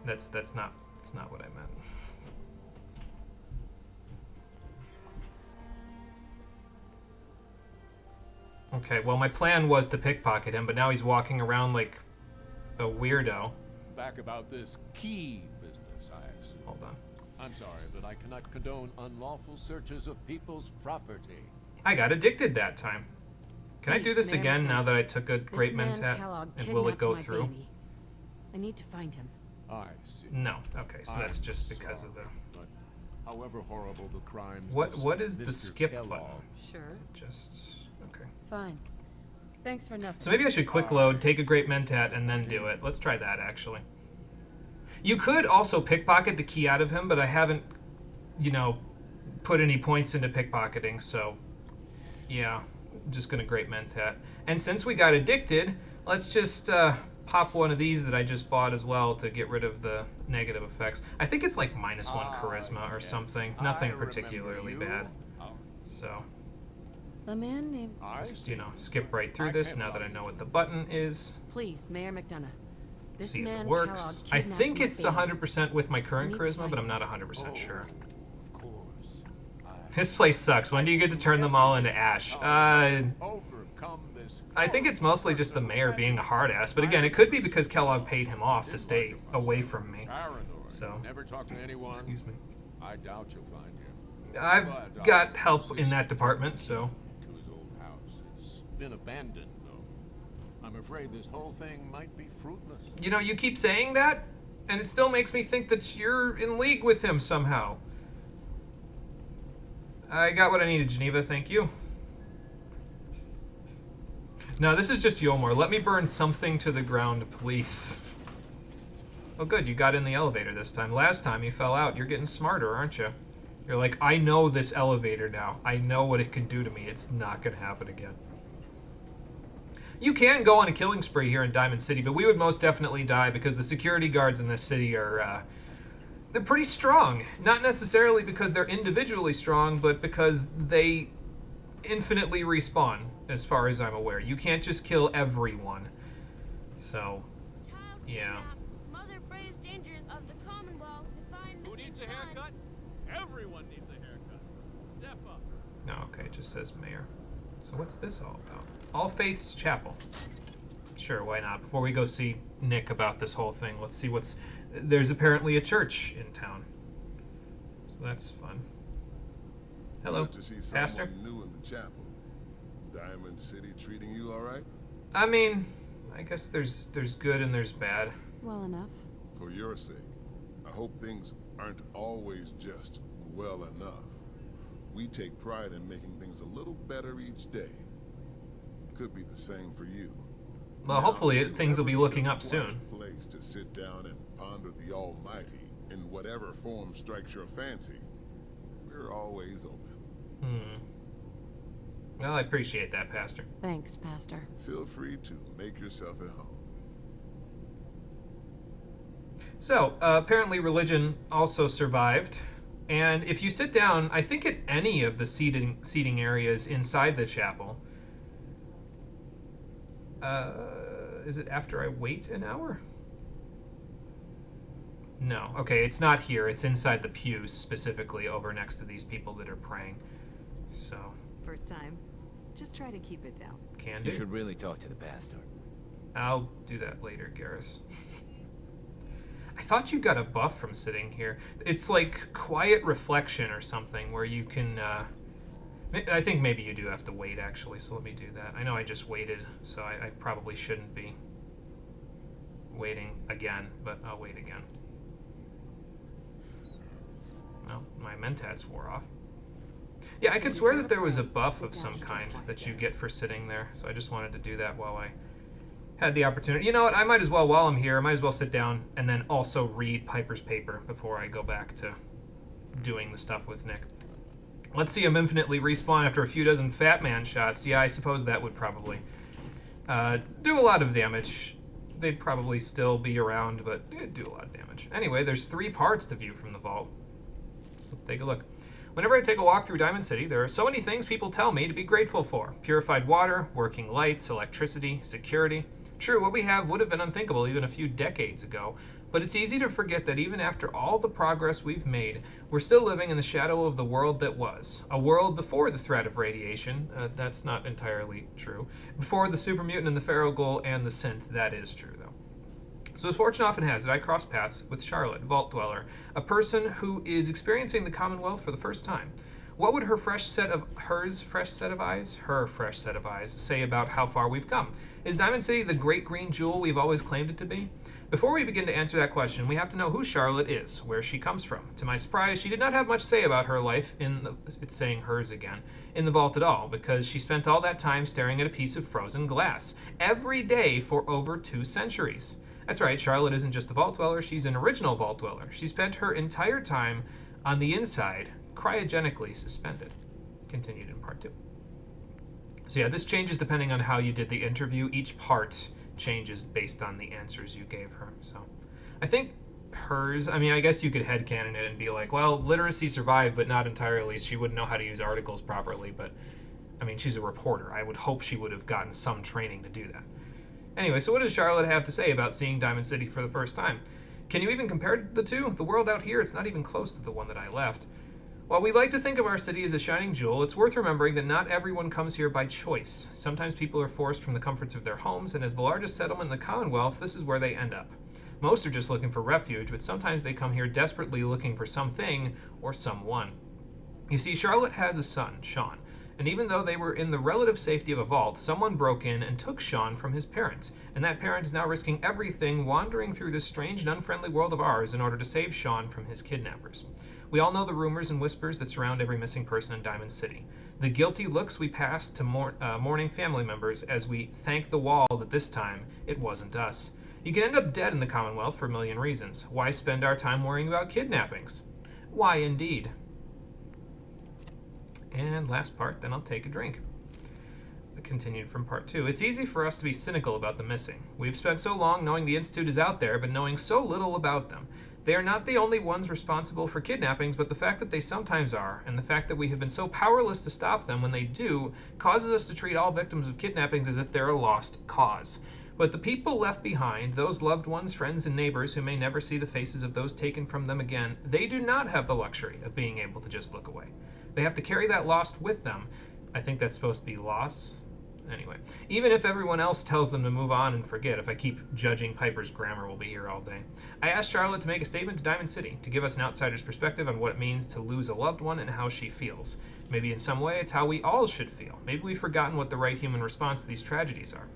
That's not what I meant. Okay, well my plan was to pickpocket him, but now he's walking around like a weirdo. Back about this key business, I assume. Hold on. I'm sorry, but I cannot condone unlawful searches of people's property. I got addicted that time. Can I do this again now that I took a Great Mentat? And will it go through? Baby. I need to find him. I see. No. Okay, so that's just because of the... But however horrible the crimes... What is the skip Kellogg button? Sure. Is it just... Okay. Fine. Thanks for nothing. So maybe I should quick load, take a Great Mentat, and then do it. Let's try that, actually. You could also pickpocket the key out of him, but I haven't, you know, put any points into pickpocketing, so... Yeah, I'm just gonna Great Mentat. And since we got addicted, let's just pop one of these that I just bought as well to get rid of the negative effects. I think it's like -1 charisma or something. Nothing particularly bad. So... A man named... Just, you know, skip right through this now that I know what the button is. Please, Mayor McDonough. This See if man it works. I think it's 100% with my current charisma, but I'm not 100% sure. Of course. This place sucks. When do you get to turn them all into ash? I think it's mostly just the mayor being a hard ass, but again, it could be because Kellogg paid him off to stay away from me. So, Never talk to anyone. excuse me. I doubt you'll find him. I've got help in that department, so. To his old house. It's been abandoned, though. I'm afraid this whole thing might be fruitless. You know, you keep saying that, and it still makes me think that you're in league with him somehow. I got what I needed, Geneva, thank you. No, this is just Yomar. Let me burn something to the ground, please. Oh, good, you got in the elevator this time. Last time you fell out. You're getting smarter, aren't you? You're like, I know this elevator now. I know what it can do to me. It's not going to happen again. You can go on a killing spree here in Diamond City, but we would most definitely die because the security guards in this city are, they're pretty strong. Not necessarily because they're individually strong, but because they infinitely respawn, as far as I'm aware. You can't just kill everyone. So, yeah. Mother braves dangers of the Commonwealth to find Who needs a haircut? Everyone needs a haircut. Step up. No, okay, it just says mayor. So what's this all about? All Faiths Chapel. Sure, why not? Before we go see Nick about this whole thing, let's see what's... There's apparently a church in town. So that's fun. Hello, Good to see Pastor. someone new in the chapel. Diamond City treating you all right? I mean, I guess there's good and there's bad. Well enough. For your sake, I hope things aren't always just well enough. We take pride in making things a little better each day. Could be the same for you. Well, hopefully things will be looking up soon. Place to sit down and ponder the Almighty in whatever form strikes your fancy. We're always open. Well, I appreciate that, Pastor. Thanks, Pastor. Feel free to make yourself at home. So, apparently religion also survived. And if you sit down, I think at any of the seating areas inside the chapel, is it after I wait an hour? No. Okay, it's not here. It's inside the pews, specifically over next to these people that are praying. So. First time. Just try to keep it down. Can do. You should really talk to the pastor. I'll do that later, Garrus. I thought you got a buff from sitting here. It's like quiet reflection or something where you can... I think maybe you do have to wait, actually, so let me do that. I know I just waited, so I probably shouldn't be waiting again, but I'll wait again. Well, my mentats wore off. Yeah, I could swear that there was a buff of some kind that you get for sitting there, so I just wanted to do that while I had the opportunity. You know what, I might as well, while I'm here, I might as well sit down and then also read Piper's paper before I go back to doing the stuff with Nick. Let's see him infinitely respawn after a few dozen Fat Man shots. Yeah, I suppose that would probably do a lot of damage. They'd probably still be around, but it'd do a lot of damage. Anyway, there's 3 parts to view from the vault. So let's take a look. Whenever I take a walk through Diamond City, there are so many things people tell me to be grateful for. Purified water, working lights, electricity, security. True, what we have would have been unthinkable even a few decades ago, but it's easy to forget that even after all the progress we've made, we're still living in the shadow of the world that was. A world before the threat of radiation. That's not entirely true. Before the super mutant and the Pharaoh Ghoul and the synth. That is true, though. So as fortune often has it, I cross paths with Charlotte, Vault Dweller, a person who is experiencing the Commonwealth for the first time. What would her fresh set of eyes say about how far we've come? Is Diamond City the great green jewel we've always claimed it to be? Before we begin to answer that question, we have to know who Charlotte is, where she comes from. To my surprise, she did not have much say about her life it's saying hers again, in the vault at all, because she spent all that time staring at a piece of frozen glass, every day for over 2 centuries. That's right, Charlotte isn't just a Vault Dweller, she's an original Vault Dweller. She spent her entire time on the inside, cryogenically suspended. Continued in part 2. So yeah, this changes depending on how you did the interview. Each part changes based on the answers you gave her. So I think hers, I mean, I guess you could headcanon it and be like, well, literacy survived, but not entirely. She wouldn't know how to use articles properly, but I mean, she's a reporter. I would hope she would have gotten some training to do that. Anyway, so what does Charlotte have to say about seeing Diamond City for the first time? Can you even compare the two? The world out here, it's not even close to the one that I left. While we like to think of our city as a shining jewel, it's worth remembering that not everyone comes here by choice. Sometimes people are forced from the comforts of their homes, and as the largest settlement in the Commonwealth, this is where they end up. Most are just looking for refuge, but sometimes they come here desperately looking for something or someone. You see, Charlotte has a son, Sean, and even though they were in the relative safety of a vault, someone broke in and took Sean from his parents, and that parent is now risking everything wandering through this strange and unfriendly world of ours in order to save Sean from his kidnappers. We all know the rumors and whispers that surround every missing person in Diamond City. The guilty looks we pass to mourning family members as we thank the wall that this time it wasn't us. You can end up dead in the Commonwealth for a million reasons. Why spend our time worrying about kidnappings? Why indeed? And last part, then I'll take a drink. Continued from part 2. It's easy for us to be cynical about the missing. We've spent so long knowing the Institute is out there, but knowing so little about them. They are not the only ones responsible for kidnappings, but the fact that they sometimes are, and the fact that we have been so powerless to stop them when they do, causes us to treat all victims of kidnappings as if they're a lost cause. But the people left behind, those loved ones, friends, and neighbors who may never see the faces of those taken from them again, they do not have the luxury of being able to just look away. They have to carry that loss with them. I think that's supposed to be loss. Anyway, even if everyone else tells them to move on and forget, if I keep judging Piper's grammar, we'll be here all day. I asked Charlotte to make a statement to Diamond City, to give us an outsider's perspective on what it means to lose a loved one and how she feels. Maybe in some way it's how we all should feel. Maybe we've forgotten what the right human response to these tragedies are.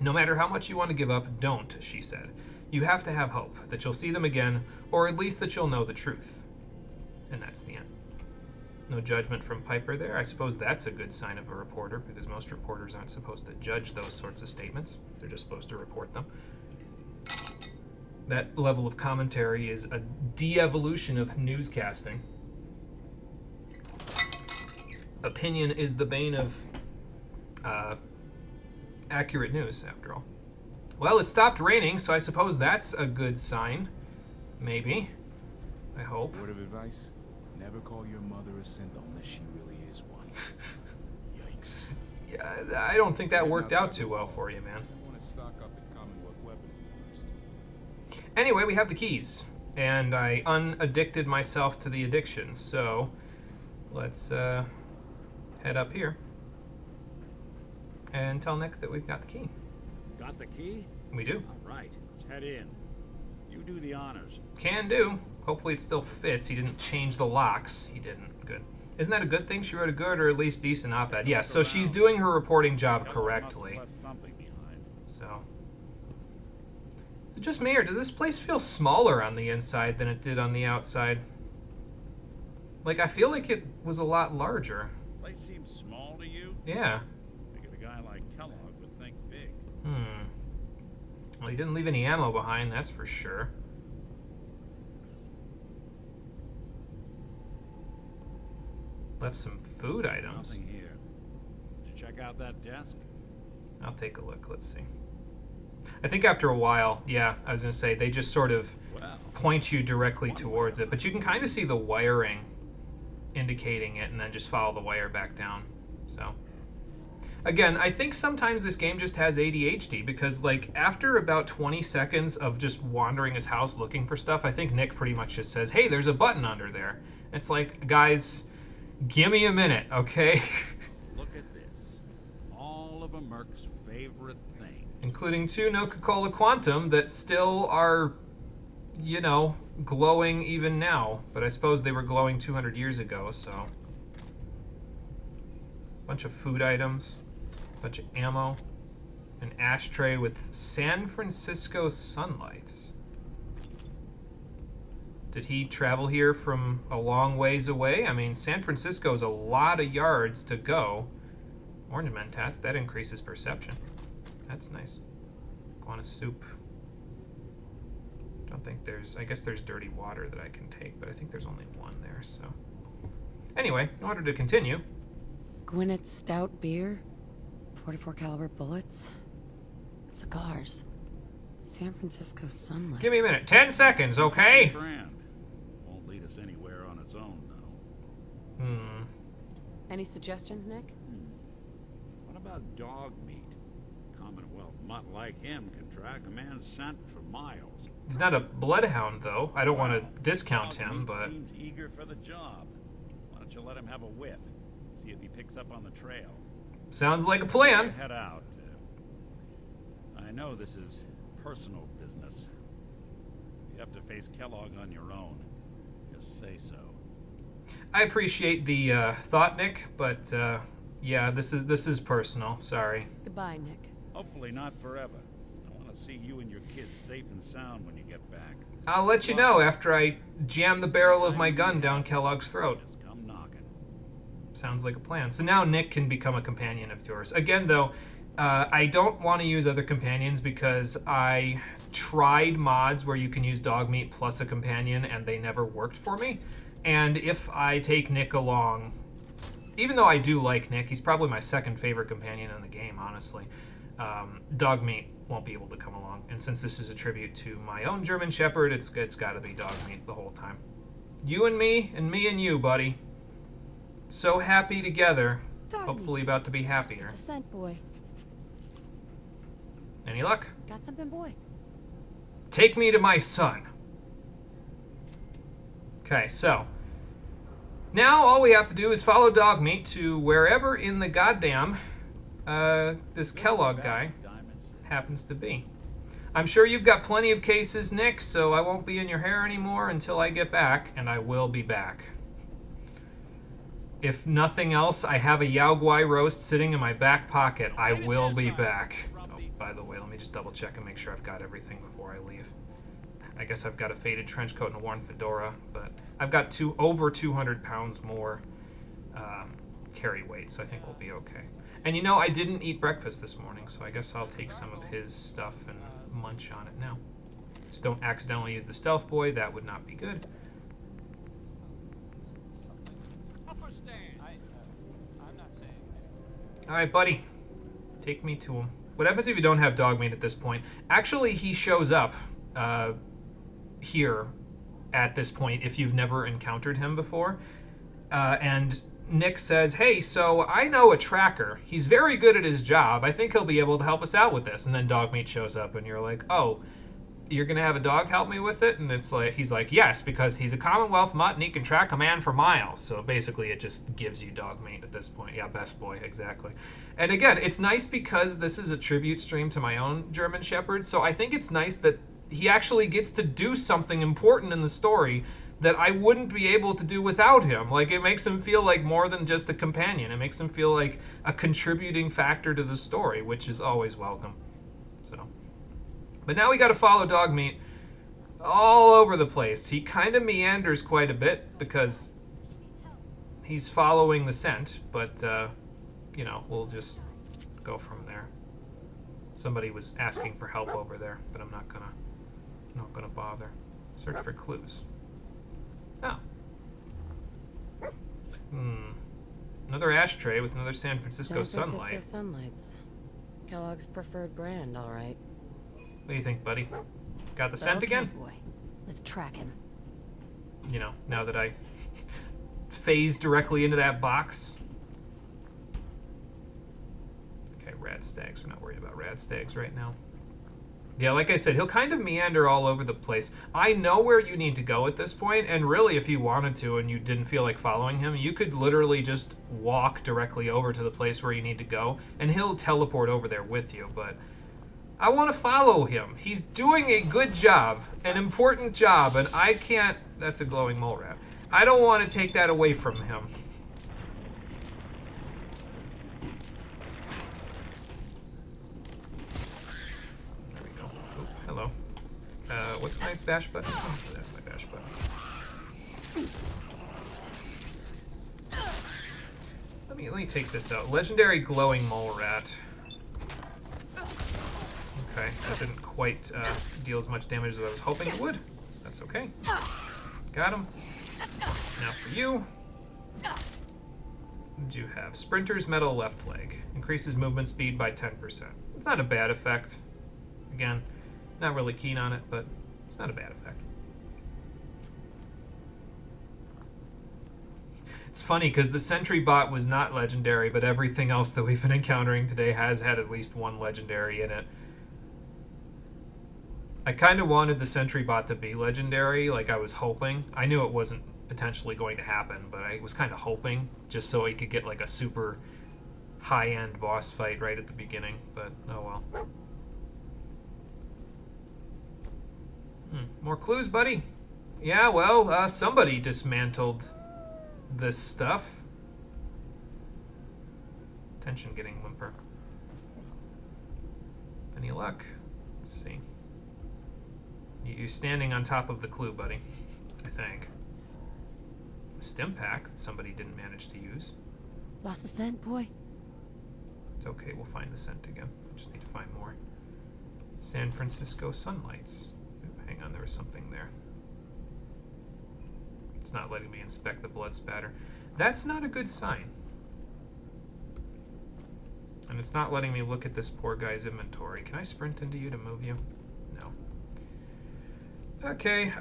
No matter how much you want to give up, don't, she said. You have to have hope, that you'll see them again, or at least that you'll know the truth. And that's the end. No judgment from Piper there. I suppose that's a good sign of a reporter, because most reporters aren't supposed to judge those sorts of statements. They're just supposed to report them. That level of commentary is a de-evolution of newscasting. Opinion is the bane of accurate news, after all. Well, it stopped raining, so I suppose that's a good sign. Maybe. I hope. Word of advice? Never call your mother a simp unless she really is one. Yikes. Yeah, I don't think that worked out too well for you, man. I want to stock up at Commonwealth weaponry first. Anyway, we have the keys, and I unaddicted myself to the addiction, so let's head up here and tell Nick that we've got the key. Got the key? We do. All right, let's head in. You do the honors. Can do. Hopefully it still fits. He didn't change the locks. He didn't. Good. Isn't that a good thing? She wrote a good or at least decent op-ed. Yes, so she's doing her reporting job correctly. So is it just me, or does this place feel smaller on the inside than it did on the outside? Like, I feel like it was a lot larger. Place seems small to you? Yeah. Figured a guy like Kellogg would think big. Well, he didn't leave any ammo behind, that's for sure. Left some food items. Nothing here. Did you check out that desk? I'll take a look. Let's see. I think after a while, yeah, I was going to say, they just sort of point you directly towards it. But you can kind of see the wiring indicating it and then just follow the wire back down. So, again, I think sometimes this game just has ADHD because, like, after about 20 seconds of just wandering his house looking for stuff, I think Nick pretty much just says, hey, there's a button under there. It's like, guys, give me a minute, okay? Look at this. All of a Merc's favorite thing. Including 2 Coca-Cola Quantum that still are, you know, glowing even now. But I suppose they were glowing 200 years ago, so. Bunch of food items. Bunch of ammo. An ashtray with San Francisco sunlights. Did he travel here from a long ways away? I mean, San Francisco is a lot of yards to go. Orange mentats, that increases perception. That's nice. Iguana soup. Don't think there's, I guess there's dirty water that I can take, but I think there's only one there, so. Anyway, in order to continue. Gwinnett stout beer, 44 caliber bullets, cigars, San Francisco sunlight. Give me a minute, 10 seconds, okay? Brand. Won't lead us anywhere on its own, though. Any suggestions, Nick? What about Dogmeat? Commonwealth mutt like him can track a man's scent for miles. He's not a bloodhound, though. I don't want to discount him, but Seems eager for the job. Why don't you let him have a whiff? See if he picks up on the trail. Sounds like a plan. Head out. I know this is personal business. You have to face Kellogg on your own. Just say so. I appreciate the thought, Nick, but yeah, this is personal. Sorry. Goodbye, Nick. Hopefully not forever. I want to see you and your kids safe and sound when you get back. I'll let you know after I jam the barrel of my gun down Kellogg's throat. Just come knocking. Sounds like a plan. So now Nick can become a companion of yours. Again, though, I don't want to use other companions because I tried mods where you can use Dogmeat plus a companion and they never worked for me. And if I take Nick along, even though I do like Nick, he's probably my second favorite companion in the game, honestly. Dogmeat won't be able to come along. And since this is a tribute to my own German Shepherd, it's got to be Dogmeat the whole time. You and me and you, buddy. So happy together. Dogmeat. Hopefully about to be happier. The scent, boy. Any luck? Got something, boy? Take me to my son. Okay, so now all we have to do is follow Dogmeat to wherever in the goddamn this Kellogg guy happens to be. I'm sure you've got plenty of cases, Nick, so I won't be in your hair anymore until I get back, and I will be back. If nothing else, I have a Yao Guai roast sitting in my back pocket. I will be back. Oh, by the way, let me just double check and make sure I've got everything before I leave. I guess I've got a faded trench coat and a worn fedora, but I've got over 200 pounds more carry weight, so I think we'll be okay. And you know, I didn't eat breakfast this morning, so I guess I'll take some of his stuff and munch on it now. Just don't accidentally use the stealth boy, that would not be good. Alright, buddy. Take me to him. What happens if you don't have Dogmeat at this point? Actually, he shows up here at this point if you've never encountered him before. And Nick says, hey, so I know a tracker. He's very good at his job. I think he'll be able to help us out with this. And then Dogmeat shows up and you're like, oh, you're going to have a dog help me with it? And it's like, he's like, yes, because he's a Commonwealth mutt and he can track a man for miles. So basically it just gives you Dogmeat at this point. Yeah, best boy, exactly. And again, it's nice because this is a tribute stream to my own German Shepherd. So I think it's nice that he actually gets to do something important in the story that I wouldn't be able to do without him. Like, it makes him feel like more than just a companion. It makes him feel like a contributing factor to the story, which is always welcome. So, but now we got to follow Dogmeat all over the place. He kind of meanders quite a bit because he's following the scent, but you know, we'll just go from there. Somebody was asking for help over there, but I'm not gonna bother. Search for clues. Oh. Another ashtray with another San Francisco sunlight. Sunlights. Kellogg's preferred brand, all right. What do you think, buddy? Got the scent again? Boy. Let's track him. You know, now that I phased directly into that box. Okay, rad stags. We're not worried about rad stags right now. Yeah, like I said, he'll kind of meander all over the place. I know where you need to go at this point, and really, if you wanted to and you didn't feel like following him, you could literally just walk directly over to the place where you need to go, and he'll teleport over there with you, but I want to follow him. He's doing a good job, an important job, and I can't... That's a glowing mole rat. I don't want to take that away from him. Hello. What's my bash button? Oh, that's my bash button. Let me take this out. Legendary glowing mole rat. Okay, that didn't quite deal as much damage as I was hoping it would. That's okay. Got him. Now for you. What did you have? Sprinter's metal left leg. Increases movement speed by 10%. It's not a bad effect. Again, not really keen on it, but it's not a bad effect. It's funny because the sentry bot was not legendary, but everything else that we've been encountering today has had at least one legendary in it. I kind of wanted the sentry bot to be legendary, like I was hoping. I knew it wasn't potentially going to happen, but I was kind of hoping just so I could get like a super high-end boss fight right at the beginning, but oh well. More clues, buddy? Yeah, well, somebody dismantled this stuff. Tension getting limper. Any luck? Let's see. You're standing on top of the clue, buddy. I think. A stim pack that somebody didn't manage to use. Lost the scent, boy? It's okay, we'll find the scent again. Just need to find more. San Francisco sunlights. Ooh, hang on, there was something there. It's not letting me inspect the blood spatter. That's not a good sign. And it's not letting me look at this poor guy's inventory. Can I sprint into you to move you? No. Okay,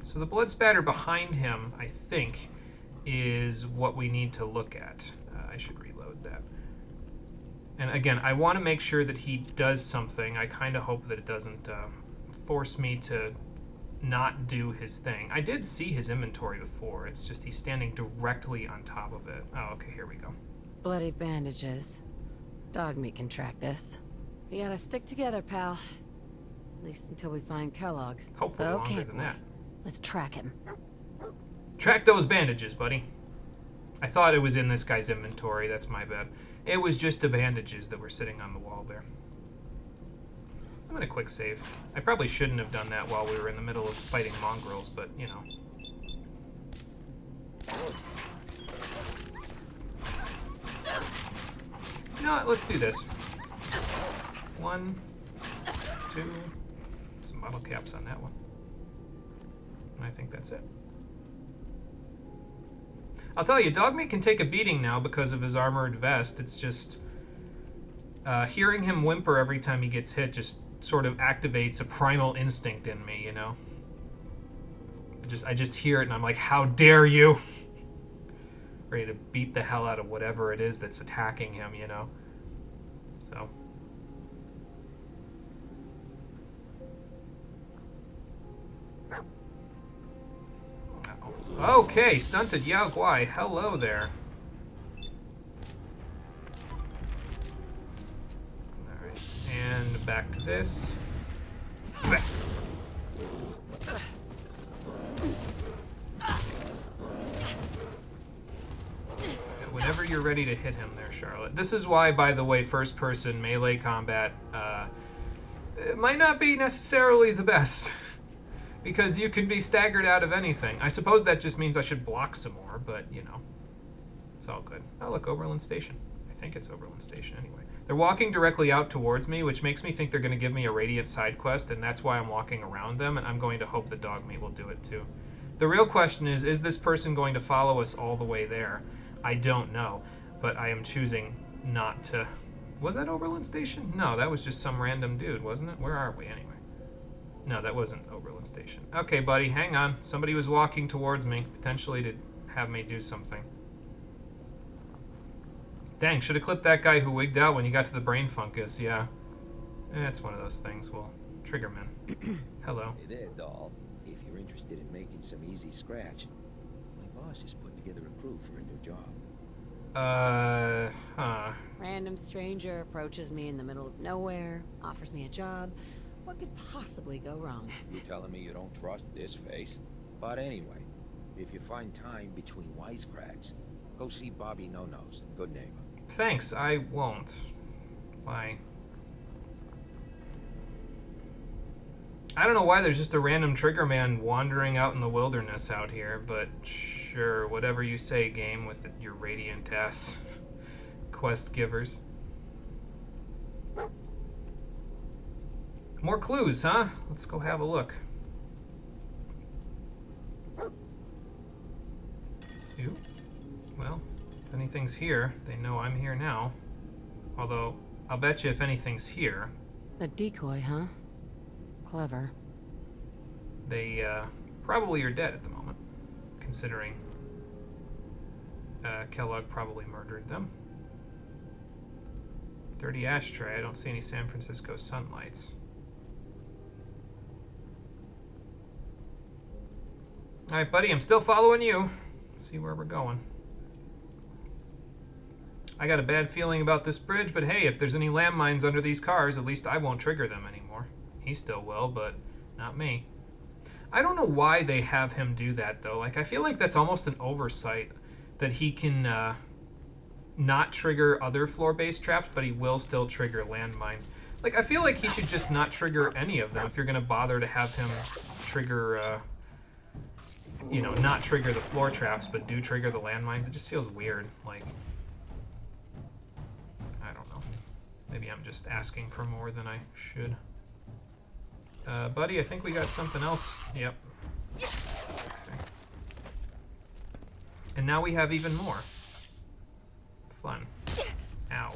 so the blood spatter behind him, I think, is what we need to look at. I should reload that. And again, I want to make sure that he does something. I kind of hope that it doesn't force me to not do his thing. I did see his inventory before. It's just he's standing directly on top of it. Oh, okay, here we go. Bloody bandages. Dogmeat can track this. We gotta stick together, pal. At least until we find Kellogg. Hopefully okay, longer than that. Let's track him. Track those bandages, buddy. I thought it was in this guy's inventory. That's my bad. It was just the bandages that were sitting on the wall there. I'm gonna quick save. I probably shouldn't have done that while we were in the middle of fighting mongrels, but, you know. You know what? Let's do this. 1, 2. Some bottle caps on that one. And I think that's it. I'll tell you, Dogmeat can take a beating now because of his armored vest. It's just... hearing him whimper every time he gets hit just sort of activates a primal instinct in me, you know? I just hear it and I'm like, how dare you? Ready to beat the hell out of whatever it is that's attacking him, you know? So... Okay, Stunted Yao Guai, hello there. Alright, and back to this. Whenever you're ready to hit him there, Charlotte. This is why, by the way, first-person melee combat it might not be necessarily the best. Because you can be staggered out of anything. I suppose that just means I should block some more, but, you know. It's all good. Oh, look, Oberlin Station. I think it's Oberlin Station anyway. They're walking directly out towards me, which makes me think they're going to give me a Radiant side quest, and that's why I'm walking around them, and I'm going to hope that Dogmeat will do it too. The real question is this person going to follow us all the way there? I don't know, but I am choosing not to. Was that Oberlin Station? No, that was just some random dude, wasn't it? Where are we anyway? No, that wasn't Oberlin Station. Okay, buddy, hang on. Somebody was walking towards me, potentially to have me do something. Dang, should have clipped that guy who wigged out when you got to the brain fungus, yeah. It's one of those things. Well, Triggerman. Hello. Hey there, doll. If you're interested in making some easy scratch, my boss is putting together a crew for a new job. Random stranger approaches me in the middle of nowhere, offers me a job. What could possibly go wrong? You telling me you don't trust this face? But anyway, if you find time between wisecracks, go see Bobby No-Nos. Good neighbor. Thanks, I won't. Why? I don't know why there's just a random trigger man wandering out in the wilderness out here, but sure, whatever you say, game, with your radiant ass quest givers. More clues, huh? Let's go have a look. Ew. Well, if anything's here, they know I'm here now. Although, I'll bet you if anything's here... A decoy, huh? Clever. They, probably are dead at the moment. Considering Kellogg probably murdered them. Dirty ashtray. I don't see any San Francisco sunlights. Alright, buddy, I'm still following you. Let's see where we're going. I got a bad feeling about this bridge, but hey, if there's any landmines under these cars, at least I won't trigger them anymore. He still will, but not me. I don't know why they have him do that, though. Like, I feel like that's almost an oversight, that he can not trigger other floor-based traps, but he will still trigger landmines. Like, I feel like he should just not trigger any of them if you're going to bother to have him trigger, you know, not trigger the floor traps, but do trigger the landmines. It just feels weird. Like, I don't know. Maybe I'm just asking for more than I should. Buddy, I think we got something else. Yep. Okay. And now we have even more. Fun. Ow.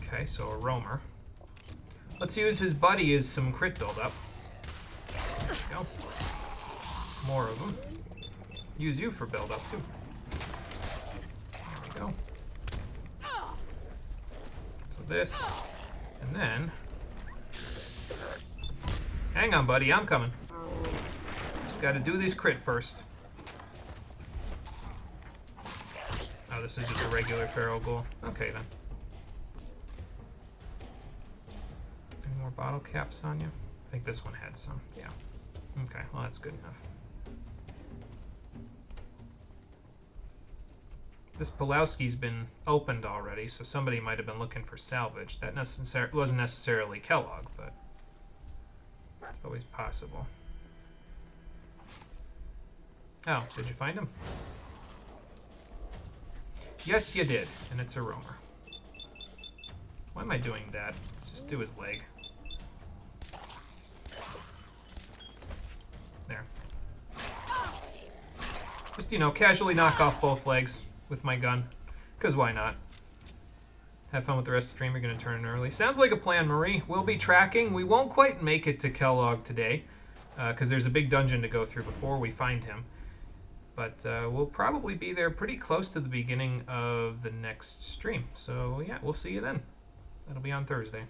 Okay, so a roamer. Let's use his buddy as some crit buildup. There we go. More of them. Use you for buildup too. There we go. So this, and then... Hang on, buddy, I'm coming. Just gotta do this crit first. Oh, this is just a regular feral ghoul. Okay, then. Any more bottle caps on you? I think this one had some. Yeah. Okay, well, that's good enough. This Pulowski's been opened already, so somebody might have been looking for salvage. That wasn't necessarily Kellogg, but it's always possible. Oh, did you find him? Yes, you did, and it's a roamer. Why am I doing that? Let's just do his leg. There. Just, you know, casually knock off both legs with my gun. Because why not? Have fun with the rest of the stream. You're going to turn in early. Sounds like a plan, Marie. We'll be tracking. We won't quite make it to Kellogg today, because there's a big dungeon to go through before we find him. But we'll probably be there pretty close to the beginning of the next stream. So, yeah, we'll see you then. That'll be on Thursday.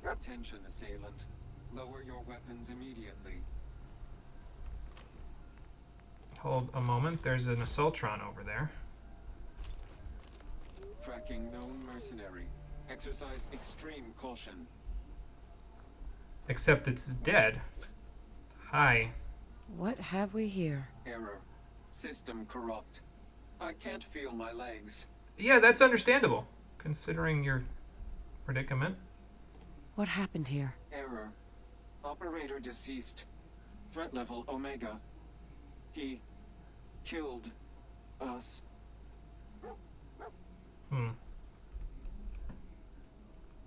Attention, assailant. Lower your weapons immediately. Hold a moment. There's an Assaultron over there. Tracking known mercenary. Exercise extreme caution. Except it's dead. Hi. What have we here? Error. System corrupt. I can't feel my legs. Yeah, that's understandable, considering your predicament. What happened here? Error. Operator deceased. Threat level Omega. He killed us.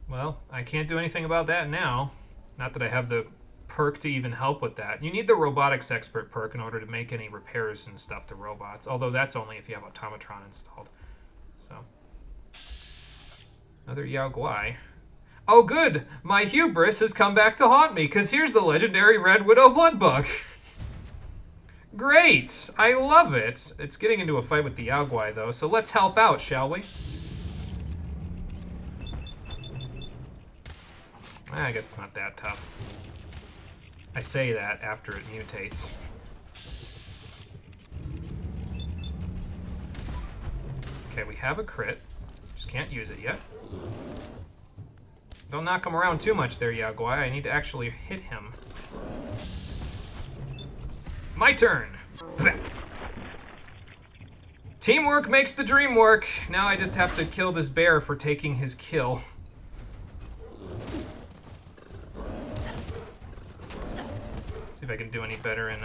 Well, I can't do anything about that now. Not that I have the perk to even help with that. You need the robotics expert perk in order to make any repairs and stuff to robots, although that's only if you have Automatron installed. So, another Yao Guai. Oh good! My hubris has come back to haunt me, because here's the legendary Red Widow Bloodbug. Great! I love it! It's getting into a fight with the Yao Guai, though, so let's help out, shall we? I guess it's not that tough. I say that after it mutates. Okay, we have a crit. Just can't use it yet. Don't knock him around too much there, Yao Guai. I need to actually hit him. My turn! Teamwork makes the dream work! Now I just have to kill this bear for taking his kill. See if I can do any better in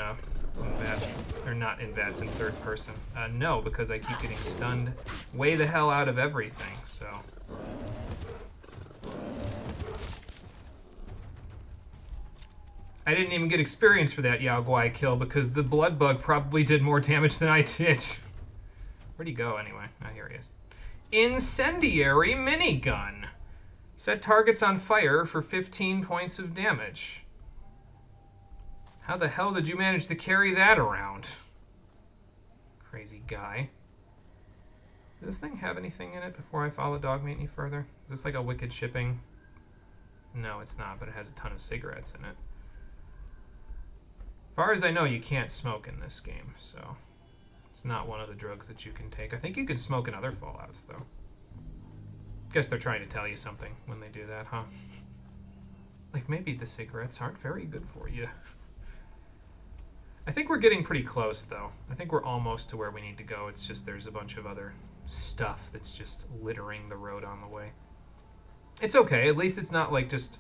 VATS. Or not in VATS, in third person. No, because I keep getting stunned way the hell out of everything, so... I didn't even get experience for that Yao Guai kill because the blood bug probably did more damage than I did. Where'd he go anyway? Oh, here he is. Incendiary minigun. Set targets on fire for 15 points of damage. How the hell did you manage to carry that around? Crazy guy. Does this thing have anything in it before I follow Dogmeat any further? Is this like a wicked shipping? No, it's not, but it has a ton of cigarettes in it. As far as I know, you can't smoke in this game, so it's not one of the drugs that you can take. I think you can smoke in other Fallouts, though. Guess they're trying to tell you something when they do that, huh? Like, maybe the cigarettes aren't very good for you. I think we're getting pretty close, though. I think we're almost to where we need to go. It's just there's a bunch of other stuff that's just littering the road on the way. It's okay. At least it's not like just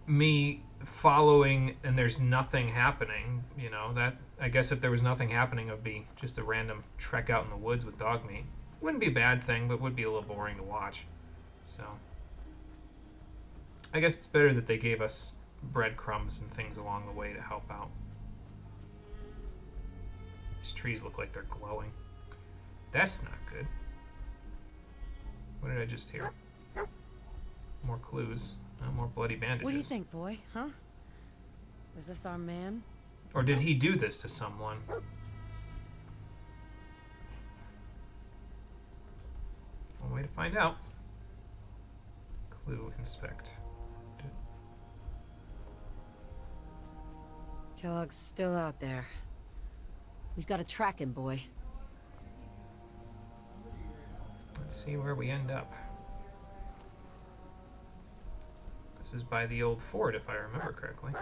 me following and there's nothing happening. You know, that, I guess if there was nothing happening, it would be just a random trek out in the woods with Dogmeat. Wouldn't be a bad thing, but would be a little boring to watch. So I guess it's better that they gave us breadcrumbs and things along the way to help out. These trees look like they're glowing. That's not good. What did I just hear? More clues. More bloody bandages. What do you think, boy? Huh? Is this our man? Or did he do this to someone? One way to find out. Clue inspect. Kellogg's still out there. We've got to track him, boy. Let's see where we end up. This is by the old fort, if I remember correctly.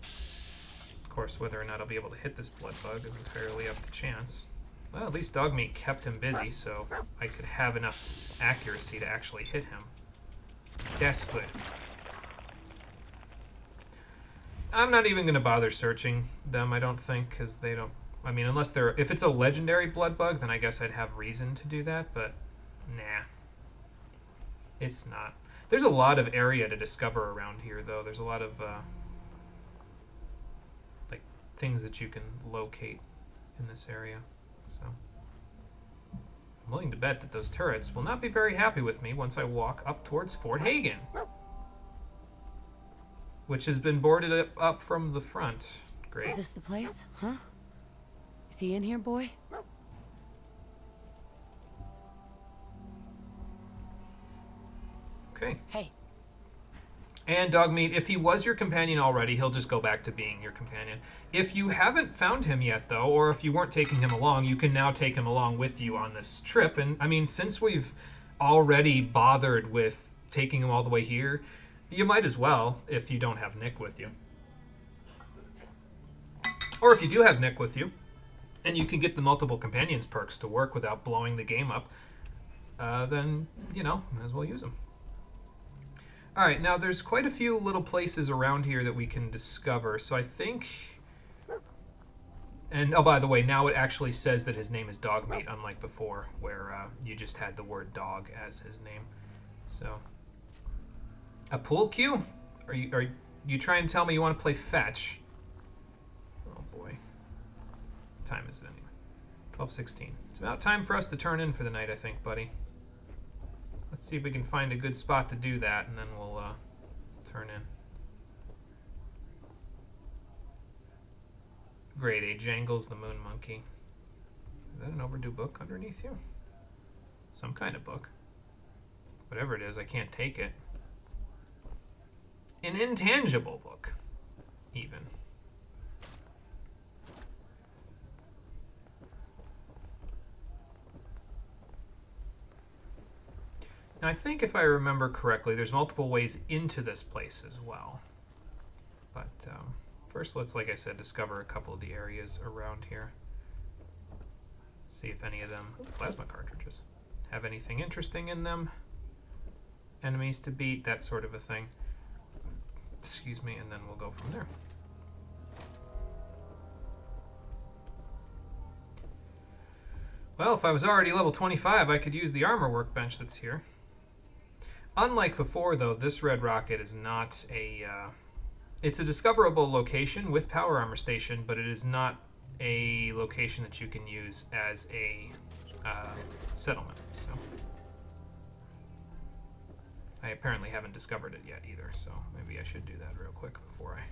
Of course, whether or not I'll be able to hit this blood bug is entirely up to chance. Well, at least Dogmeat kept him busy, so I could have enough accuracy to actually hit him. That's good. I'm not even going to bother searching them, I don't think, because they don't... I mean, unless they're... If it's a legendary blood bug, then I guess I'd have reason to do that, but nah. It's not. There's a lot of area to discover around here, though. There's a lot of, like, things that you can locate in this area, so... I'm willing to bet that those turrets will not be very happy with me once I walk up towards Fort Hagen, which has been boarded up from the front. Great. Is this the place? Huh? Is he in here, boy? Okay. Hey. And Dogmeat, if he was your companion already, he'll just go back to being your companion. If you haven't found him yet, though, or if you weren't taking him along, you can now take him along with you on this trip. And, I mean, since we've already bothered with taking him all the way here, you might as well, if you don't have Nick with you. Or if you do have Nick with you, and you can get the multiple companions perks to work without blowing the game up, then, you know, might as well use them. Alright, now there's quite a few little places around here that we can discover, so I think... And, oh, by the way, now it actually says that his name is Dogmeat, unlike before, where you just had the word dog as his name. So... A pool cue? Are you trying to tell me you want to play fetch? Oh boy. What time is it anyway? 12:16. It's about time for us to turn in for the night, I think, buddy. Let's see if we can find a good spot to do that, and then we'll turn in. Grade A, Jangles the Moon Monkey. Is that an overdue book underneath you? Some kind of book. Whatever it is, I can't take it. An intangible book, even. Now, I think if I remember correctly, there's multiple ways into this place as well. But first, let's, like I said, discover a couple of the areas around here. See if any of them, plasma cartridges, have anything interesting in them. Enemies to beat, that sort of a thing. Excuse me, and then we'll go from there. Well, if I was already level 25, I could use the armor workbench that's here. Unlike before, though, this red rocket is not a... it's a discoverable location with power armor station, but it is not a location that you can use as a settlement, so... I apparently haven't discovered it yet either, so maybe I should do that real quick before I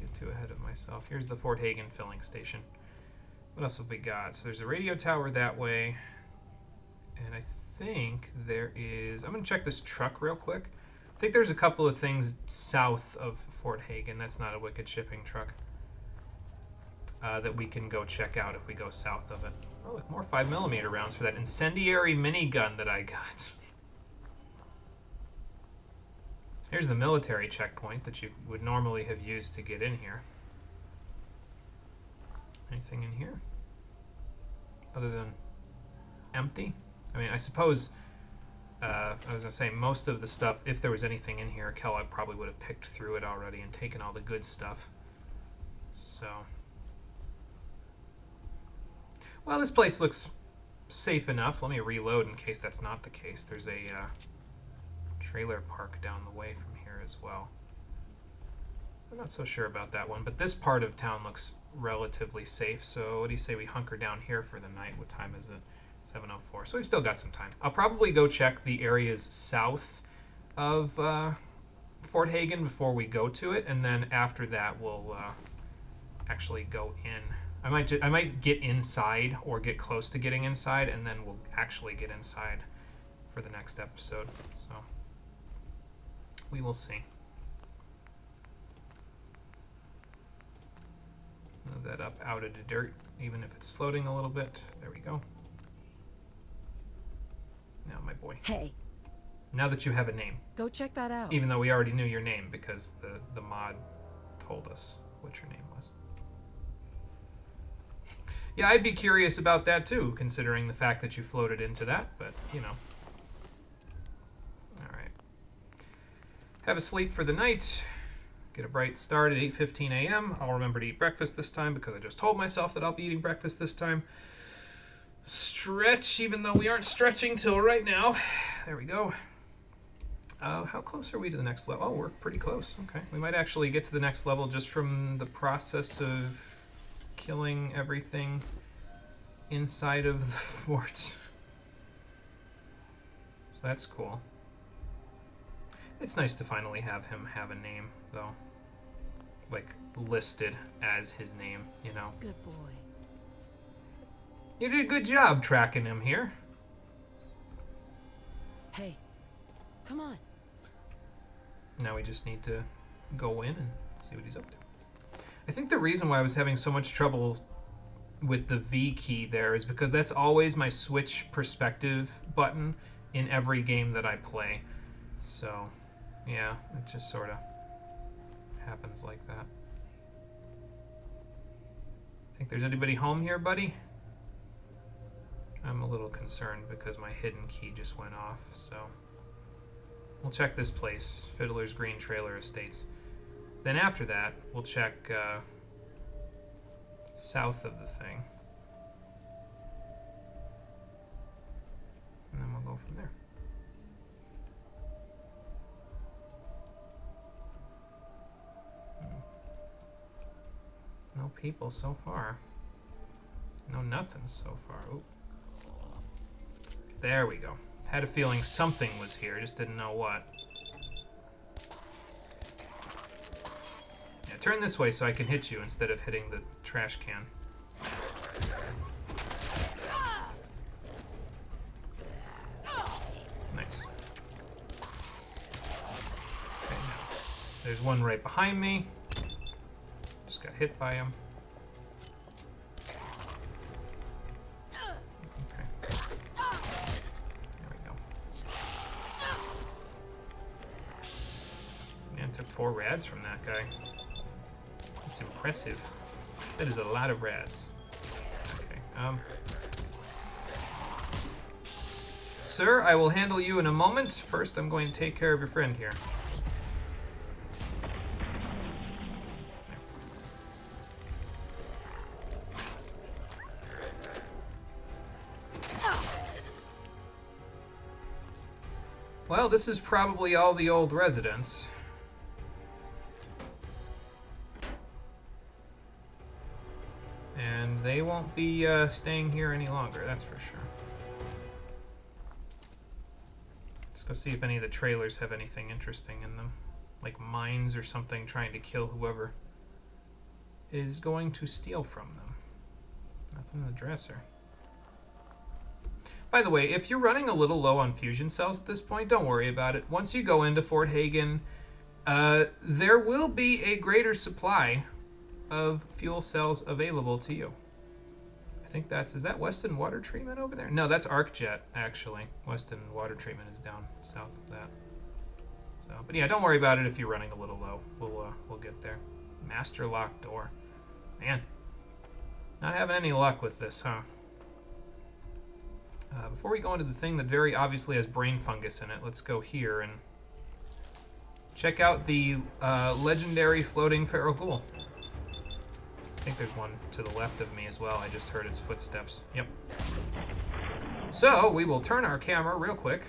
get too ahead of myself. Here's the Fort Hagen filling station. What else have we got? So there's a radio tower that way, and I think there is... I'm going to check this truck real quick. I think there's a couple of things south of Fort Hagen. That's not a Wicked shipping truck. That we can go check out if we go south of it. Oh, look, more 5mm rounds for that incendiary minigun that I got. Here's the military checkpoint that you would normally have used to get in here. Anything in here? Other than empty? I mean, I suppose, I was going to say, most of the stuff, if there was anything in here, Kellogg probably would have picked through it already and taken all the good stuff. So, well, this place looks safe enough. Let me reload in case that's not the case. There's a trailer park down the way from here as well. I'm not so sure about that one, but this part of town looks relatively safe. So what do you say we hunker down here for the night? What time is it? 7:04. So we've still got some time. I'll probably go check the areas south of Fort Hagen before we go to it, and then after that we'll actually go in. I might get inside or get close to getting inside, and then we'll actually get inside for the next episode. So we will see. Move that up out of the dirt, even if it's floating a little bit. There we go. Now, my boy. Hey. Now that you have a name. Go check that out. Even though we already knew your name because the mod told us what your name was. Yeah, I'd be curious about that too, considering the fact that you floated into that, but, you know. Alright. Have a sleep for the night. Get a bright start at 8:15 a.m. I'll remember to eat breakfast this time because I just told myself that I'll be eating breakfast this time. Stretch, even though we aren't stretching till right now. There we go. How close are we to the next level? Oh, we're pretty close. Okay. We might actually get to the next level just from the process of killing everything inside of the fort. So that's cool. It's nice to finally have him have a name, though. Like, listed as his name, you know. Good boy. You did a good job tracking him here. Hey, come on. Now we just need to go in and see what he's up to. I think the reason why I was having so much trouble with the V key there is because that's always my switch perspective button in every game that I play. So, yeah, it just sort of happens like that. Think there's anybody home here, buddy? I'm a little concerned because my hidden key just went off, so we'll check this place, Fiddler's Green Trailer Estates. Then after that, we'll check south of the thing. And then we'll go from there. No people so far. No nothing so far. Ooh. There we go. Had a feeling something was here, just didn't know what. Yeah, turn this way so I can hit you instead of hitting the trash can. Nice. Okay, now. There's one right behind me. Just got hit by him. Took 4 rads from that guy. That's impressive. That is a lot of rads. Okay, Sir, I will handle you in a moment. First, I'm going to take care of your friend here. Well, this is probably all the old residents. And they won't be staying here any longer, that's for sure. Let's go see if any of the trailers have anything interesting in them. Like mines or something trying to kill whoever is going to steal from them. Nothing in the dresser. By the way, if you're running a little low on fusion cells at this point, don't worry about it. Once you go into Fort Hagen, there will be a greater supply of fuel cells available to you. I think is that Weston Water Treatment over there? No, that's ArcJet, actually. Weston Water Treatment is down south of that. So, but yeah, don't worry about it if you're running a little low. We'll get there. Master lock door. Man, not having any luck with this, huh? Before we go into the thing that very obviously has brain fungus in it, let's go here and check out the legendary floating feral ghoul. I think there's one to the left of me as well. I just heard its footsteps. Yep. So we will turn our camera real quick.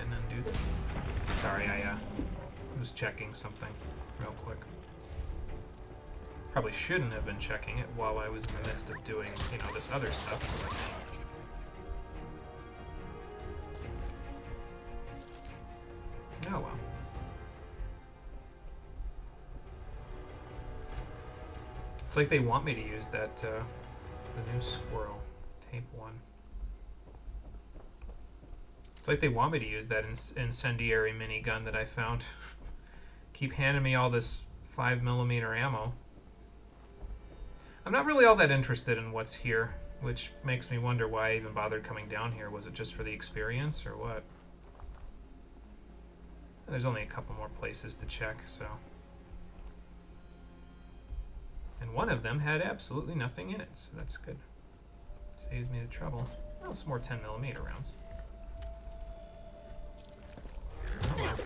And then do this. Sorry, I was checking something real quick. Probably shouldn't have been checking it while I was in the midst of doing, you know, this other stuff. Oh well. It's like they want me to use that, the new squirrel, tape 1. It's like they want me to use that incendiary minigun that I found. Keep handing me all this 5mm ammo. I'm not really all that interested in what's here, which makes me wonder why I even bothered coming down here. Was it just for the experience or what? There's only a couple more places to check, so. And one of them had absolutely nothing in it, so that's good. Saves me the trouble. Oh, some more 10mm rounds. Oh, well.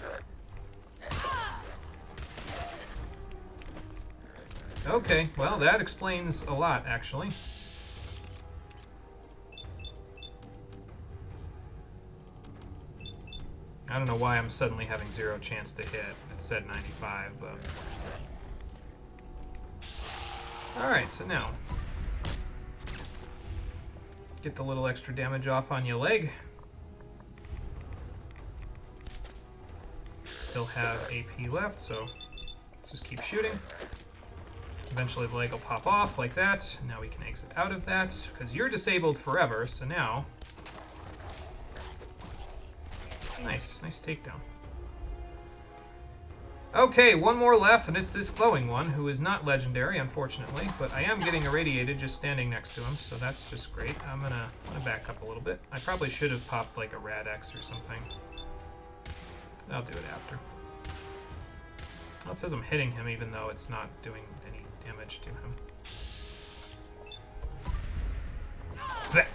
Okay, well, that explains a lot, actually. I don't know why I'm suddenly having 0 chance to hit. It said 95, but... Alright, so now... Get the little extra damage off on your leg. Still have AP left, so let's just keep shooting. Eventually the leg will pop off like that. Now we can exit out of that, because you're disabled forever, so now... Nice takedown. Okay, one more left, and it's this glowing one, who is not legendary, unfortunately, but I am getting irradiated just standing next to him, so that's just great. I'm gonna back up a little bit. I probably should have popped like a Rad X or something. I'll do it after. Well, it says I'm hitting him even though it's not doing any damage to him. Blech.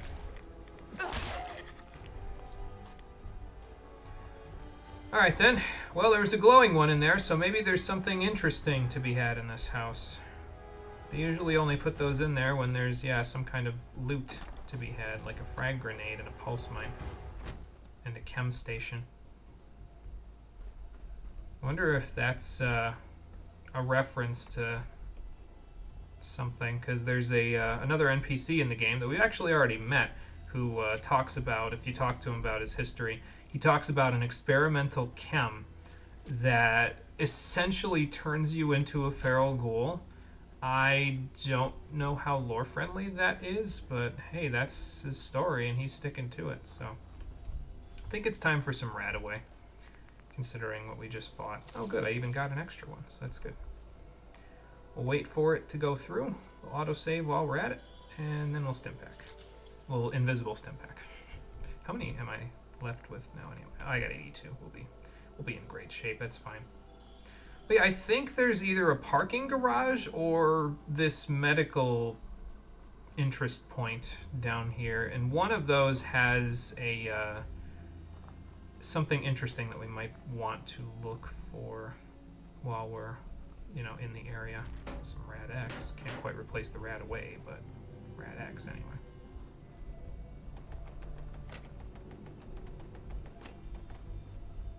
Alright then. Well, there was a glowing one in there, so maybe there's something interesting to be had in this house. They usually only put those in there when there's, yeah, some kind of loot to be had, like a frag grenade and a pulse mine. And a chem station. I wonder if that's a reference to something, because there's another NPC in the game that we actually already met, who talks about, if you talk to him about his history, he talks about an experimental chem that essentially turns you into a feral ghoul. I don't know how lore-friendly that is, but hey, that's his story, and he's sticking to it, so... I think it's time for some Radaway, considering what we just fought. Oh good, I even got an extra one, so that's good. We'll wait for it to go through, we'll autosave while we're at it, and then we'll stim pack. Well, invisible stim pack. How many am I left with now anyway? I got 82. We'll be in great shape. That's fine. But yeah, I think there's either a parking garage or this medical interest point down here, and one of those has a something interesting that we might want to look for while we're, you know, in the area. Some Rad X. Can't quite replace the Rad Away, but Rad X anyway.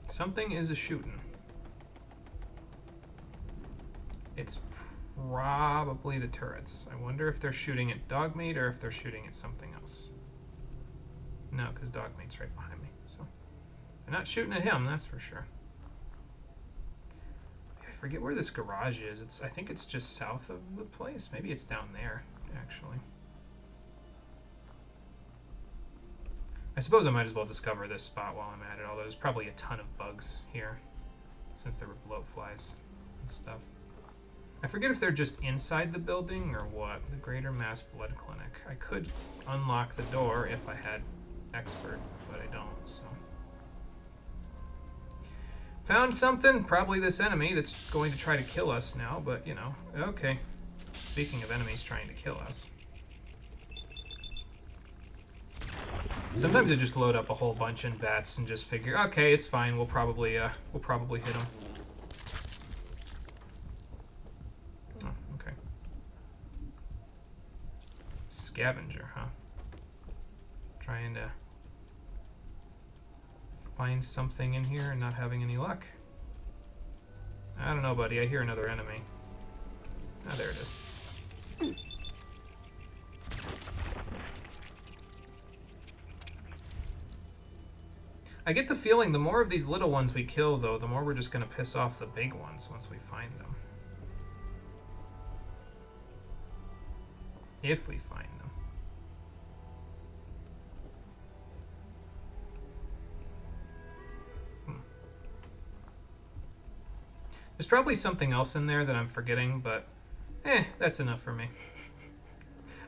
Something is a-shootin'. It's probably the turrets. I wonder if they're shooting at Dogmeat or if they're shooting at something else. No, because Dogmeat's right behind me, so... They're not shooting at him, that's for sure. I forget where this garage is. I think it's just south of the place. Maybe it's down there, actually. I suppose I might as well discover this spot while I'm at it, although there's probably a ton of bugs here, since there were bloatflies and stuff. I forget if they're just inside the building or what. The Greater Mass Blood Clinic. I could unlock the door if I had expert, but I don't, so. Found something. Probably this enemy that's going to try to kill us now, but, you know. Okay. Speaking of enemies trying to kill us. Sometimes I just load up a whole bunch in vats and just figure, okay, it's fine. We'll probably hit them. Oh, okay. Scavenger, huh? Trying to find something in here and not having any luck. I don't know, buddy. I hear another enemy. Ah, there it is. I get the feeling the more of these little ones we kill, though, the more we're just going to piss off the big ones once we find them. If we find them. There's probably something else in there that I'm forgetting, but that's enough for me.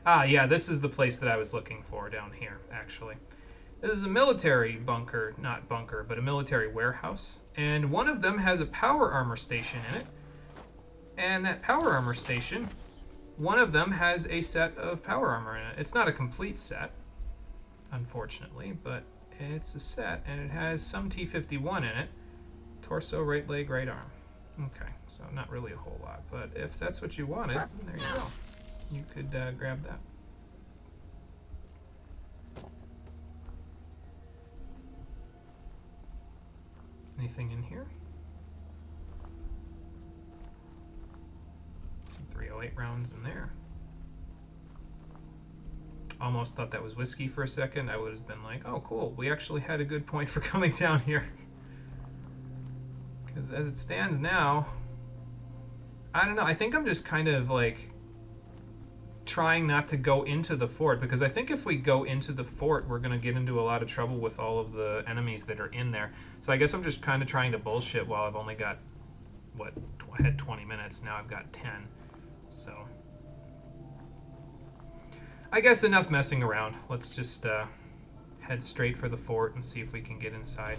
Ah, yeah, this is the place that I was looking for down here, actually. This is a military bunker, not bunker, but a military warehouse. And one of them has a power armor station in it. And that power armor station, one of them has a set of power armor in it. It's not a complete set, unfortunately, but it's a set, and it has some T-51 in it. Torso, right leg, right arm. Okay, so not really a whole lot, but if that's what you wanted, there you go. You could grab that. Anything in here? Some 308 rounds in there. Almost thought that was whiskey for a second. I would have been like, oh cool, we actually had a good point for coming down here. Because as it stands now, I don't know, I think I'm just kind of like trying not to go into the fort, because I think if we go into the fort, we're going to get into a lot of trouble with all of the enemies that are in there. So I guess I'm just kind of trying to bullshit while I've only got, what, I had 20 minutes, now I've got 10. So I guess enough messing around. Let's just head straight for the fort and see if we can get inside.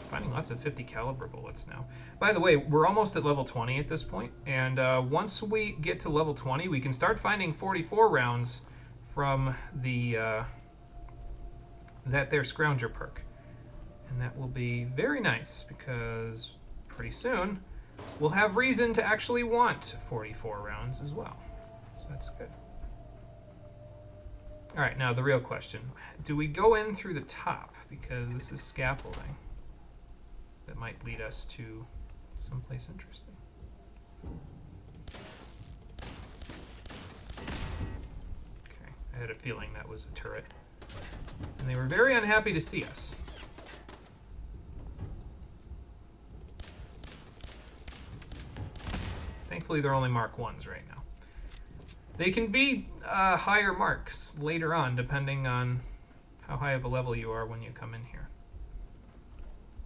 Finding lots of 50 caliber bullets now. By the way, we're almost at level 20 at this point, and once we get to level 20, we can start finding 44 rounds from the that there Scrounger perk. And that will be very nice, because pretty soon we'll have reason to actually want 44 rounds as well. So that's good. Alright, now the real question. Do we go in through the top? Because this is scaffolding. That might lead us to someplace interesting. Okay, I had a feeling that was a turret. And they were very unhappy to see us. Thankfully, they're only Mark 1s right now. They can be higher marks later on, depending on how high of a level you are when you come in here.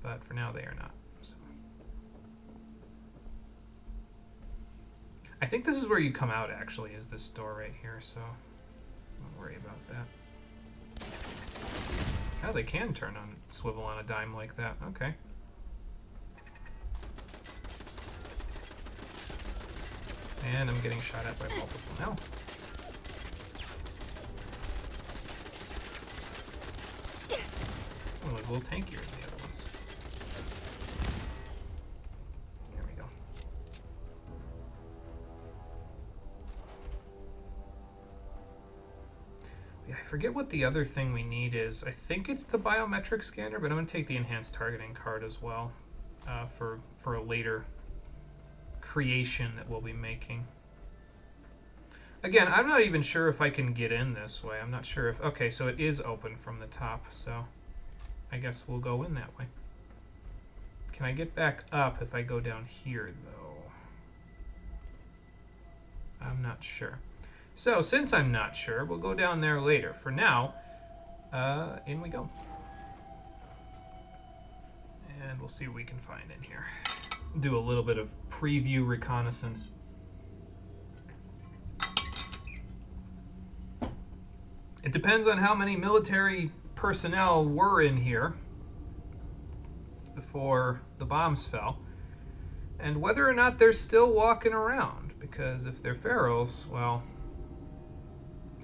But for now, they are not. So. I think this is where you come out, actually, is this door right here, so don't worry about that. Oh, they can turn on, swivel on a dime like that. Okay. And I'm getting shot at by multiple now. Oh, it was a little tankier than the other ones. There we go. Yeah, I forget what the other thing we need is. I think it's the biometric scanner, but I'm going to take the enhanced targeting card as well for a later creation that we'll be making. Again, I'm not even sure if I can get in this way. I'm not sure if... Okay, so it is open from the top, so I guess we'll go in that way. Can I get back up if I go down here, though? I'm not sure. So, since I'm not sure, we'll go down there later. For now, in we go. And we'll see what we can find in here. Do a little bit of preview reconnaissance. depends on how many military personnel were in here before the bombs fell, and whether or not they're still walking around. Because if they're ferals, well,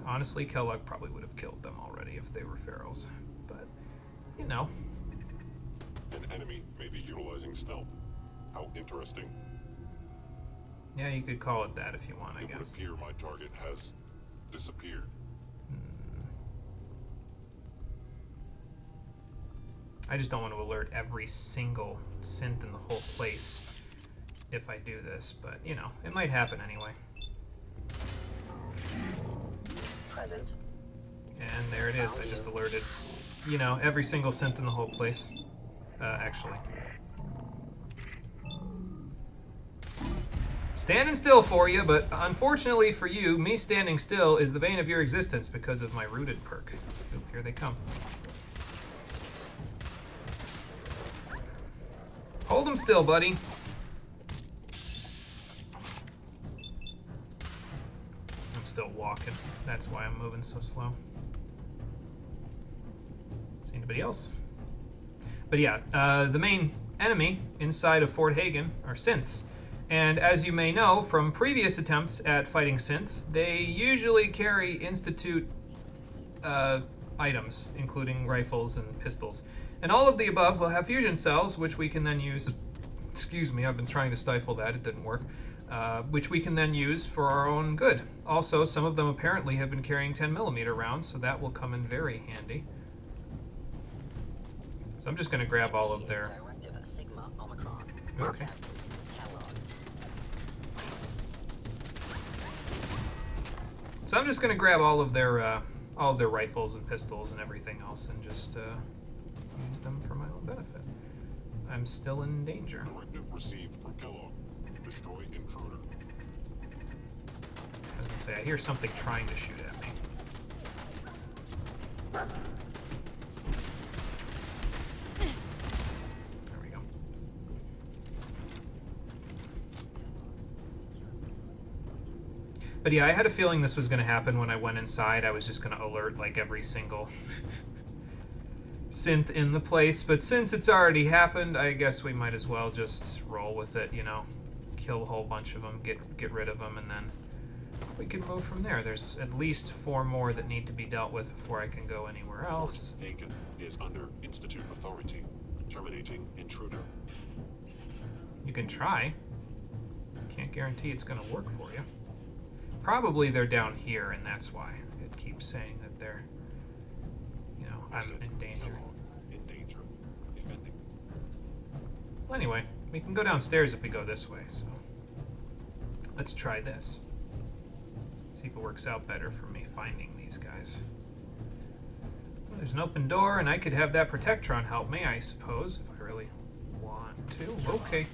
honestly, Kellogg probably would have killed them already if they were ferals. But, you know. An enemy may be utilizing stealth. How interesting. Yeah, you could call it that if you want, I guess. It would appear my target has disappeared. I just don't want to alert every single synth in the whole place if I do this, but, you know, it might happen anyway. Present. And there it is. I just alerted, you know, every single synth in the whole place, actually. Standing still for you, but unfortunately for you, me standing still is the bane of your existence because of my rooted perk. Ooh, here they come. Hold them still, buddy. I'm still walking. That's why I'm moving so slow. See anybody else? But yeah, the main enemy inside of Fort Hagen are synths. And as you may know from previous attempts at fighting synths, they usually carry Institute items, including rifles and pistols. And all of the above will have fusion cells, which we can then use... Excuse me, I've been trying to stifle that, it didn't work. Which we can then use for our own good. Also, some of them apparently have been carrying 10mm rounds, so that will come in very handy. So I'm just going to grab all of their... Okay. So I'm just going to grab all of their rifles and pistols and everything else and just use them for my own benefit. I'm still in danger. Directive received from Kellogg. Destroy intruder. I was going to say, I hear something trying to shoot at me. There we go. But yeah, I had a feeling this was going to happen when I went inside. I was just going to alert like every single synth in the place. But since it's already happened, I guess we might as well just roll with it, you know. Kill a whole bunch of them, get rid of them, and then we can move from there. There's at least 4 more that need to be dealt with before I can go anywhere else. Fort Hagen is under Institute authority. Terminating intruder. You can try. Can't guarantee it's going to work for you. Probably they're down here, and that's why it keeps saying that they're, you know, I'm in danger. In danger. Defending. Well, anyway, we can go downstairs if we go this way, so let's try this. See if it works out better for me finding these guys. Well, there's an open door, and I could have that Protectron help me, I suppose, if I really want to. Okay.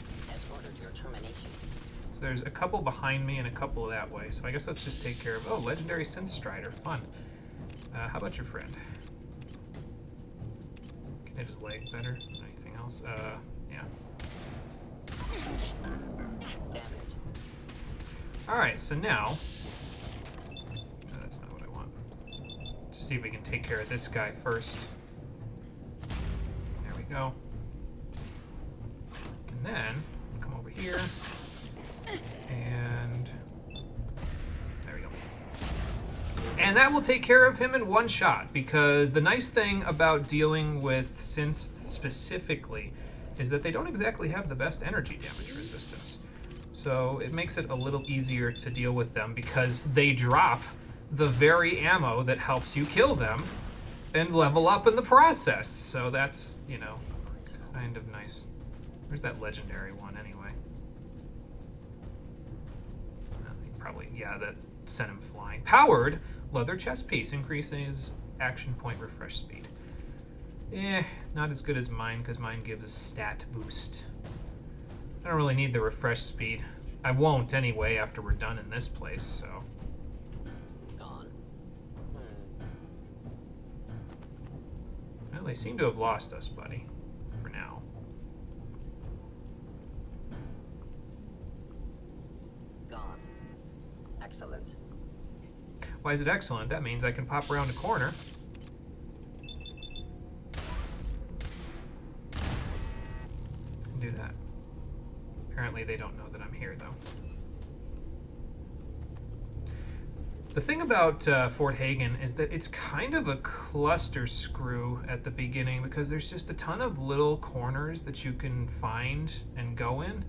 So there's a couple behind me and a couple that way, so I guess let's just take care of... Oh, Legendary Synth Strider, fun. How about your friend? Can I just leg better? Anything else? Yeah. Alright, so now... No, that's not what I want. Just see if we can take care of this guy first. There we go. And then, come over here. And... There we go. And that will take care of him in one shot, because the nice thing about dealing with synths specifically is that they don't exactly have the best energy damage resistance. So it makes it a little easier to deal with them because they drop the very ammo that helps you kill them and level up in the process. So that's, you know, kind of nice. Where's that legendary one anyway? Probably, yeah, that sent him flying. Powered leather chest piece increases action point refresh speed. Not as good as mine because mine gives a stat boost. I don't really need the refresh speed. I won't anyway after we're done in this place, so. Gone. Well, they seem to have lost us, buddy. For now. Gone. Excellent. Why is it excellent? That means I can pop around a corner. And do that. Apparently they don't know that I'm here, though. The thing about Fort Hagen is that it's kind of a cluster screw at the beginning because there's just a ton of little corners that you can find and go in.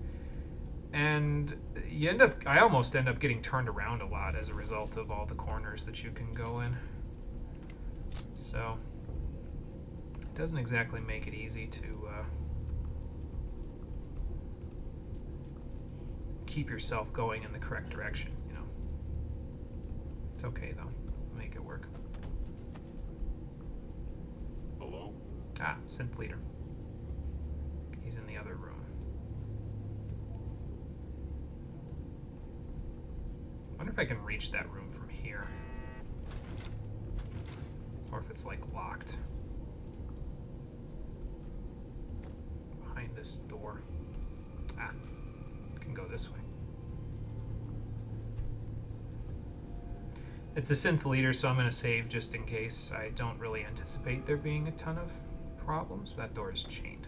And I almost end up getting turned around a lot as a result of all the corners that you can go in. So, it doesn't exactly make it easy to keep yourself going in the correct direction. It's okay, though. Make it work. Hello? Ah, synth leader. He's in the other room. Wonder if I can reach that room from here. Or if it's, like, locked. Behind this door. Ah, can go this way. It's a synth leader, so I'm going to save just in case. I don't really anticipate there being a ton of problems. That door is chained.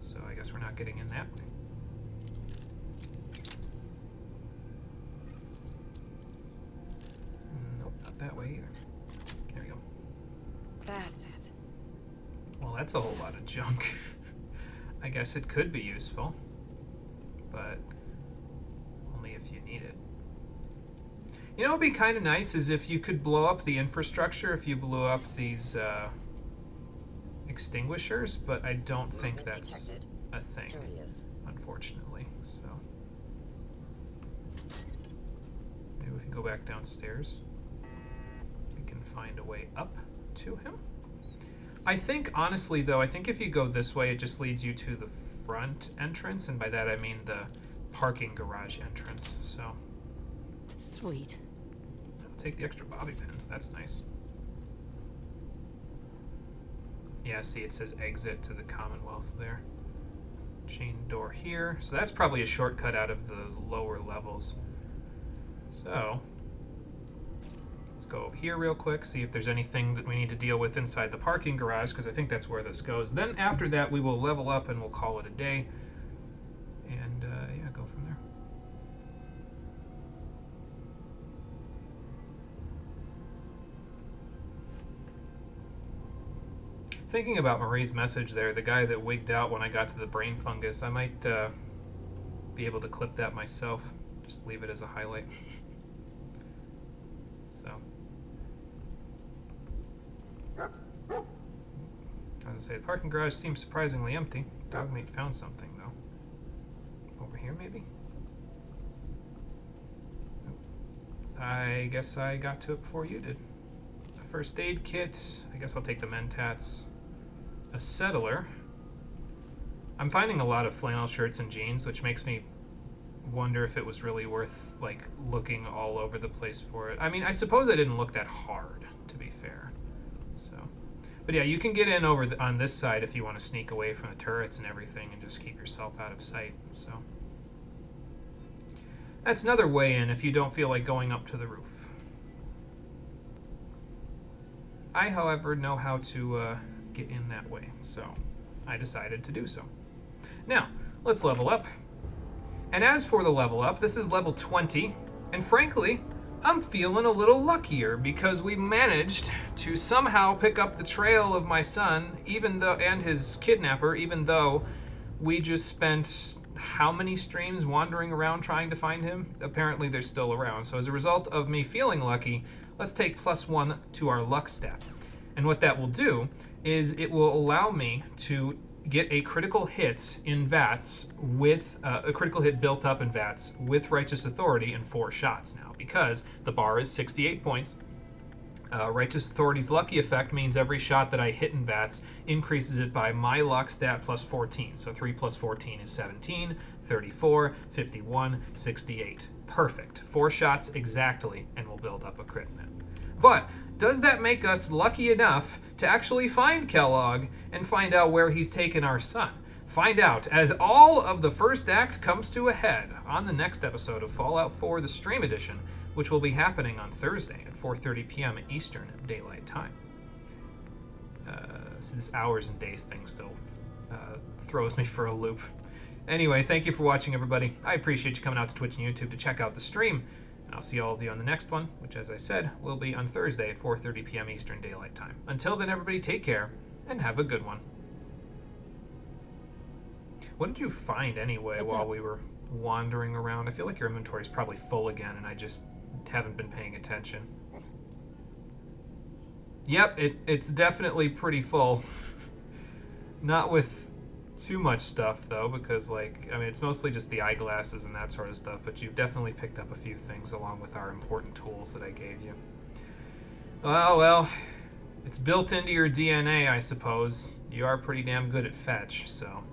So I guess we're not getting in that way. Nope, not that way either. There we go. That's it. Well, that's a whole lot of junk. I guess it could be useful, but only if you need it. You know what would be kind of nice is if you could blow up the infrastructure, if you blew up these extinguishers, but I don't think that's a thing, unfortunately. So maybe we can go back downstairs. We can find a way up to him. I think, honestly, though, I think if you go this way, it just leads you to the front entrance, and by that I mean the parking garage entrance, so. Sweet. Take the extra bobby pins. That's nice. Yeah, see, it says exit to the Commonwealth there. Chain door here. So that's probably a shortcut out of the lower levels. So let's go over here real quick, see if there's anything that we need to deal with inside the parking garage, because I think that's where this goes. Then after that, we will level up and we'll call it a day. And yeah, go from there. Thinking about Marie's message there, the guy that wigged out when I got to the brain fungus, I might be able to clip that myself. Just leave it as a highlight. So. I was gonna say, the parking garage seems surprisingly empty. Dogmeat found something, though. Over here, maybe? I guess I got to it before you did. A first aid kit. I guess I'll take the mentats. A settler. I'm finding a lot of flannel shirts and jeans, which makes me wonder if it was really worth, like, looking all over the place for it. I mean, I suppose I didn't look that hard, to be fair. So, but yeah, you can get in over on this side if you want to sneak away from the turrets and everything and just keep yourself out of sight. So that's another way in if you don't feel like going up to the roof. I, however, know how to get in that way, so I decided to do so. Now, let's level up. And as for the level up, this is level 20, and frankly, I'm feeling a little luckier because we managed to somehow pick up the trail of my son, and his kidnapper, even though we just spent how many streams wandering around trying to find him? Apparently they're still around. So as a result of me feeling lucky, let's take +1 to our luck stat. And what that will do is it will allow me to get a critical hit in VATS with a critical hit built up in VATS with Righteous Authority in 4 shots now, because the bar is 68 points. Righteous Authority's lucky effect means every shot that I hit in VATS increases it by my luck stat plus 14. So 3 plus 14 is 17, 34, 51, 68. Perfect. 4 shots exactly, and we'll build up a crit net. But does that make us lucky enough to actually find Kellogg and find out where he's taken our son? Find out as all of the first act comes to a head on the next episode of Fallout 4, the Stream Edition, which will be happening on Thursday at 4:30 p.m. Eastern Daylight Time. So this hours and days thing still throws me for a loop. Anyway, thank you for watching, everybody. I appreciate you coming out to Twitch and YouTube to check out the stream. And I'll see all of you on the next one, which, as I said, will be on Thursday at 4:30 p.m. Eastern Daylight Time. Until then, everybody, take care and have a good one. What did you find, anyway, while we were wandering around? I feel like your inventory is probably full again, and I just haven't been paying attention. Yep, it's definitely pretty full. Not with too much stuff, though, because, like, I mean, it's mostly just the eyeglasses and that sort of stuff, but you've definitely picked up a few things along with our important tools that I gave you. Well, it's built into your DNA, I suppose. You are pretty damn good at fetch, so...